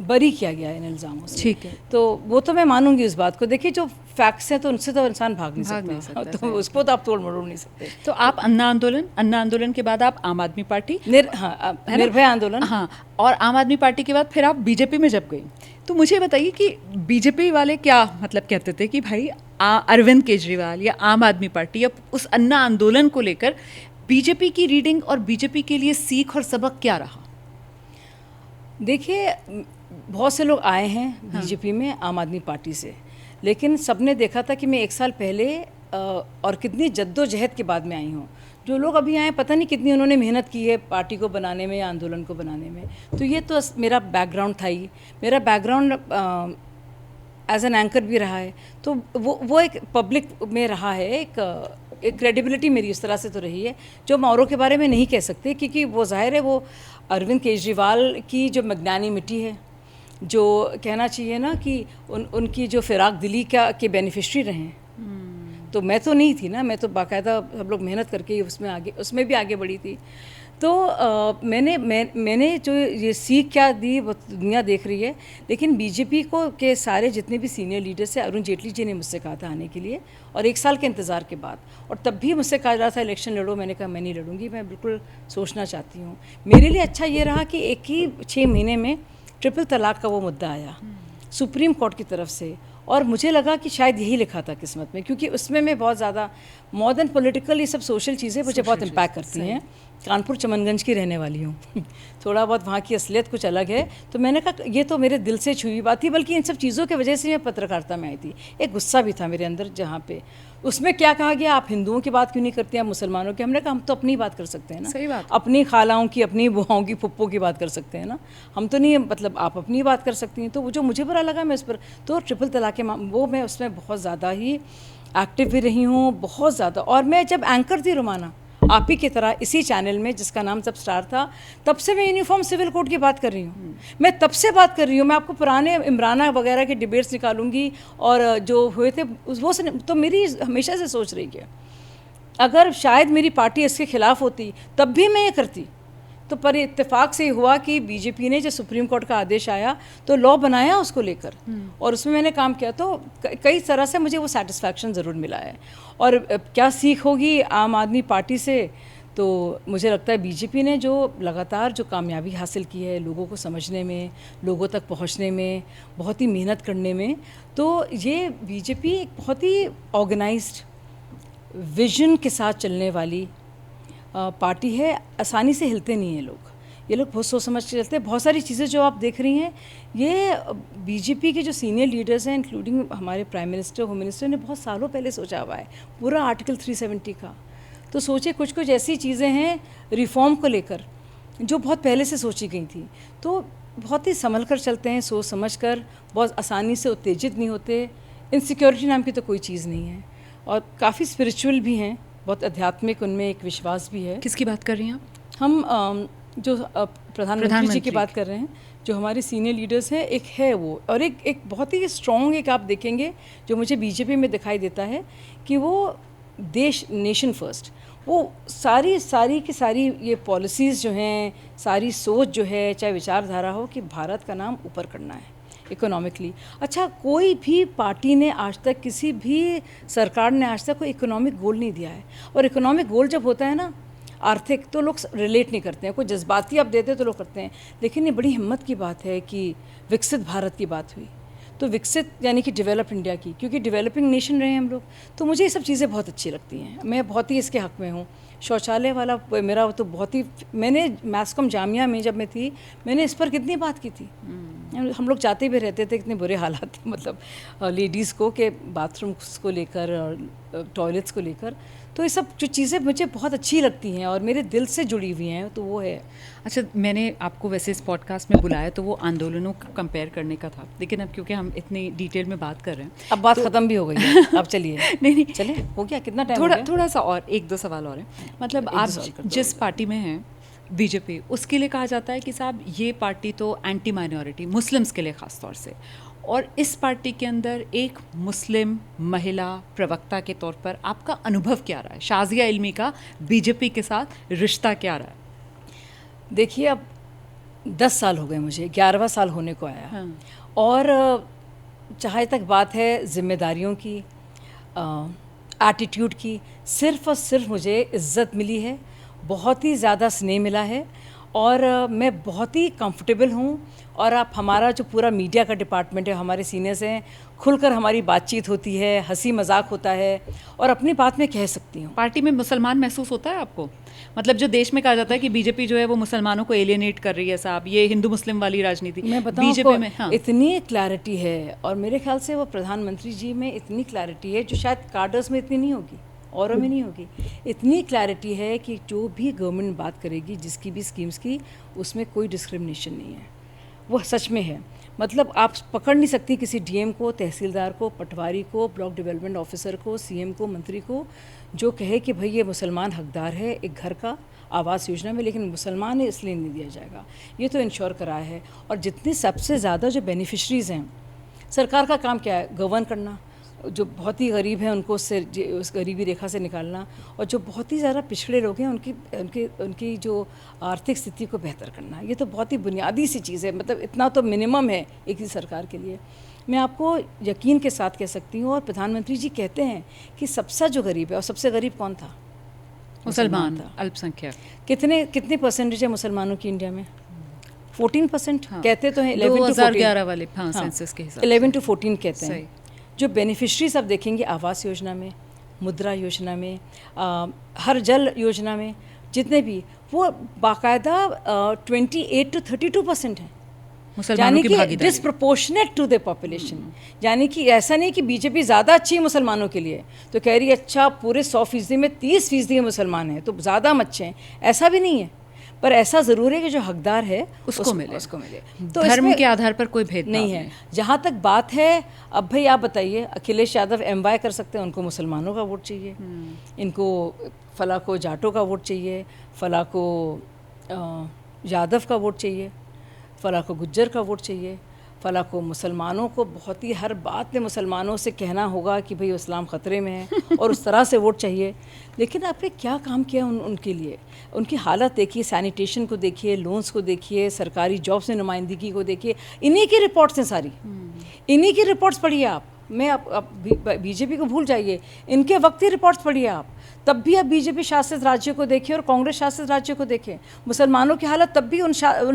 बरी किया गया इन इल्ज़ामों से। ठीक है। तो वो तो मैं मानूंगी उस बात को। देखिए जो फैक्ट्स हैं तो उनसे तो इंसान भाग नहीं सकता, तो उसको तो आप तोड़ मरोड़ नहीं सकते। तो आप अन्ना आंदोलन के बाद आप आम आदमी पार्टी, निर्भया आंदोलन, हाँ, और आम आदमी पार्टी के बाद फिर आप बीजेपी में जब गई, तो मुझे बताइए कि बीजेपी वाले क्या मतलब कहते थे कि भाई अरविंद केजरीवाल या आम आदमी पार्टी या उस अन्ना आंदोलन को लेकर बीजेपी की रीडिंग और बीजेपी के लिए सीख और सबक क्या रहा? देखिए बहुत से लोग आए हैं बीजेपी में आम आदमी पार्टी से, लेकिन सबने देखा था कि मैं 1 साल पहले और कितनी जद्दोजहद के बाद में आई हूँ। जो लोग अभी आए पता नहीं कितनी उन्होंने मेहनत की है पार्टी को बनाने में या आंदोलन को बनाने में। तो ये तो मेरा बैकग्राउंड था ही, मेरा बैकग्राउंड एज एन एंकर भी रहा है, तो वो एक पब्लिक में रहा है, एक क्रेडिबिलिटी मेरी उस तरह से तो रही है जो हम औरों के बारे में नहीं कह सकते, क्योंकि वो जाहिर है वो अरविंद केजरीवाल की जो मैग्नानिमिटी है, जो कहना चाहिए ना कि उनकी जो फिराक दिली के बेनिफिशरी रहे हैं। तो मैं तो नहीं थी ना, मैं तो बाकायदा हम लोग मेहनत करके उसमें भी आगे बढ़ी थी। तो मैंने जो ये सीख क्या दी वो दुनिया देख रही है। लेकिन बीजेपी को के सारे जितने भी सीनियर लीडर्स हैं, अरुण जेटली जी ने मुझसे कहा था आने के लिए, और 1 साल के इंतज़ार के बाद, और तब भी मुझसे कहा जा रहा था इलेक्शन लड़ो, मैंने कहा मैं नहीं लड़ूंगी, मैं बिल्कुल सोचना चाहती हूँ। मेरे लिए अच्छा ये रहा कि एक ही 6 महीने में ट्रिपल तलाक का वो मुद्दा आया सुप्रीम कोर्ट की तरफ से, और मुझे लगा कि शायद यही लिखा था किस्मत में, क्योंकि उसमें मैं बहुत ज़्यादा मोर देन पॉलिटिकल ये सब सोशल चीज़ें मुझे बहुत इम्पैक्ट करती हैं। कानपुर चमनगंज की रहने वाली हूँ थोड़ा बहुत वहाँ की असलियत कुछ अलग है, तो मैंने कहा ये तो मेरे दिल से छुई बात थी। बल्कि इन सब चीज़ों की वजह से मैं पत्रकारिता में आई थी। एक गुस्सा भी था मेरे अंदर, जहाँ पे उसमें क्या कहा गया, आप हिंदुओं की बात क्यों नहीं करते, आप मुसलमानों की। हमने कहा हम तो अपनी बात कर सकते हैं ना, सही बात, अपनी खालाओं की, अपनी बुआओं की, फुप्पो की बात कर सकते हैं ना, हम तो नहीं, मतलब आप अपनी बात कर सकती हैं। तो वो जो मुझे बुरा लगा मैं उस पर, तो ट्रिपल तलाक के वो मैं उसमें बहुत ज़्यादा ही एक्टिव भी रही हूँ, बहुत ज़्यादा। और मैं जब एंकर थी रुमाना आप ही की तरह इसी चैनल में जिसका नाम जब स्टार था, तब से मैं यूनिफॉर्म सिविल कोड की बात कर रही हूँ। मैं तब से बात कर रही हूँ। मैं आपको पुराने इमराना वगैरह के डिबेट्स निकालूंगी, और जो हुए थे वो से, तो मेरी हमेशा से सोच रही है अगर शायद मेरी पार्टी इसके खिलाफ होती तब भी मैं ये करती। तो पर इत्तेफाक से हुआ कि बीजेपी ने, जो सुप्रीम कोर्ट का आदेश आया तो लॉ बनाया उसको लेकर, और उसमें मैंने काम किया, तो कई तरह से मुझे वो सेटिस्फैक्शन ज़रूर मिला है। और क्या सीख होगी आम आदमी पार्टी से, तो मुझे लगता है बीजेपी ने जो लगातार जो कामयाबी हासिल की है लोगों को समझने में, लोगों तक पहुंचने में, बहुत ही मेहनत करने में, तो ये बीजेपी एक बहुत ही ऑर्गेनाइज्ड विजन के साथ चलने वाली पार्टी है। आसानी से हिलते नहीं हैं लोग, ये लोग बहुत सोच समझ के चलते हैं। बहुत सारी चीज़ें जो आप देख रही हैं, ये बीजेपी के जो सीनियर लीडर्स हैं, इंक्लूडिंग हमारे प्राइम मिनिस्टर, होम मिनिस्टर ने बहुत सालों पहले सोचा हुआ है पूरा आर्टिकल 370 का। तो सोचे कुछ कुछ ऐसी चीज़ें हैं रिफॉर्म को लेकर जो बहुत पहले से सोची गई थी। तो बहुत ही संभल कर चलते हैं, सोच समझ कर, बहुत आसानी से उत्तेजित नहीं होते। इनसिक्योरिटी नाम की तो कोई चीज़ नहीं है, और काफ़ी स्पिरिचुअल भी हैं, बहुत आध्यात्मिक, उनमें एक विश्वास भी है। किसकी बात कर रही हैं आप? हम जो प्रधानमंत्री जी की बात कर रहे हैं, जो हमारे सीनियर लीडर्स हैं, एक है वो, और एक बहुत ही स्ट्रॉन्ग एक आप देखेंगे जो मुझे बीजेपी में दिखाई देता है कि वो देश, नेशन फर्स्ट, वो सारी की सारी ये पॉलिसीज़ जो हैं, सारी सोच जो है, चाहे विचारधारा हो कि भारत का नाम ऊपर करना है इकोनॉमिकली। अच्छा, कोई भी पार्टी ने आज तक, किसी भी सरकार ने आज तक कोई इकोनॉमिक गोल नहीं दिया है। और इकोनॉमिक गोल जब होता है ना, आर्थिक, तो लोग रिलेट नहीं करते हैं, कोई जज्बाती आप देते तो लोग करते हैं। लेकिन ये बड़ी हिम्मत की बात है कि विकसित भारत की बात हुई, तो विकसित यानी कि डेवलप इंडिया की, क्योंकि डेवलपिंग नेशन रहे हैं हम लोग। तो मुझे ये सब चीज़ें बहुत अच्छी लगती हैं, मैं बहुत ही इसके हक़ में हूँ। शौचालय वाला मेरा तो बहुत ही, मैंने मैस्कॉम जामिया में जब मैं थी, मैंने इस पर कितनी बात की थी। हम लोग जाते भी रहते थे, इतने बुरे हालात थे मतलब लेडीज़ को, के बाथरूम्स को लेकर और टॉयलेट्स को लेकर। तो ये सब जो चीज़ें मुझे बहुत अच्छी लगती हैं और मेरे दिल से जुड़ी हुई हैं, तो वो है। अच्छा, मैंने आपको वैसे इस पॉडकास्ट में बुलाया तो वो आंदोलनों को कंपेयर करने का था, लेकिन अब क्योंकि हम इतनी डिटेल में बात कर रहे हैं, अब बात ख़त्म भी हो गई है। अब चलिए नहीं चले, हो गया, कितना टाइम हो गया? थोड़ा सा और 1-2 सवाल और हैं। मतलब आप जिस पार्टी में हैं, बीजेपी, उसके लिए कहा जाता है कि साहब ये पार्टी तो एंटी माइनॉरिटी, मुस्लिम्स के लिए ख़ास तौर से, और इस पार्टी के अंदर एक मुस्लिम महिला प्रवक्ता के तौर पर आपका अनुभव क्या रहा है? शाज़िया इल्मी का बीजेपी के साथ रिश्ता क्या रहा है? देखिए, अब 10 साल हो गए मुझे, 11वां साल होने को आया। हाँ। और जहाँ तक बात है जिम्मेदारियों की, एटीट्यूड की, सिर्फ़ और सिर्फ मुझे इज़्ज़त मिली है, बहुत ही ज़्यादा स्नेह मिला है, और मैं बहुत ही कंफर्टेबल हूँ। और आप, हमारा जो पूरा मीडिया का डिपार्टमेंट है, हमारे सीनियर्स हैं, खुलकर हमारी बातचीत होती है, हंसी मजाक होता है, और अपनी बात में कह सकती हूँ। पार्टी में मुसलमान महसूस होता है आपको? मतलब जो देश में कहा जाता है कि बीजेपी जो है वो मुसलमानों को एलियनेट कर रही है साहब, ये हिंदू मुस्लिम वाली राजनीति, मैं बताऊँ बीजेपी में हाँ। इतनी क्लैरिटी है, और मेरे ख्याल से वो प्रधानमंत्री जी में इतनी क्लैरिटी है जो शायद कार्डर्स में इतनी नहीं होगी, औरों में नहीं होगी। इतनी क्लैरिटी है कि जो भी गवर्नमेंट बात करेगी, जिसकी भी स्कीम्स की, उसमें कोई डिस्क्रिमिनेशन नहीं है। वो सच में है, मतलब आप पकड़ नहीं सकती किसी डीएम को, तहसीलदार को, पटवारी को, ब्लॉक डेवलपमेंट ऑफिसर को, सीएम को, मंत्री को, जो कहे कि भाई ये मुसलमान हकदार है एक घर का आवास योजना में, लेकिन मुसलमान है इसलिए नहीं दिया जाएगा। ये तो इंश्योर कराया है। और जितने सबसे ज़्यादा जो बेनिफिशरीज़ हैं, सरकार का काम क्या है? गवर्न करना। जो बहुत ही गरीब हैं उनको उससे, उस गरीबी रेखा से निकालना, और जो बहुत ही ज़्यादा पिछड़े लोग हैं उनकी जो आर्थिक स्थिति को बेहतर करना। ये तो बहुत ही बुनियादी सी चीज़ है, मतलब इतना तो मिनिमम है एक ही सरकार के लिए। मैं आपको यकीन के साथ कह सकती हूँ, और प्रधानमंत्री जी कहते हैं कि सबसे जो गरीब है, और सबसे गरीब कौन था? मुसलमान था, अल्पसंख्यक। कितनी परसेंटेज है मुसलमानों की इंडिया में? 14%। हाँ। कहते तो हैं 2011 वाले सेंसस के हिसाब से 11 to 14 कहते हैं। जो बेनिफिशरीज आप देखेंगे आवास योजना में, मुद्रा योजना में, हर जल योजना में, जितने भी, वो बाकायदा 28 to 32% हैं, यानी कि डिसप्रोपोर्शनेट टू द पॉपुलेशन। यानी कि ऐसा नहीं कि बीजेपी ज़्यादा अच्छी है मुसलमानों के लिए तो कह रही है अच्छा पूरे 100% में 30% मुसलमान हैं तो ज़्यादा हम अच्छे हैं, ऐसा भी नहीं है। पर ऐसा ज़रूर है कि जो हकदार है उसको मिले। तो धर्म के आधार पर कोई भेद नहीं है। जहाँ तक बात है, अब भाई आप बताइए, अखिलेश यादव एमवाय कर सकते हैं, उनको मुसलमानों का वोट चाहिए, इनको फला को जाटों का वोट चाहिए, फला को यादव का वोट चाहिए, फला को गुज्जर का वोट चाहिए, फला को मुसलमानों को बहुत ही हर बात में मुसलमानों से कहना होगा कि भाई इस्लाम ख़तरे में है और उस तरह से वोट चाहिए। लेकिन आपने क्या काम किया उनके लिए? उनकी हालत देखिए, सैनिटेशन को देखिए, लोन्स को देखिए, सरकारी जॉब से नुमाइंदगी को देखिए, इन्हीं की रिपोर्ट्स हैं सारी, इन्हीं की रिपोर्ट्स पढ़िए आप। मैं आप बीजेपी को भूल जाइए, इनके वक्त की रिपोर्ट्स पढ़िए आप। तब भी आप बीजेपी शासित राज्यों को देखिए और कांग्रेस शासित राज्यों को देखें, मुसलमानों की हालत तब भी उन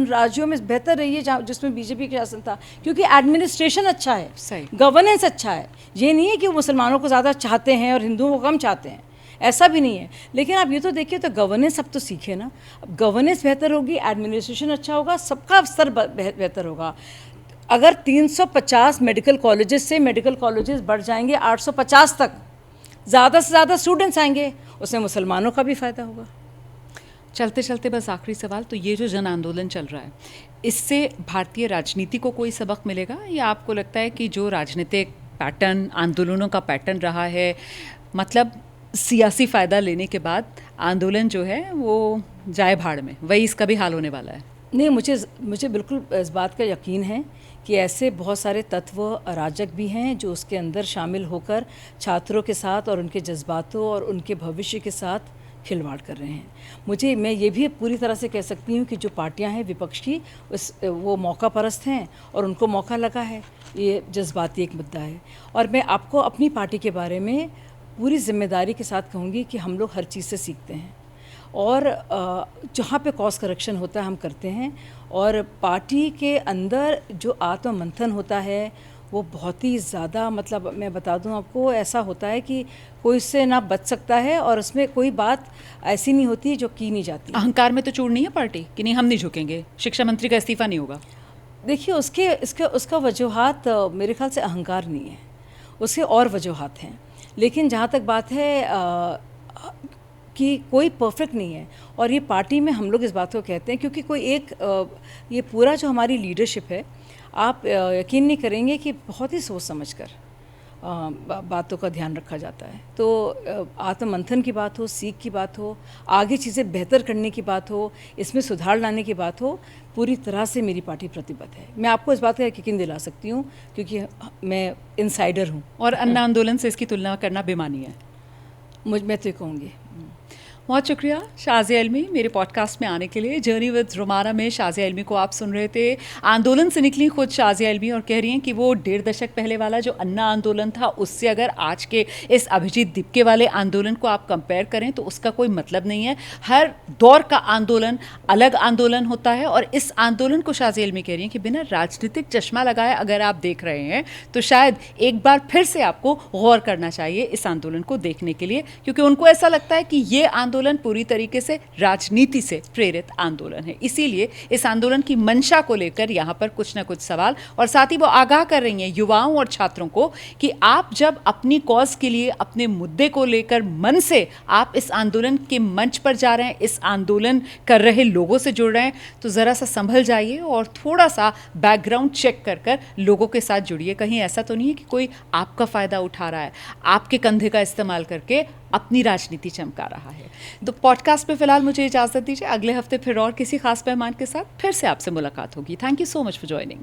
राज्यों में बेहतर रही है जहाँ जिसमें बीजेपी का शासन था, क्योंकि एडमिनिस्ट्रेशन अच्छा है, गवर्नेंस अच्छा है। ये नहीं है कि वो मुसलमानों को ज़्यादा चाहते हैं और हिंदुओं को कम चाहते हैं, ऐसा भी नहीं है। लेकिन आप ये तो देखिए, तो गवर्नेंस अब तो सीखे ना। अब गवर्नेंस बेहतर होगी, एडमिनिस्ट्रेशन अच्छा होगा, सबका स्तर बेहतर होगा। अगर 350 मेडिकल कॉलेजेस से मेडिकल कॉलेजेस बढ़ जाएंगे 850 तक, ज़्यादा से ज़्यादा स्टूडेंट्स आएंगे, उससे मुसलमानों का भी फ़ायदा होगा। चलते चलते बस आखिरी सवाल, तो ये जो जन आंदोलन चल रहा है, इससे भारतीय राजनीति को कोई सबक मिलेगा, या आपको लगता है कि जो राजनीतिक पैटर्न, आंदोलनों का पैटर्न रहा है, मतलब सियासी फ़ायदा लेने के बाद आंदोलन जो है वो जाए भाड़ में, वही इसका भी हाल होने वाला है? नहीं, मुझे बिल्कुल इस बात का यकीन है कि ऐसे बहुत सारे तत्व अराजक भी हैं जो उसके अंदर शामिल होकर छात्रों के साथ और उनके जज्बातों और उनके भविष्य के साथ खिलवाड़ कर रहे हैं। मैं ये भी पूरी तरह से कह सकती हूँ कि जो पार्टियां हैं विपक्ष की, वो मौका परस्त हैं और उनको मौका लगा है। ये जज्बाती एक मुद्दा है। और मैं आपको अपनी पार्टी के बारे में पूरी जिम्मेदारी के साथ कहूँगी कि हम लोग हर चीज़ से सीखते हैं और जहाँ पे कॉस्ट करेक्शन होता है हम करते हैं। और पार्टी के अंदर जो आत्म मंथन होता है वो बहुत ही ज़्यादा, मतलब मैं बता दूं आपको, ऐसा होता है कि कोई इससे ना बच सकता है और उसमें कोई बात ऐसी नहीं होती जो की नहीं जाती। अहंकार में तो चूर नहीं है पार्टी कि नहीं हम नहीं झुकेंगे, शिक्षा मंत्री का इस्तीफा नहीं होगा? देखिए, उसका वजूहात मेरे ख्याल से अहंकार नहीं है, उसके और वजूहात हैं। लेकिन जहाँ तक बात है कि कोई परफेक्ट नहीं है, और ये पार्टी में हम लोग इस बात को कहते हैं क्योंकि कोई एक ये पूरा जो हमारी लीडरशिप है, आप यकीन नहीं करेंगे कि बहुत ही सोच समझकर बातों का ध्यान रखा जाता है। तो आत्ममंथन की बात हो, सीख की बात हो, आगे चीज़ें बेहतर करने की बात हो, इसमें सुधार लाने की बात हो, पूरी तरह से मेरी पार्टी प्रतिबद्ध है। मैं आपको इस बात का यकीन दिला सकती हूँ क्योंकि मैं इनसाइडर हूँ। और अन्ना आंदोलन से इसकी तुलना करना बेमानी है? मैं तो कहूँगी। बहुत शुक्रिया शाज़िया इल्मी मेरे पॉडकास्ट में आने के लिए। जर्नी विद रोमाना में शाज़िया इल्मी को आप सुन रहे थे। आंदोलन से निकली खुद शाज़िया इल्मी और कह रही हैं कि वो 1.5 दशक पहले वाला जो अन्ना आंदोलन था, उससे अगर आज के इस अभिजीत दीपके वाले आंदोलन को आप कंपेयर करें तो उसका कोई मतलब नहीं है। हर दौर का आंदोलन अलग आंदोलन होता है और इस आंदोलन को शाज़िया इल्मी कह रही हैं कि बिना राजनीतिक चश्मा लगाए अगर आप देख रहे हैं तो शायद एक बार फिर से आपको गौर करना चाहिए इस आंदोलन को देखने के लिए, क्योंकि उनको ऐसा लगता है कि ये आंदोलन पूरी तरीके से राजनीति से प्रेरित आंदोलन है। इसीलिए इस आंदोलन की मंशा को लेकर यहाँ पर कुछ ना कुछ सवाल, और साथ ही वो आगाह कर रही हैं युवाओं और छात्रों को कि आप जब अपनी कॉज के लिए, अपने मुद्दे को लेकर मन से आप इस आंदोलन के मंच पर जा रहे हैं, इस आंदोलन कर रहे लोगों से जुड़ रहे हैं, तो ज़रा सा संभल जाइए और थोड़ा सा बैकग्राउंड चेक कर कर लोगों के साथ जुड़िए। कहीं ऐसा तो नहीं है कि कोई आपका फ़ायदा उठा रहा है, आपके कंधे का इस्तेमाल करके अपनी राजनीति चमका रहा है। तो पॉडकास्ट पे फिलहाल मुझे इजाज़त दीजिए। अगले हफ्ते फिर और किसी खास मेहमान के साथ फिर से आपसे मुलाकात होगी। Thank you so much for joining.